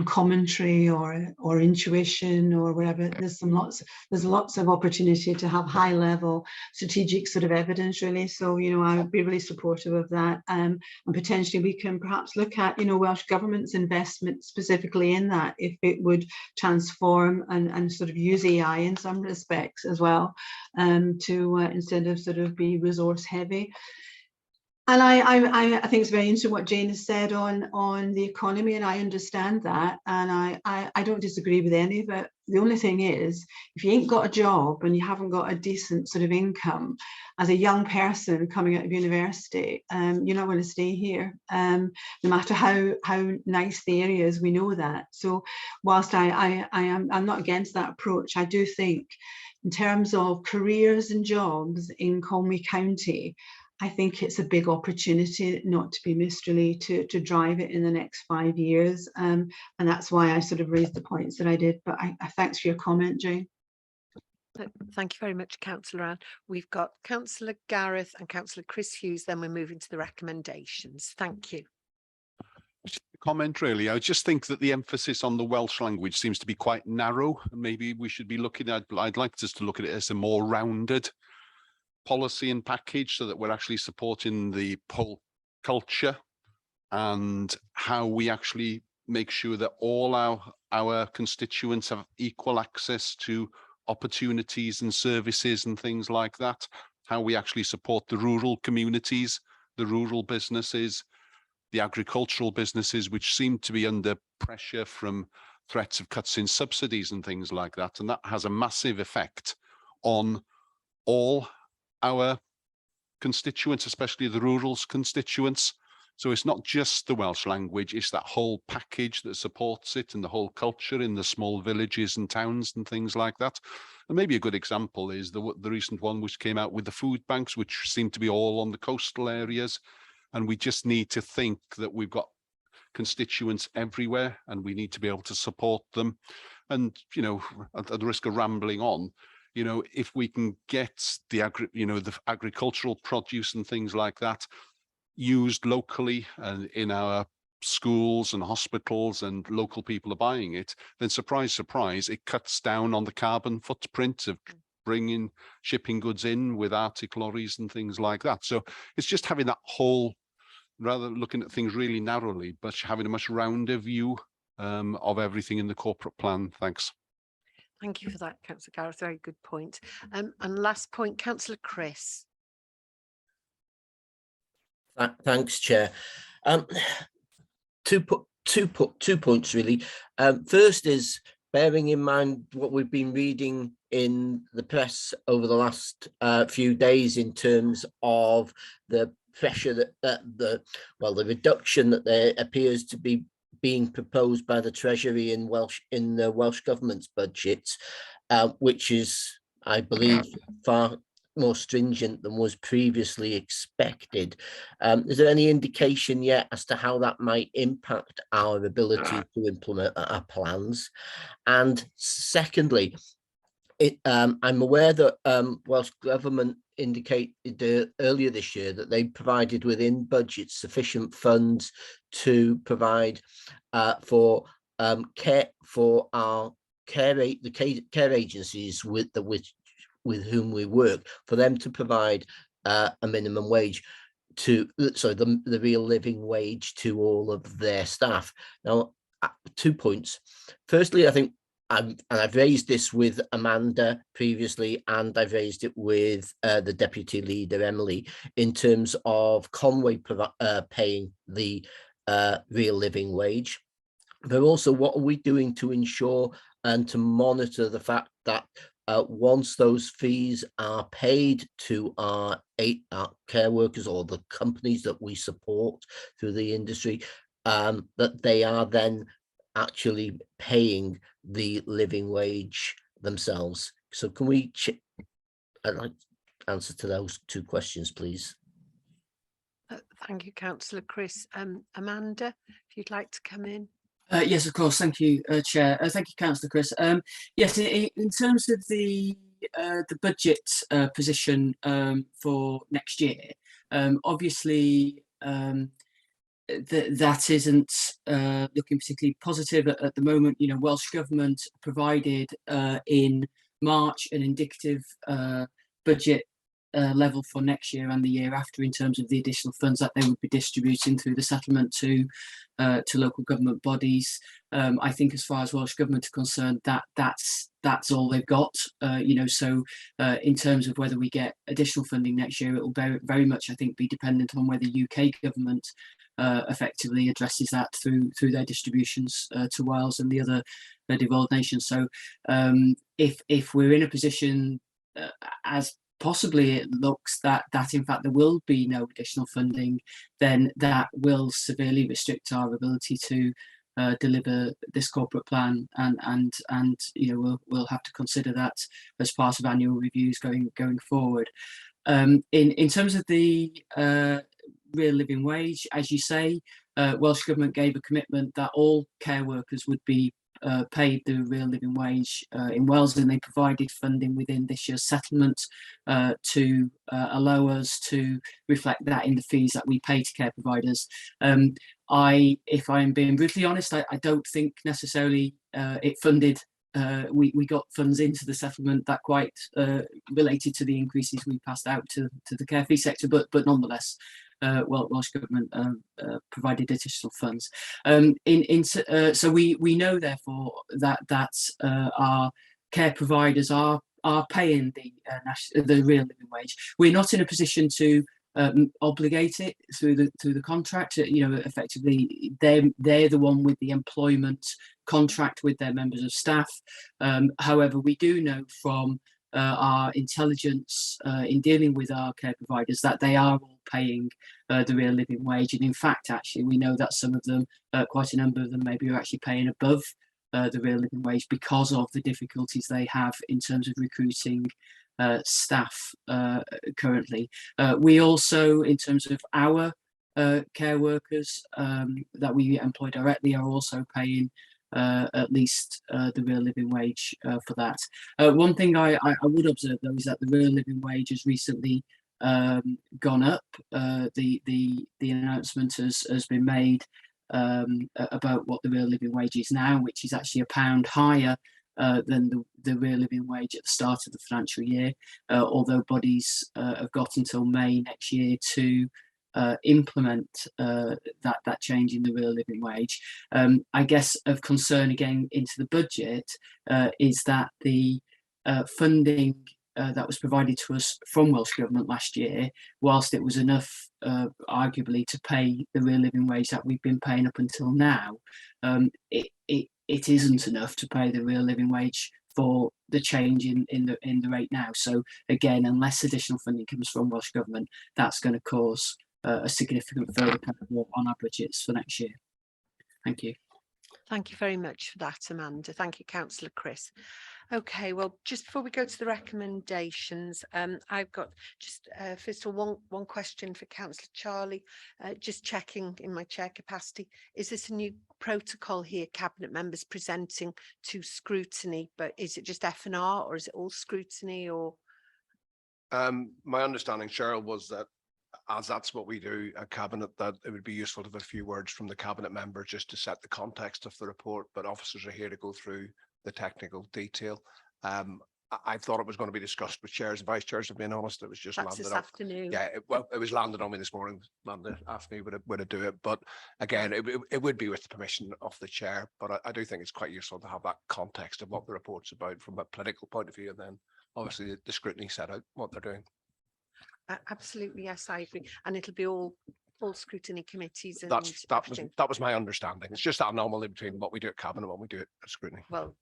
commentary or intuition or wherever. There's lots of opportunity to have high-level strategic sort of evidence, really. So, you know, I would be really supportive of that, and potentially we can perhaps look at, you know, Welsh Government's investment specifically in that, if it would transform and sort of use AI in some respects as well, to instead of sort of be resource heavy. And I think it's very interesting what Jane has said on the economy, and I understand that, and I don't disagree with any of it. The only thing is, if you ain't got a job and you haven't got a decent sort of income as a young person coming out of university, you're not going to stay here, no matter how nice the area is. We know that. So whilst I'm not against that approach, I do think in terms of careers and jobs in Conwy County, I think it's a big opportunity not to be missed, really, to drive it in the next 5 years. And that's why I sort of raised the points that I did. But I thanks for your comment, Jane. Thank you very much, Councillor Anne. We've got Councillor Gareth and Councillor Chris Hughes, then we're moving to the recommendations. Thank you. Comment really. I just think that the emphasis on the Welsh language seems to be quite narrow, and maybe we should be looking at, I'd like us to look at it as a more rounded policy and package, so that we're actually supporting the whole culture and how we actually make sure that all our constituents have equal access to opportunities and services and things like that, how we actually support the rural communities, the rural businesses, the agricultural businesses, which seem to be under pressure from threats of cuts in subsidies and things like that. And that has a massive effect on all our constituents, especially the rural constituents. So it's not just the Welsh language, it's that whole package that supports it and the whole culture in the small villages and towns and things like that. And maybe a good example is the recent one which came out with the food banks, which seem to be all on the coastal areas. And we just need to think that we've got constituents everywhere and we need to be able to support them. And, you know, at the risk of rambling on, you know, if we can get the agricultural produce and things like that used locally and in our schools and hospitals and local people are buying it, then surprise, surprise, it cuts down on the carbon footprint of bringing shipping goods in with Arctic lorries and things like that. So it's just having that whole, rather than looking at things really narrowly, but having a much rounder view of everything in the corporate plan. Thanks. Thank you for that, Councillor Gareth. Very good point. And last point, Councillor Chris. Thanks, Chair. Two points really. First is bearing in mind what we've been reading in the press over the last few days in terms of the pressure that the reduction that there appears to be being proposed by the Treasury in the Welsh Government's budget, which is, I believe, far more stringent than was previously expected. Is there any indication yet as to how that might impact our ability to implement our plans? And secondly, I'm aware that Welsh Government indicated earlier this year that they provided within budget sufficient funds to provide for care for our care agencies with whom we work, for them to provide a minimum wage to, so the real living wage to all of their staff. Now, 2 points. Firstly, I think, and I've raised this with Amanda previously, and I've raised it with the Deputy Leader, Emily, in terms of Conway paying the real living wage. But also, what are we doing to ensure and to monitor the fact that once those fees are paid to our care workers or the companies that we support through the industry, that they are then actually paying the living wage themselves? So can we I'd like answer to those 2 questions, please. Thank you, Councillor Chris. Amanda, if you'd like to come in. Yes, of course. Thank you, Chair. Thank you, Councillor Chris. Yes, in terms of the budget position for next year, obviously that isn't looking particularly positive at the moment. You know, Welsh Government provided in March an indicative budget level for next year and the year after in terms of the additional funds that they would be distributing through the settlement to local government bodies. I think as far as Welsh Government are concerned, that's all they've got. You know, so in terms of whether we get additional funding next year, it will very much, I think, be dependent on whether UK Government effectively addresses that through their distributions to Wales and the other devolved nations. So if we're in a position as possibly it looks that in fact there will be no additional funding, then that will severely restrict our ability to deliver this corporate plan, and you know, we'll have to consider that as part of annual reviews going forward. In terms of the real living wage, as you say, Welsh Government gave a commitment that all care workers would be paid the real living wage in Wales, and they provided funding within this year's settlement to allow us to reflect that in the fees that we pay to care providers. If I'm being brutally honest, I don't think necessarily it funded, we got funds into the settlement that quite related to the increases we passed out to the care fee sector, but nonetheless, Welsh Government provided additional funds. So we know therefore that our care providers are paying the real living wage. We're not in a position to obligate it through the contract. Effectively, they're the one with the employment contract with their members of staff. However, we do know from our intelligence in dealing with our care providers that they are all paying the real living wage, and in fact, actually, we know that some of them, quite a number of them, maybe are actually paying above the real living wage because of the difficulties they have in terms of recruiting staff currently. We also, in terms of our care workers that we employ directly, are also paying at least the real living wage for that. One thing I would observe though is that the real living wage has recently gone up. The announcement has been made about what the real living wage is now, which is actually £1 higher than the real living wage at the start of the financial year, although bodies have got until May next year to implement that change in the real living wage. I guess of concern again into the budget is that the funding that was provided to us from Welsh Government last year, whilst it was enough arguably to pay the real living wage that we've been paying up until now, it isn't enough to pay the real living wage for the change in the rate now. So again, unless additional funding comes from Welsh Government, that's going to cause a significant further pressure on our budgets for next year. Thank you. Thank you very much for that, Amanda. Thank you, Councillor Chris. Okay, well, just before we go to the recommendations, I've got just first of all one question for Councillor Charlie. Just checking in my chair capacity, is this a new protocol here, cabinet members presenting to scrutiny, but is it just F&R or is it all scrutiny? Or my understanding, Cheryl, was that as that's what we do at cabinet, that it would be useful to have a few words from the cabinet member just to set the context of the report, but officers are here to go through the technical detail. I thought it was going to be discussed with chairs and vice chairs, to be honest. It was just that's landed this on. afternoon? Yeah, it was landed on me this morning. Amanda asked me where to do it, but again, it would be with the permission of the chair. But I do think it's quite useful to have that context of what the report's about from a political point of view, and then obviously the scrutiny set out what they're doing. Absolutely, yes, I agree, and it'll be all scrutiny committees. And that was my understanding. It's just that anomaly between what we do at cabinet and what we do at scrutiny. Well,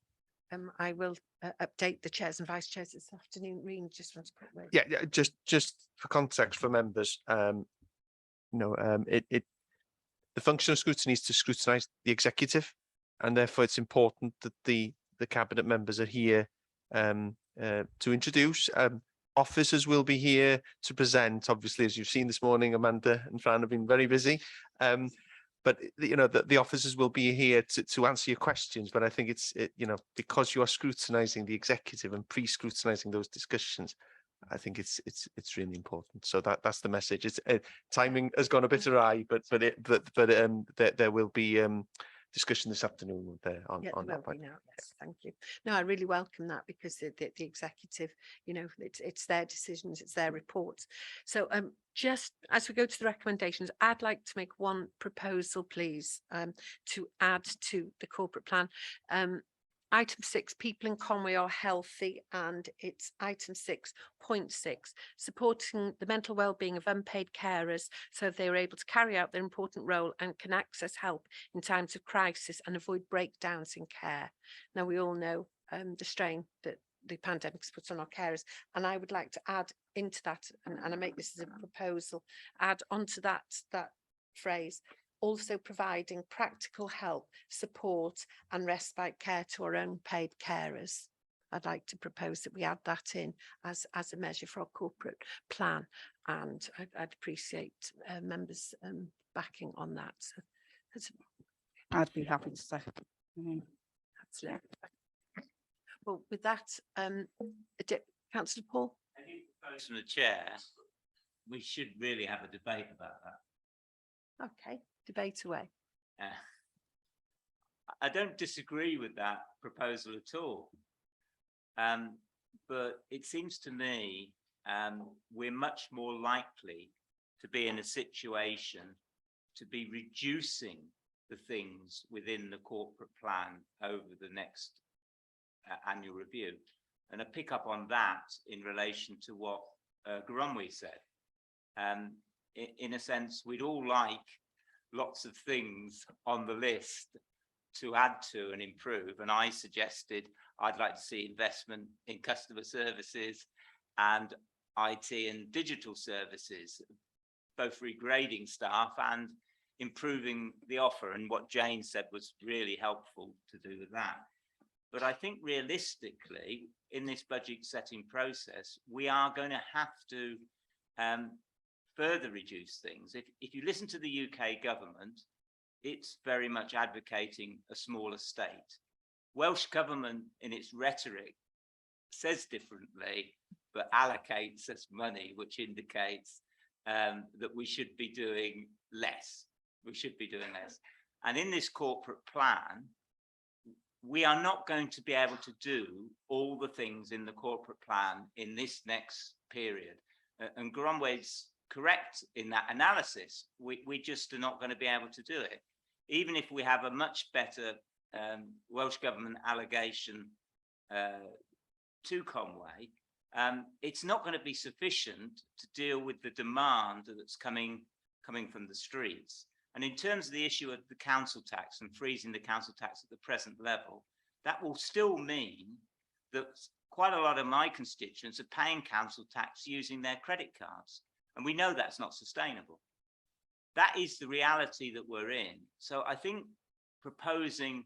I will update the chairs and vice chairs this afternoon. Reen, just want to put word. Yeah, just for context for members, the function of scrutiny is to scrutinise the executive, and therefore it's important that the cabinet members are here to introduce. Officers will be here to present. Obviously, as you've seen this morning, Amanda and Fran have been very busy. But the officers will be here to answer your questions. But I think it's because you are scrutinising the executive and pre-scrutinising those discussions, I think it's really important. So that's the message. It's timing has gone a bit awry, but there will be discussion this afternoon on that point. Yes, thank you. No, I really welcome that, because the executive, it's their decisions, it's their reports. So just as we go to the recommendations, I'd like to make one proposal, please, to add to the corporate plan. Item 6, people in Conway are healthy, and it's item 6.6, supporting the mental well-being of unpaid carers so they are able to carry out their important role and can access help in times of crisis and avoid breakdowns in care. Now, we all know the strain that the pandemic has put on our carers, and I would like to add into that, and I make this as a proposal, add onto that phrase, also providing practical help, support and respite care to our unpaid carers. I'd like to propose that we add that in as a measure for our corporate plan, and I'd appreciate members backing on that. So I'd be happy to say. Absolutely. Well, with that, Councillor Paul. As you propose from the chair, we should really have a debate about that. Okay, debate away. I don't disagree with that proposal at all, but it seems to me we're much more likely to be in a situation to be reducing the things within the corporate plan over the next annual review. And I pick up on that in relation to what Gronwy said. In a sense, we'd all like lots of things on the list to add to and improve. And I suggested I'd like to see investment in customer services and IT and digital services, both regrading staff and improving the offer. And what Jane said was really helpful to do with that. But I think realistically, in this budget setting process, we are going to have to further reduce things. If you listen to the UK government, it's very much advocating a smaller state. Welsh government in its rhetoric says differently, but allocates us money, which indicates that we should be doing less. We should be doing less. And in this corporate plan, we are not going to be able to do all the things in the corporate plan in this next period. And Gronwy's correct in that analysis. We just are not going to be able to do it. Even if we have a much better Welsh Government allegation to Conway, it's not going to be sufficient to deal with the demand that's coming from the streets. And in terms of the issue of the council tax and freezing the council tax at the present level, that will still mean that quite a lot of my constituents are paying council tax using their credit cards. And we know that's not sustainable. That is the reality that we're in. So I think proposing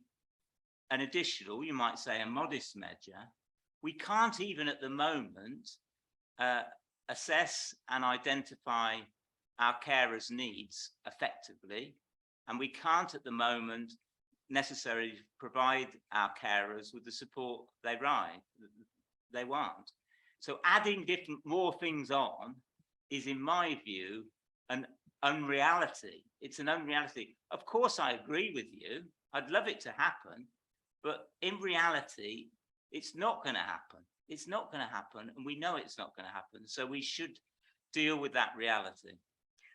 an additional, you might say a modest measure, we can't even at the moment assess and identify our carers' needs effectively. And we can't at the moment necessarily provide our carers with the support they want. So adding more things on is, in my view, an unreality. It's an unreality. Of course, I agree with you. I'd love it to happen, but in reality, it's not going to happen. It's not going to happen, and we know it's not going to happen. So we should deal with that reality.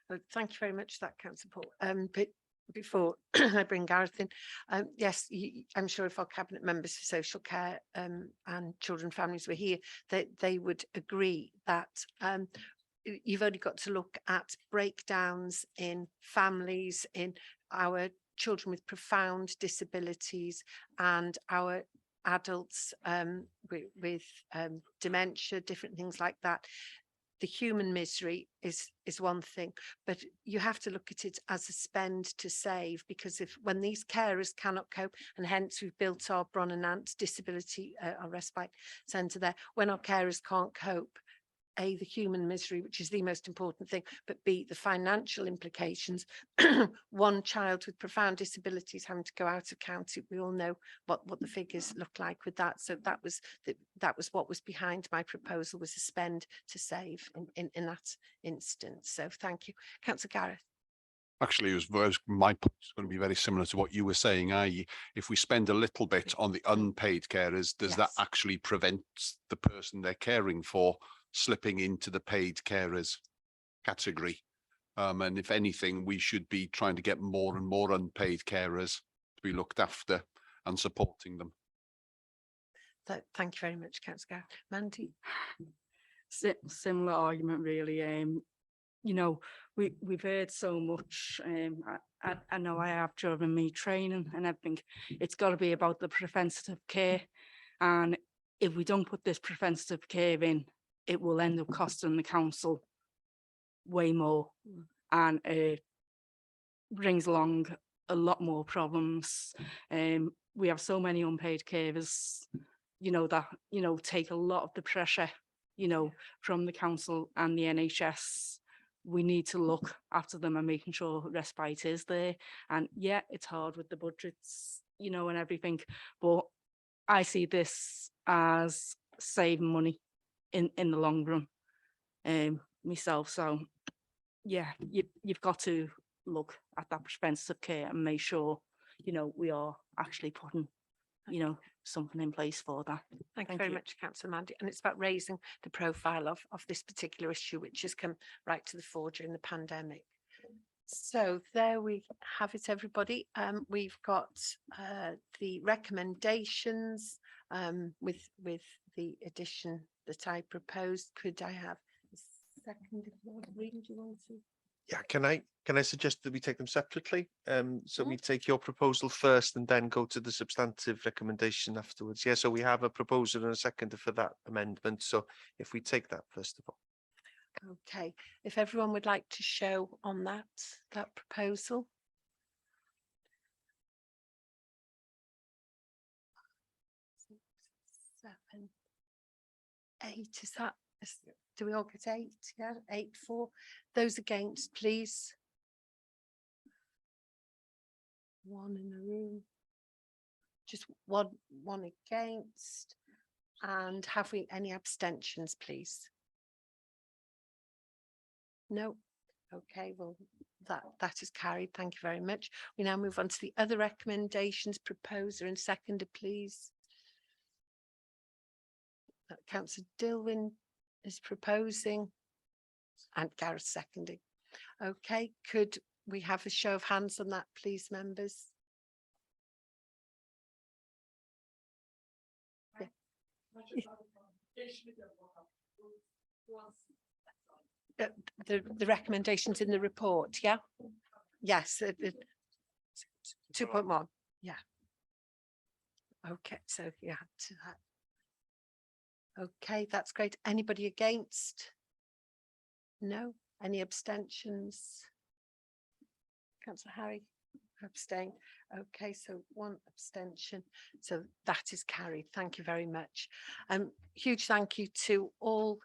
Well, thank you very much for that, Councillor Paul. But before I bring Gareth in, yes, I'm sure if our cabinet members for social care and children families were here, they would agree that you've only got to look at breakdowns in families, in our children with profound disabilities and our adults with dementia, different things like that. The human misery is one thing, but you have to look at it as a spend to save, because when these carers cannot cope, and hence we've built our Bron and Ant disability, our respite centre there, when our carers can't cope, A, the human misery, which is the most important thing, but B, the financial implications. One child with profound disabilities having to go out of county, we all know what the figures look like with that. So that was what was behind my proposal, was a spend to save in that instance. So thank you. Councillor Gareth. Actually, my point is going to be very similar to what you were saying, i.e. if we spend a little bit on the unpaid carers, does that actually prevent the person they're caring for slipping into the paid carers category? And if anything, we should be trying to get more and more unpaid carers to be looked after and supporting them. Thank you very much, Councillor Gareth. Mandy? Similar argument, really. You know, we've heard so much. I know I have during me training and everything. It's got to be about the preventative care, and if we don't put this preventative care in, it will end up costing the council way more, and it brings along a lot more problems. We have so many unpaid carers, that take a lot of the pressure, from the council and the NHS. We need to look after them and making sure respite is there. And yeah, it's hard with the budgets, and everything, but I see this as saving money in the long run myself. So yeah, you've got to look at that preventative care and make sure we are actually putting you know, something in place for that. Thank you very much, Councillor Mandy. And it's about raising the profile of this particular issue, which has come right to the fore during the pandemic. So there we have it, everybody. We've got the recommendations with the addition that I proposed. Could I have a second? Reading, do you want to? Yeah, can I suggest that we take them separately? So we take your proposal first and then go to the substantive recommendation afterwards. Yeah, so we have a proposal and a second for that amendment. So if we take that first of all. Okay, if everyone would like to show on that proposal. Seven, 8, is that, do we all get 8? Yeah, 8, 4. Those against, please. 1 in the room. Just one against. And have we any abstentions, please? No. Okay, well, that is carried. Thank you very much. We now move on to the other recommendations. Proposer and seconder, please. Councillor Dilwyn is proposing and Gareth seconding. Okay, could we have a show of hands on that, please, members? Yeah. The recommendations in the report, yeah? Yes, 2.1, yeah. Okay, so yeah, to that. Okay, that's great. Anybody against? No? Any abstentions? Councillor Harry, abstain. Okay, so 1 abstention. So that is carried. Thank you very much. Huge thank you to all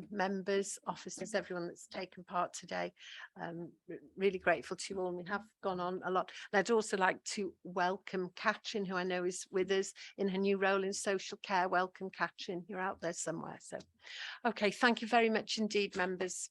members, officers, everyone that's taken part today. Really grateful to you all. We have gone on a lot. And I'd also like to welcome Katrin, who I know is with us in her new role in social care. Welcome, Katrin. You're out there somewhere. So, okay, thank you very much indeed, members.